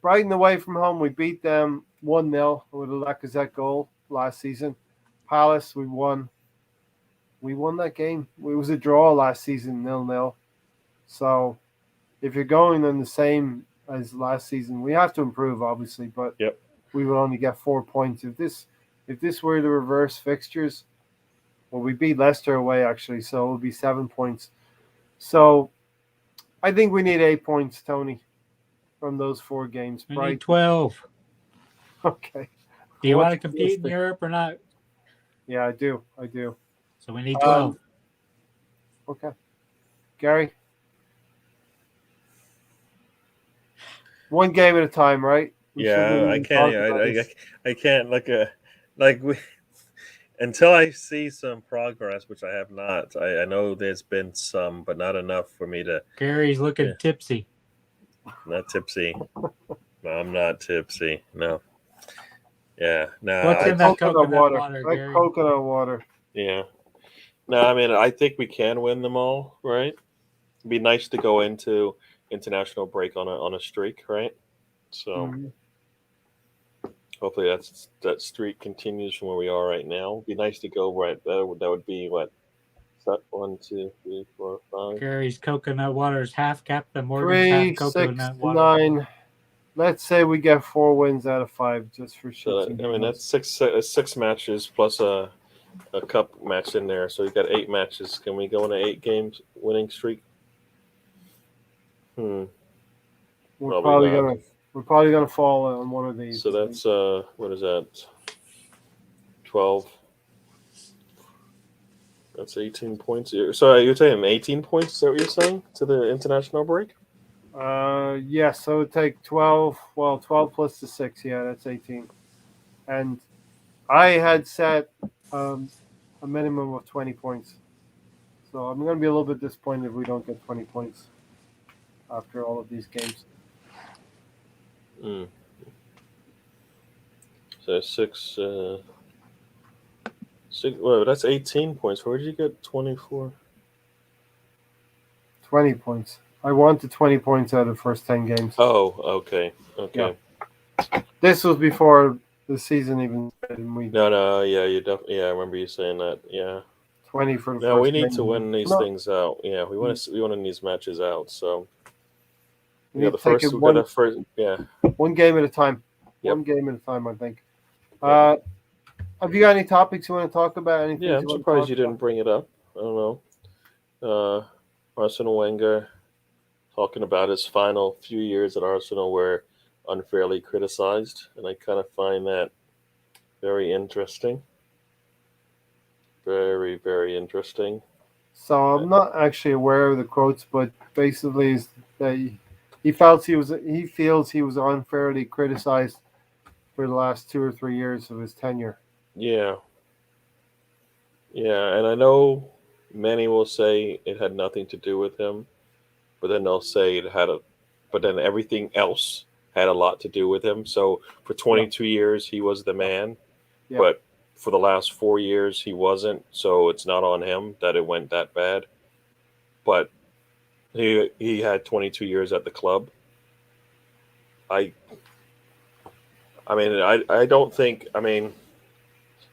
A: Brighton away from home, we beat them 1-0 with a Lacazette goal last season. Palace, we won. We won that game. It was a draw last season, 0-0. So if you're going on the same as last season, we have to improve, obviously, but we will only get 4 points. If this were the reverse fixtures, well, we beat Leicester away, actually, so it will be 7 points. So I think we need 8 points, Tony, from those 4 games.
B: We
A: Right?
B: need 12.
A: Okay.
B: Do you want to
A: What's
B: compete in
A: realistic?
B: Europe or not?
A: Yeah, I do.
B: So we need 12.
A: Okay. Gary? 1 game at a time, right? We shouldn't
C: Yeah, I
A: even
C: can't.
A: talk about this.
C: I can't like we until I see some progress, which I have not. I know there's been some, but not enough for me to.
B: Gary's looking
C: Yeah.
B: tipsy.
C: Not tipsy. No, I'm not tipsy. No. Yeah. No.
B: What's in that coconut water,
A: Like
B: Gary?
A: coconut water.
C: Yeah. No, I mean, I think we can win them all, right? It'd be nice to go into international break on a streak, right? So
A: Mhm.
C: hopefully that streak continues from where we are right now. It'd be nice to go right. That would be what? 1, 2, 3, 4, 5.
B: Gary's coconut water is half Captain Morgan's
A: 3,
B: half
A: 6,
B: coconut water.
A: 9. Let's say we get 4 wins out of 5, just for
C: So
A: shits and
C: I mean,
A: giggles.
C: that's six matches plus a cup match in there. So you got 8 matches. Can we go on an 8 games winning streak?
A: We're
C: Probably not.
A: probably gonna fall on one of these.
C: So that's what is that? 12. That's 18 points. Sorry, you're saying 18 points? Is that what you're saying to the international break?
A: Yes. So it would take 12. Well, 12 plus the 6. Yeah, that's 18. And I had set a minimum of 20 points. So I'm gonna be a little bit disappointed if we don't get 20 points after all of these games.
C: So 6. Well, that's 18 points. Where did you get 24?
A: 20 points. I wanted 20 points out of the first 10 games.
C: Oh, okay.
A: Yeah. This was before the season even started.
C: No, yeah, I remember you saying that. Yeah.
A: 20 for the first.
C: No, we need
A: game.
C: to win these
A: No.
C: things out. Yeah, we want to win these matches out. So
A: We
C: we got
A: need
C: the
A: to take
C: first.
A: it
C: We got the first. Yeah.
A: one game at a time.
C: Yep.
A: One game at a time, I think.
C: Yep.
A: Have you got any topics you want to talk about? Anything?
C: Yeah, I'm surprised you didn't bring it up. I don't know. Arsene Wenger talking about his final few years at Arsenal were unfairly criticized, and I kind of find that very interesting. Very, very interesting.
A: So I'm not actually aware of the quotes, but basically is that he feels he was unfairly criticized for the last 2 or 3 years of his tenure.
C: Yeah. Yeah, and I know many will say it had nothing to do with him, but then they'll say but then everything else had a lot to do with him. So for 22 years he was the man,
A: Yeah.
C: but for the last 4 years he wasn't. So it's not on him that it went that bad. But he had 22 years at the club. I mean, I don't think. I mean,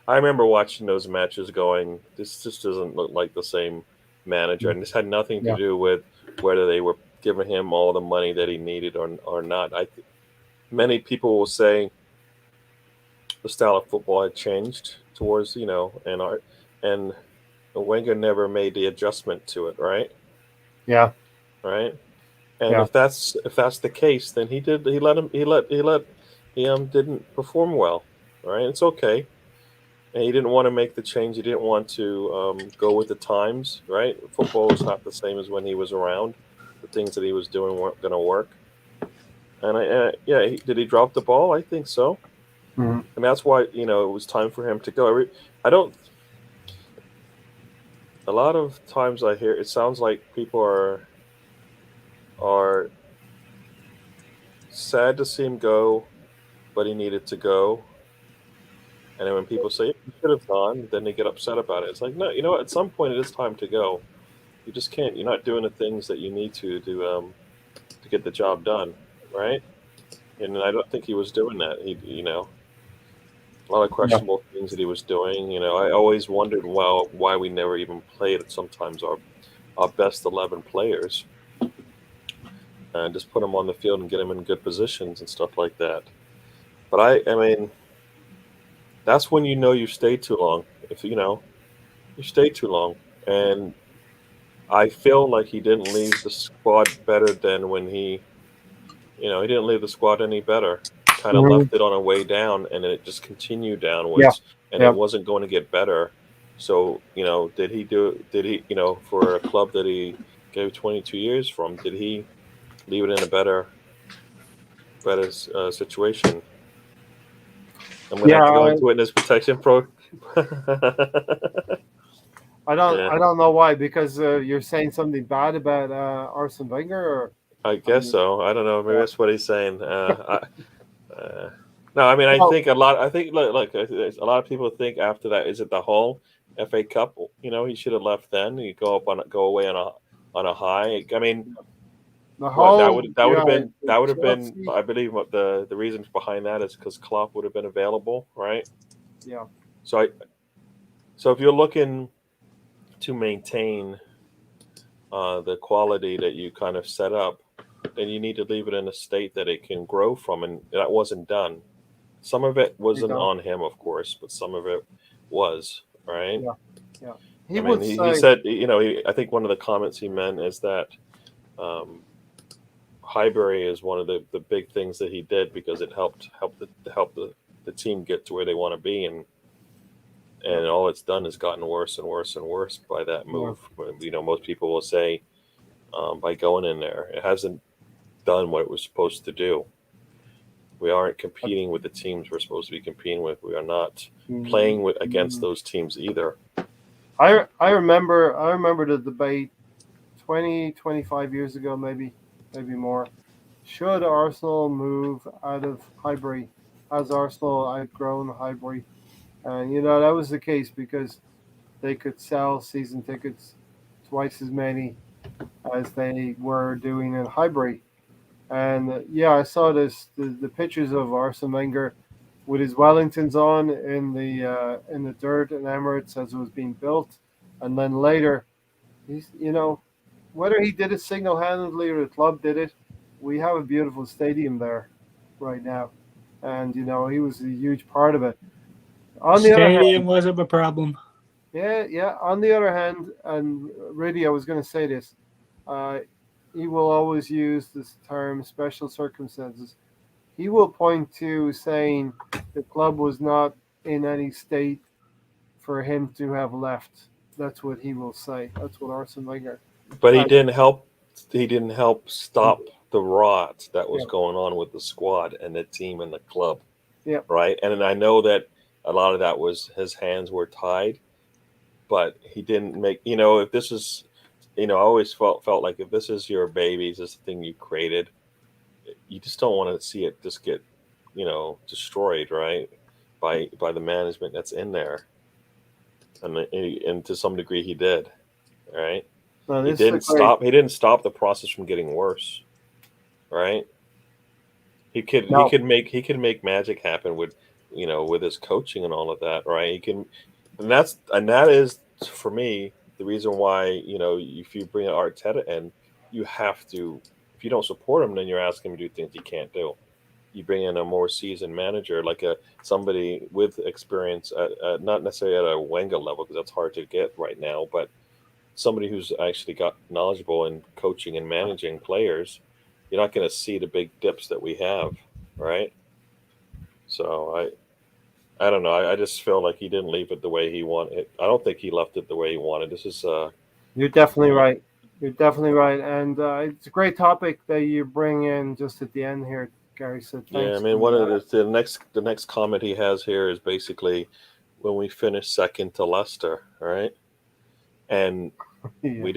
C: I remember watching those matches going, this just doesn't look like the same manager. And this had nothing to do with whether they were giving him all the money that he needed or not. Many people will say the style of football had changed towards, and Wenger never made the adjustment to it, right?
A: Yeah.
C: Right. And if that's the case, then he didn't perform well, right? It's okay. And he didn't want to make the change. He didn't want to go with the times, right? Football is not the same as when he was around. The things that he was doing weren't going to work. And did he drop the ball? I think so.
A: Mm-hmm.
C: And that's why it was time for him to go. A lot of times I hear it sounds like people are sad to see him go, but he needed to go. And then when people say he should have gone, then they get upset about it. It's like, no, at some point it is time to go. You just can't. You're not doing the things that you need to get the job done, right? And I don't think he was doing that. A lot of questionable things that he was doing. I always wondered why we never even played sometimes our best 11 players and just put them on the field and get them in good positions and stuff like that. But I mean, that's when you stay too long. If you stay too long, and I feel like he didn't leave the squad better than when he didn't leave the squad any better. He kind of
A: Mhm.
C: left it on a way down, and then it just continued
A: Yeah,
C: downwards, and it
A: yeah.
C: wasn't going to get better. So, did he, for a club that he gave 22 years from, did he leave it in a better situation? I'm going to
A: Yeah,
C: have to go into witness protection pro. Yeah,
A: I don't know why, because you're saying something bad about Arsene Wenger, or
C: I
A: are
C: guess
A: you?
C: so. I don't know. Maybe
A: Yeah.
C: that's what he's saying. No, I mean, I
A: Well,
C: think a lot. I think look, a lot of people think after that, is it the whole FA Cup? He should have left then. You go away on a high. I mean,
A: the
C: what that
A: whole,
C: would that would
A: yeah,
C: have been
A: the
C: that would have been.
A: Chelsea,
C: I believe what the reasons behind that is because Klopp would have been available, right?
A: yeah,
C: So so if you're looking to maintain the quality that you kind of set up, then you need to leave it in a state that it can grow from, and that wasn't done. Some of it
A: you
C: wasn't
A: go,
C: on him, of course, but some of it was, right?
A: yeah, yeah. He
C: I mean,
A: would
C: he
A: say,
C: said, I think one of the comments he meant is that um, Highbury is one of the big things that he did because it helped the team get to where they want to be,
A: yeah,
C: and all it's done is gotten worse and worse and worse by that
A: yeah,
C: move. Most people will say by going in there, it hasn't done what it was supposed to do. We aren't competing with the teams we're supposed to be competing with. We are not playing against
A: mm,
C: those teams either.
A: I remember the debate 25 years ago, maybe more. Should Arsenal move out of Highbury? Has Arsenal outgrown Highbury? And that was the case, because they could sell season tickets twice as many as they were doing in Highbury. And yeah, I saw the pictures of Arsene Wenger with his Wellingtons on in the dirt in Emirates as it was being built, and then later, he's whether he did it single handedly or the club did it, we have a beautiful stadium there right now, and he was a huge part of it. On the other hand,
B: Stadium wasn't a problem.
A: yeah, yeah. On the other hand, and really, I was going to say this. Uh, he will always use this term special circumstances. He will point to saying the club was not in any state for him to have left. That's what he will say. That's what Arsene Wenger.
C: But he
A: Uh,
C: didn't help. He didn't help stop the rot that
A: yeah,
C: was going on with the squad and the team and the club,
A: yeah,
C: right? And I know that a lot of that was his hands were tied, but he didn't make. If this is, I always felt like if this is your baby, this is the thing you created, you just don't want to see it just get, destroyed, right? By the management that's in there, and to some degree he did, right?
A: no,
C: He
A: this is a
C: didn't
A: great.
C: stop. He didn't stop the process from getting worse, right? He
A: No,
C: could make magic happen with his coaching and all of that, right? And that is for me the reason why if you bring Arteta in, you have to. If you don't support him, then you're asking him to do things he can't do. You bring in a more seasoned manager, like somebody with experience, not necessarily at a Wenger level because that's hard to get right now, but somebody who's actually got knowledgeable in coaching and managing players. You're not going to see the big dips that we have, right? So I don't know. I just feel like he didn't leave it the way he wanted. I don't think he left it the way he wanted. This is
A: you're definitely
C: uh,
A: right. You're definitely right, and it's a great topic that you bring in just at the end here, Gary. So
C: yeah. I
A: thanks
C: mean,
A: for
C: one of
A: that.
C: the next comment he has here is basically when we finished second to Leicester, right? And
A: Yeah,
C: we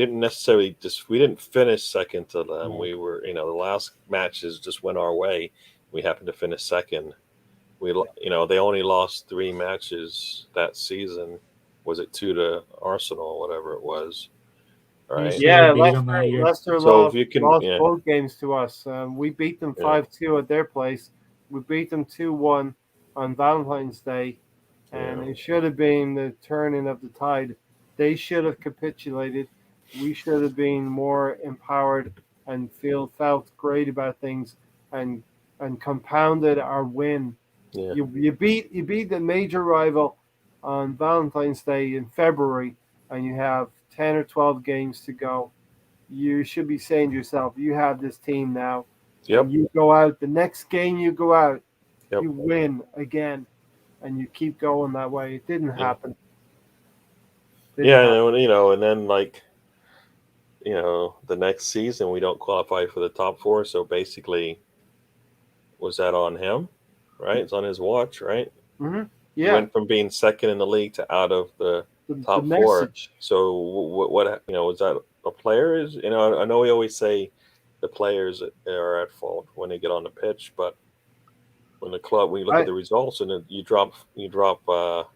C: didn't finish second to them.
A: no,
C: We were, the last matches just went our way. We happened to finish second. They only lost 3 matches that season. Was it 2 to Arsenal, whatever it was,
B: You
C: right?
B: should
A: yeah.
B: have beat them that year.
A: Leicester
C: So if you can,
A: lost
C: yeah,
A: both games to us. We beat them
C: yeah,
A: 5-2 at their place. We beat them 2-1 on Valentine's Day, and
C: yeah,
A: it should have been the turning of the tide. They should have capitulated. We should have been more empowered and felt great about things, and compounded our win.
C: yeah,
A: You beat the major rival on Valentine's Day in February, and you have 10 or 12 games to go, you should be saying to yourself, you have this team now.
C: Yep.
A: And you go out, the next game you go out,
C: Yep.
A: you win again, and you keep going that way. It didn't happen.
C: And then the next season we don't qualify for the top four. So basically, was that on him? Right? It's on his watch, right?
A: Mm-hmm.
C: He
A: Yeah.
C: went from being second in the league to out of the top
A: the
C: four.
A: message.
C: So what was that a player? I know we always say the players are at fault when they get on the pitch, but when the club, when you look at the results and you drop out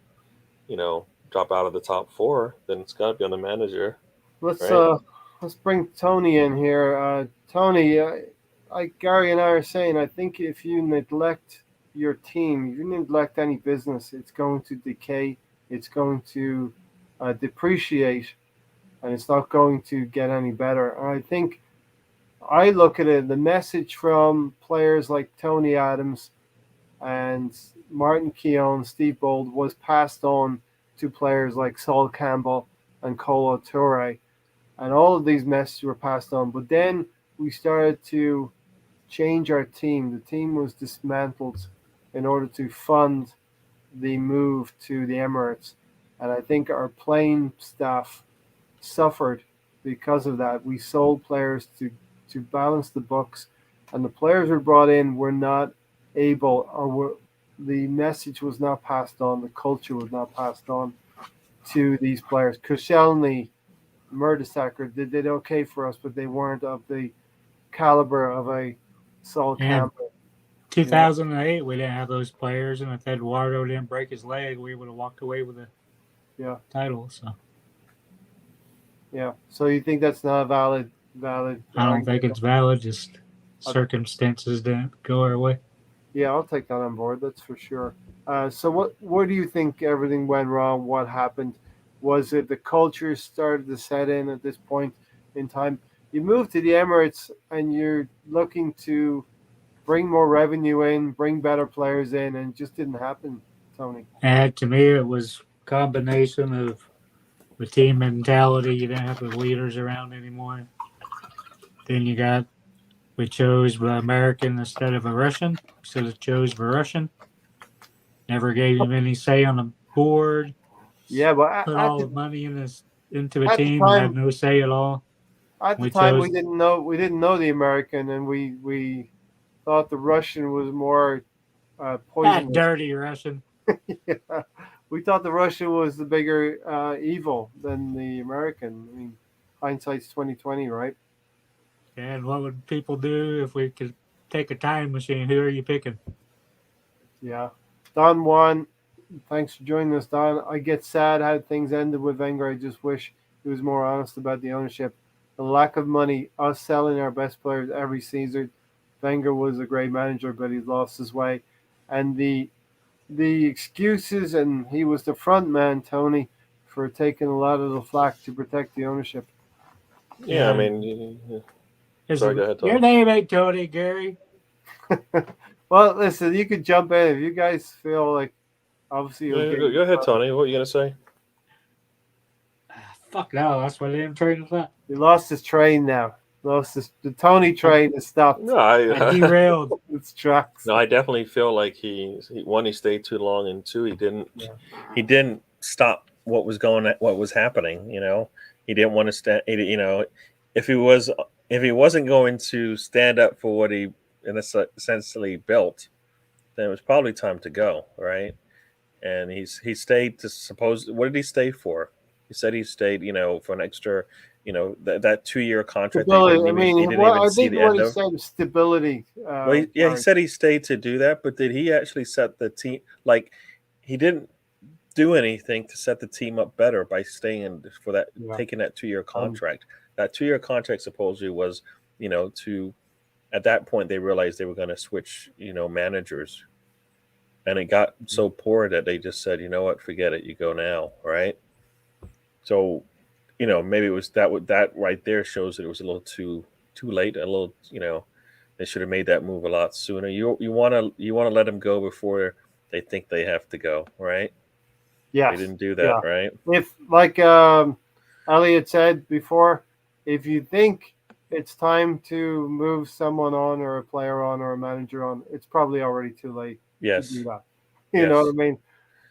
C: of the top four, then it's got to be on the manager.
A: Let's bring Tony in here. Tony, like Gary and I are saying, I think if you neglect your team, if you neglect any business, it's going to decay. It's going to depreciate, and it's not going to get any better. And I think I look at it, the message from players like Tony Adams and Martin Keown, Steve Bold was passed on to players like Sol Campbell and Kolo Toure. And all of these messages were passed on. But then we started to change our team. The team was dismantled in order to fund the move to the Emirates. And I think our playing staff suffered because of that. We sold players to balance the books, and the players we brought in were not able, the message was not passed on, the culture was not passed on to these players. Koscielny, Mertesacker, they did okay for us, but they weren't of the caliber of a Sol Campbell.
B: 2008, we didn't have those players, and if Eduardo didn't break his leg, we would have walked away with a title.
A: So you think that's not valid?
B: I don't think it's valid. Just circumstances didn't go our way.
A: Yeah, I'll take that on board. That's for sure. So where do you think everything went wrong? What happened? Was it the culture started to set in at this point in time? You moved to the Emirates and you're looking to bring more revenue in, bring better players in, and it just didn't happen, Tony.
B: And to me, it was a combination of the team mentality. You didn't have the leaders around anymore. Then we chose the American instead of a Russian. So we chose the Russian. Never gave him any say on the board.
A: Yeah, but
B: put all the money into a team and had no say at all.
A: At the time, we didn't know the American, and we thought the Russian was more poisonous.
B: That dirty Russian.
A: Yeah. We thought the Russian was the bigger evil than the American. I mean, hindsight's 2020, right?
B: And what would people do if we could take a time machine? Who are you picking?
A: Yeah. Don Juan, thanks for joining us, Don. I get sad how things ended with Wenger. I just wish he was more honest about the ownership. The lack of money, us selling our best players every season. Wenger was a great manager, but he's lost his way. And the excuses, and he was the front man, Tony, for taking a lot of the flack to protect the ownership.
C: Yeah, I mean...
B: Sorry, go ahead, Tom. Your name ain't Tony, Gary.
A: Well, listen, you could jump in if you guys feel like, obviously.
C: Go ahead, Tony. What are you gonna say?
B: Fuck no, that's why they didn't train with that.
A: He lost his train now. The Tony train is stopped.
C: No, I
B: derailed
A: its tracks.
C: No, I definitely feel like he stayed too long, and two, he didn't stop what was happening. He didn't want to stand. If he wasn't going to stand up for what he essentially built, then it was probably time to go, right? And he stayed to suppose. What did he stay for? He said he stayed, for an extra, that 2-year contract.
A: Stability. He said stability.
C: He said he stayed to do that, but did he actually set the team? Like, he didn't do anything to set the team up better by staying for that, taking that 2-year contract. That 2-year contract supposedly was, at that point they realized they were going to switch, managers, and it got so poor that they just said, you know what, forget it, you go now, right? So, maybe it was that right there shows that it was a little too late, a little, they should have made that move a lot sooner. You want to let them go before they think they have to go, right?
A: Yeah,
C: they didn't do that, right?
A: If Elliot said before, if you think it's time to move someone on or a player on or a manager on, it's probably already too late to do
C: Yes,
A: that. You know what
C: yes.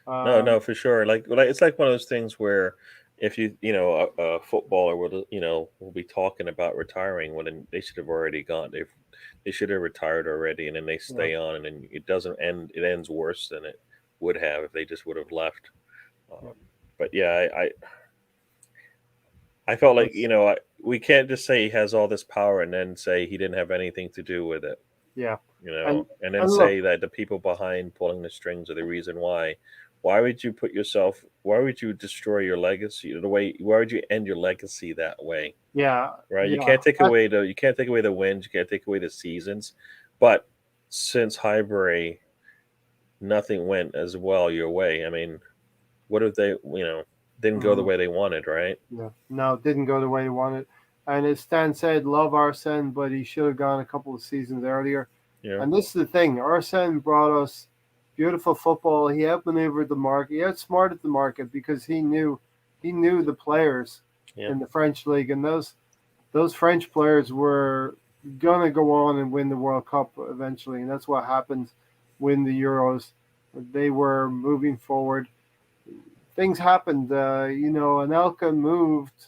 A: I mean?
C: No, for sure. Like it's like one of those things where if a footballer will be talking about retiring when they should have already gone. They should have retired already, and then they
A: Yeah,
C: stay on, and then it doesn't end. It ends worse than it would have if they just would have left.
A: yeah,
C: Um, but yeah, I felt like
A: that's,
C: we can't just say he has all this power and then say he didn't have anything to do with it.
A: yeah.
C: And
A: And
C: then
A: look,
C: say that the people behind pulling the strings are the reason why. Why would you put yourself? Why would you destroy your legacy the way? Why would you end your legacy that way?
A: yeah,
C: Right? You
A: yeah.
C: can't take away the wins. You can't take away the seasons. But since Highbury, nothing went as well your way. I mean, what if they didn't go the
A: Mhm.
C: way they wanted? Right?
A: Yeah, no, it didn't go the way he wanted. And as Stan said, love Arsene, but he should have gone a couple of seasons earlier.
C: Yeah.
A: And this is the thing: Arsene brought us beautiful football. He outmaneuvered the market. He outsmarted the market because he knew the players
C: Yeah.
A: in the French league, and those French players were gonna go on and win the World Cup eventually, and that's what happened. Win the Euros. They were moving forward. Things happened. Anelka moved.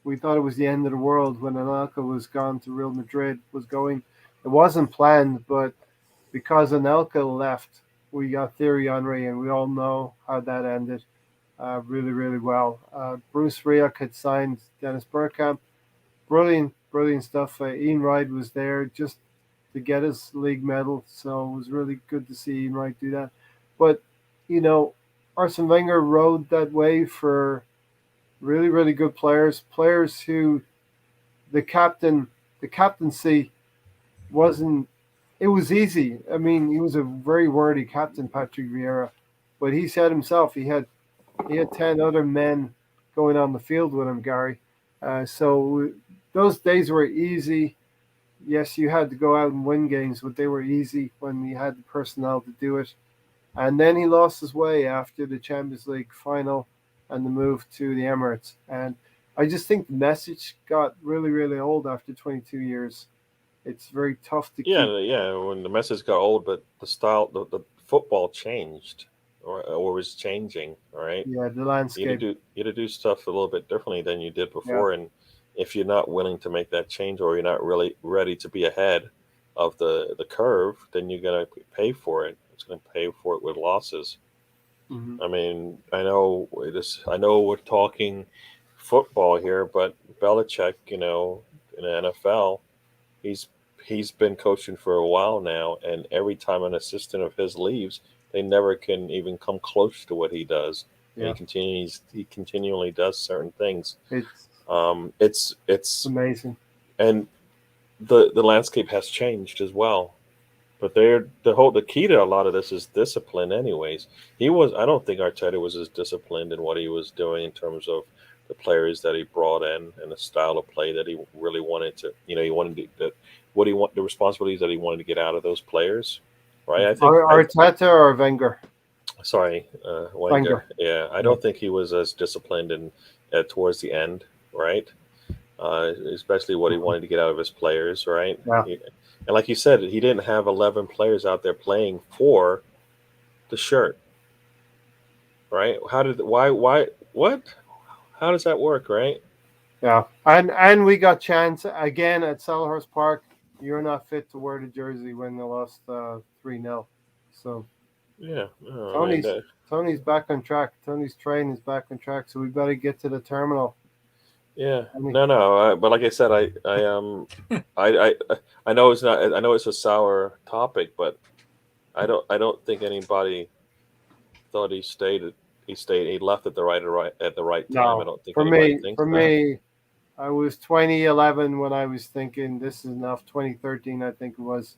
A: We thought it was the end of the world when Anelka was gone to Real Madrid. Was going. It wasn't planned, but because Anelka left, we got Thierry Henry, and we all know how that ended. Really, really well. Bruce Rioch had signed Dennis Bergkamp. Brilliant, brilliant stuff. Ian Wright was there just to get his league medal, so it was really good to see Ian Wright do that. But you know, Arsene Wenger rode that wave for really, really good players who the captain, the captaincy wasn't. It was easy. I mean, he was a very worthy captain, Patrick Vieira, but he said himself he had 10 other men going on the field with him, Gary. So those days were easy. Yes, you had to go out and win games, but they were easy when you had the personnel to do it. And then he lost his way after the Champions League final and the move to the Emirates. And I just think the message got really, really old after 22 years. It's very tough to keep.
C: Yeah, yeah. When the message got old, but the style, the football changed, or was changing. All right,
A: Yeah, the landscape.
C: you had to do stuff a little bit differently than you did
A: Yeah.
C: before, and if you're not willing to make that change, or you're not really ready to be ahead of the curve, then you're gonna pay for it. It's gonna pay for it with losses.
A: Hmm.
C: I mean, I know we're talking football here, but Belichick, in the NFL, he's he's been coaching for a while now, and every time an assistant of his leaves, they never can even come close to what he does, and
A: Yeah.
C: he continually does certain things.
A: It's
C: It's
A: amazing.
C: and the landscape has changed as well. But the key to a lot of this is discipline. Anyways, I don't think Arteta was as disciplined in what he was doing in terms of the players that he brought in and the style of play that he really wanted to. He wanted the responsibilities that he wanted to get out of those players. Right.
A: Arteta or Wenger?
C: Sorry,
A: Wenger.
C: Wenger. Yeah, I
A: Yeah.
C: don't think he was as disciplined in towards the end. Right. Especially what he wanted to get out of his players. Right.
A: Yeah.
C: And like you said, he didn't have 11 players out there playing for the shirt, right? What? How does that work, right?
A: Yeah. And we got chance again at Selhurst Park. You're not fit to wear the jersey when they lost 3-0. So
C: Yeah, no, I mean,
A: Tony's Tony's back on track. Tony's train is back on track. So we better get to the terminal.
C: yeah,
A: Tony.
C: no, but like I said, I know it's not, I know it's a sour topic, but I don't think anybody thought he left at the right time. I
A: No,
C: don't think
A: for
C: anybody
A: me,
C: thinks
A: for
C: that.
A: me, I was 2011 when I was thinking this is enough. 2013, I think it was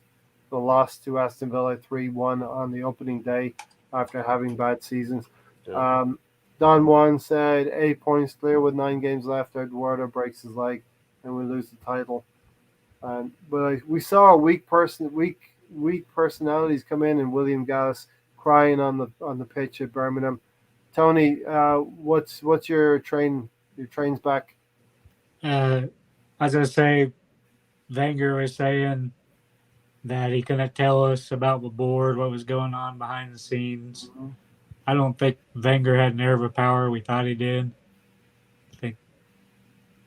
A: the loss to Aston Villa 3-1 on the opening day after having bad seasons.
C: Yeah,
A: Um, Don Juan said 8 points clear with 9 games left. Eduardo breaks his leg and we lose the title. But we saw weak personalities come in, and William Gallas crying on the pitch at Birmingham. Tony, what's your train your train's back.
B: As I say, Wenger was saying that he couldn't tell us about the board, what was going on behind the scenes.
A: Mhm.
B: I don't think Wenger had nerve of power. We thought he did. I think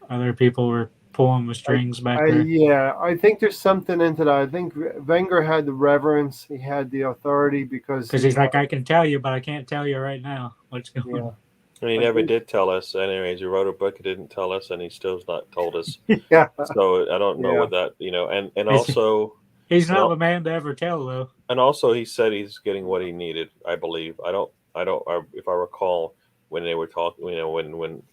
B: other people were pulling the strings back there.
A: Yeah, I think there's something into that. I think Wenger had the reverence, he had the authority because
B: Because he's like, I can tell you, but I can't tell you right now what's going
A: yeah,
B: on.
C: And he
A: I
C: never
A: think-
C: did tell us. Anyways, he wrote a book. He didn't tell us, and he still's not told us.
A: yeah,
C: So I don't know
A: Yeah.
C: what that, and
B: He's-
C: also
B: He's not
C: No.
B: the man to ever tell, though.
C: and also he said he's getting what he needed. I believe. If I recall when they were talking, when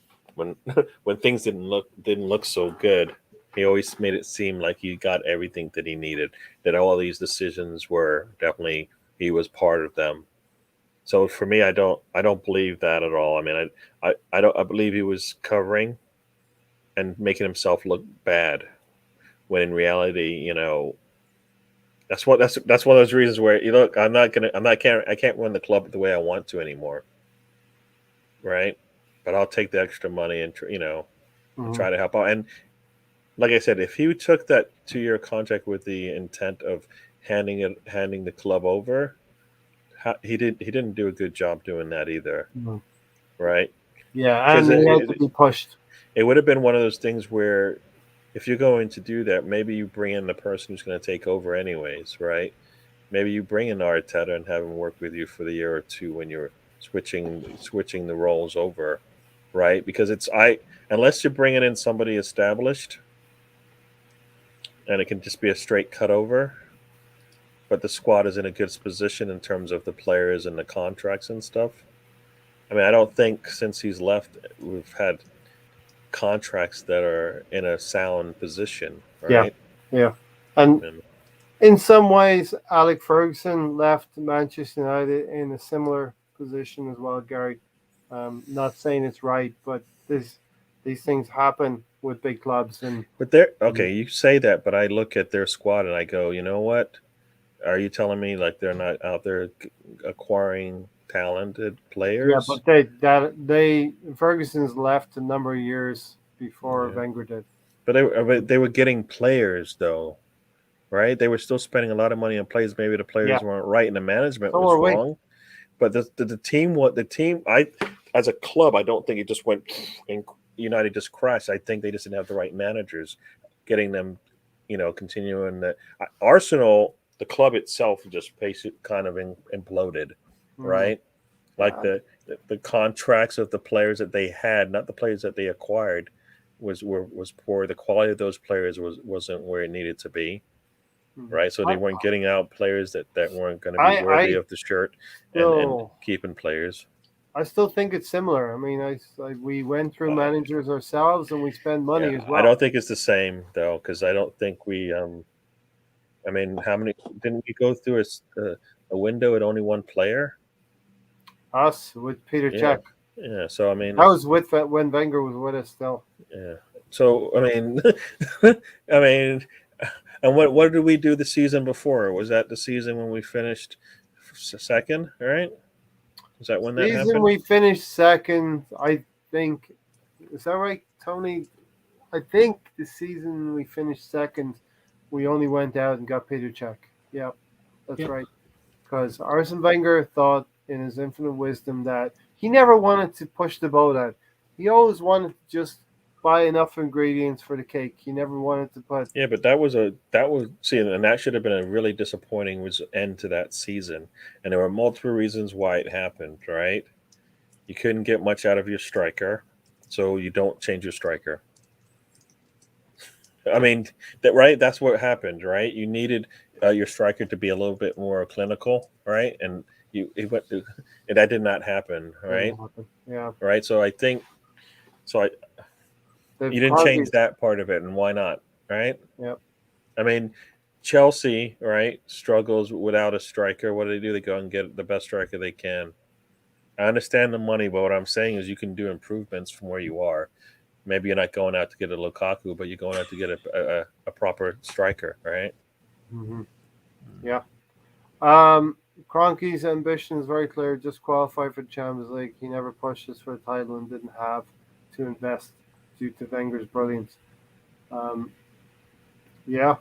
C: when things didn't look so good, he always made it seem like he got everything that he needed. That all these decisions were definitely he was part of them. So for me, I don't believe that at all. I mean, I believe he was covering and making himself look bad when in reality, that's one of those reasons where you look, I can't run the club the way I want to anymore, right? But I'll take the extra money and
A: Mhm.
C: try to help out. And like I said, if he took that 2-year contract with the intent of handing the club over, he didn't do a good job doing that either,
A: Mhm.
C: right?
A: Yeah, and he had to be pushed.
C: It would have been one of those things where if you're going to do that, maybe you bring in the person who's going to take over anyways, right? Maybe you bring in Arteta and have him work with you for the year or two when you're switching the roles over, right? Because unless you're bringing in somebody established, and it can just be a straight cut over, but the squad is in a good position in terms of the players and the contracts and stuff. I mean, I don't think since he's left we've had contracts that are in a sound position, right?
A: Yeah, and
C: And
A: in some ways, Alec Ferguson left Manchester United in a similar position as well, Gary. Not saying it's right, but these things happen with big clubs, and
C: But okay, you say that, but I look at their squad and I go, you know what? Are you telling me like they're not out there acquiring talented
A: yeah,
C: players?
A: but they Ferguson's left a number of years before
C: Yeah.
A: Wenger did.
C: But they were getting players though, right? They were still spending a lot of money on players. Maybe the players weren't right and the management
A: So
C: was
A: are we.
C: wrong. But the team, as a club, I don't think it just went and United just crashed. I think they just didn't have the right managers, getting them, continuing the Arsenal. The club itself just basically kind of imploded, right? Like
A: Yeah.
C: the contracts of the players that they had, not the players that they acquired, was poor. The quality of those players wasn't where it needed to be, right? So they weren't getting out players that weren't going to be worthy of the shirt and keeping players.
A: I still think it's similar. I mean, we went through managers ourselves, and we spend money as well.
C: I don't think it's the same though, because I don't think we. I mean, how many didn't we go through a window at only one player?
A: Us with Peter
C: Yeah.
A: Cech.
C: Yeah. So I mean,
A: I was with when Wenger was with us still.
C: yeah. So I mean, I mean, and what did we do the season before? Was that the season when we finished second? Right? Was that when that
A: Season
C: happened?
A: we finished second, I think. Is that right, Tony? I think the season we finished second, we only went out and got Peter Cech. Yeah, that's right. Because Arsene Wenger thought, in his infinite wisdom, that he never wanted to push the boat out. He always wanted to just buy enough ingredients for the cake. He never wanted to put.
C: Yeah, but see, and that should have been a really disappointing end to that season, and there were multiple reasons why it happened. Right? You couldn't get much out of your striker, so you don't change your striker. I mean, that's what happened, right? You needed your striker to be a little bit more clinical, right? And and that did not happen, right?
A: Yeah.
C: Right. So I think, you didn't change that part of it, and why not, right?
A: Yep.
C: I mean, Chelsea, right, struggles without a striker. What do? They go and get the best striker they can. I understand the money, but what I'm saying is you can do improvements from where you are. Maybe you're not going out to get a Lukaku, but you're going out to get a proper striker, right?
A: Mm-hmm. Yeah. Kroenke's ambition is very clear: just qualify for the Champions League. He never pushed us for a title and didn't have to invest due to Wenger's brilliance. Yeah,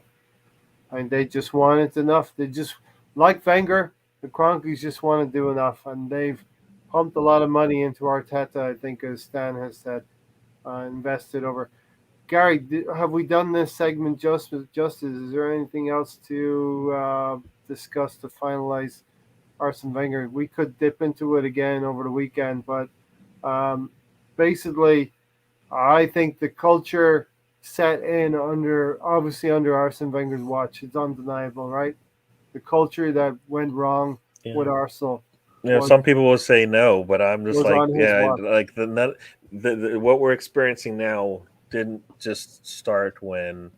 A: and they just wanted enough. They just, like Wenger, the Kroenkes just want to do enough, and they've pumped a lot of money into Arteta, I think, as Stan has said, invested over. Gary, have we done this segment justice? Is there anything else to discuss to finalize Arsene Wenger? We could dip into it again over the weekend, but basically, I think the culture set in under Arsene Wenger's watch. It's undeniable, right? The culture that went wrong with Arsenal.
C: Some people will say no, but I'm just like,
A: on his watch.
C: like the what we're experiencing now didn't just start when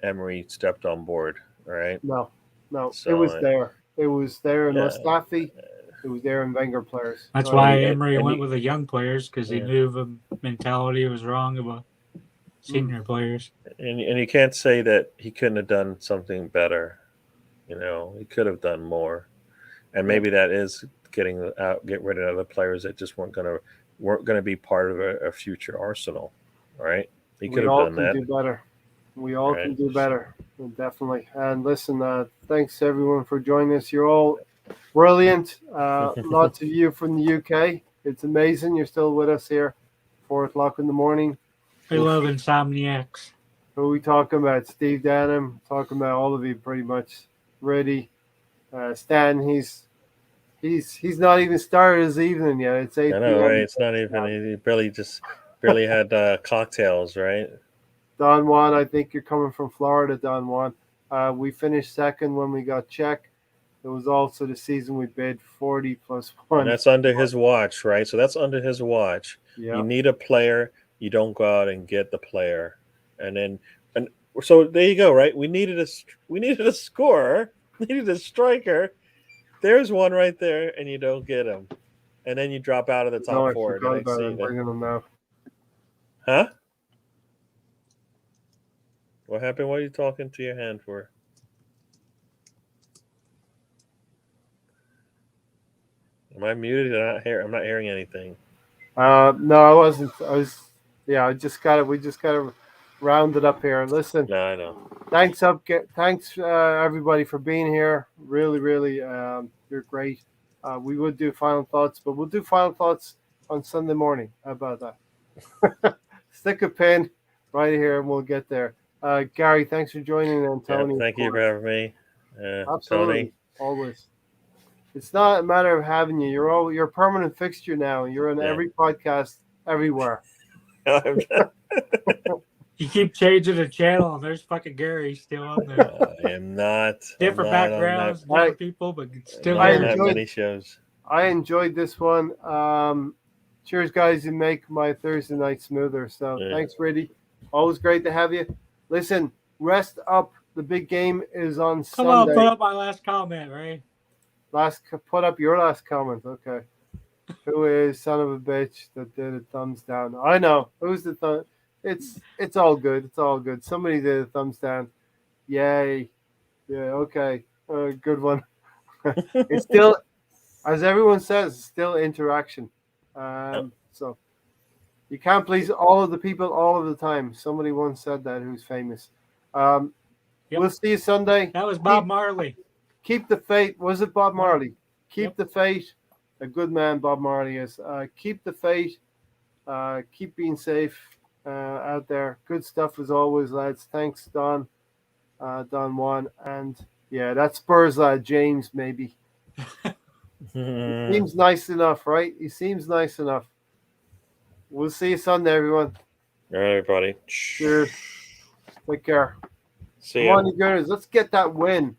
C: Emery stepped on board, right?
A: No,
C: So,
A: it was there. It was there in
C: yeah.
A: Mustafi. It was there in Wenger players.
B: That's why Emery went with the young players, because he knew the mentality was wrong about senior players.
C: And you can't say that he couldn't have done something better. He could have done more, and maybe that is get rid of the players that just weren't gonna be part of a future Arsenal, right? He could have done that.
A: We all can do better. We all can do better, definitely. And listen, thanks everyone for joining us. You're all brilliant. Lots of you from the UK. It's amazing you're still with us here, 4:00 in the morning.
B: I love insomniacs.
A: Who are we talking about? Steve Danham, talking about all of you pretty much. Ready. Stan, he's not even started his evening yet. It's 8
C: I know,
A: p.m.
C: right? It's not even. He barely had cocktails, right?
A: Don Juan, I think you're coming from Florida, Don Juan. We finished second when we got Czech. It was also the season we bid 40 plus 1.
C: And that's under his watch, right? So that's under his watch.
A: Yeah.
C: You need a player. You don't go out and get the player, and so there you go, right? We needed a scorer. We needed a striker. There's one right there, and you don't get him, and then you drop out of the top four.
A: I forgot about it. Bringing them now.
C: Huh? What happened? What are you talking to your hand for? Am I muted? I'm not hearing anything.
A: No, I wasn't. We just got to round it up here. Listen.
C: No, I know.
A: Thanks everybody for being here. Really, really, you're great. We would do final thoughts, but we'll do final thoughts on Sunday morning. How about that? Stick a pin right here and we'll get there. Gary, thanks for joining, and Tony.
C: Thank you for having me.
A: Absolutely.
C: Tony.
A: Always. It's not a matter of having you. You're a permanent fixture now. You're on every podcast everywhere.
B: You keep changing the channel, and there's fucking Gary still on there.
C: I am not.
B: Different backgrounds, different people, but still
C: I enjoyed many shows.
A: I enjoyed this one. Cheers, guys. You make my Thursday night smoother. So thanks, Riddy. Always great to have you. Listen, rest up. The big game is on Sunday.
B: Come on, put up my last comment, right?
A: Put up your last comment. Okay. Who is son of a bitch that did a thumbs down? I know. Who's the thumb? It's all good. It's all good. Somebody did a thumbs down. Yay. Yeah, okay. Good one. It's still, as everyone says, still interaction. So you can't please all of the people all of the time. Somebody once said that who's famous. We'll see you Sunday.
B: That was Bob Marley.
A: Keep the faith. Was it Bob Marley? Keep the faith. A good man, Bob Marley is. Keep the faith. Keep being safe out there. Good stuff as always, lads. Thanks, Don Juan. And yeah, that Spurs lad, James, maybe. He seems nice enough, right? He seems nice enough. We'll see you Sunday, everyone.
C: All right, everybody.
A: Cheers. Take care.
C: See ya.
A: Come on, you guys. Let's get that win.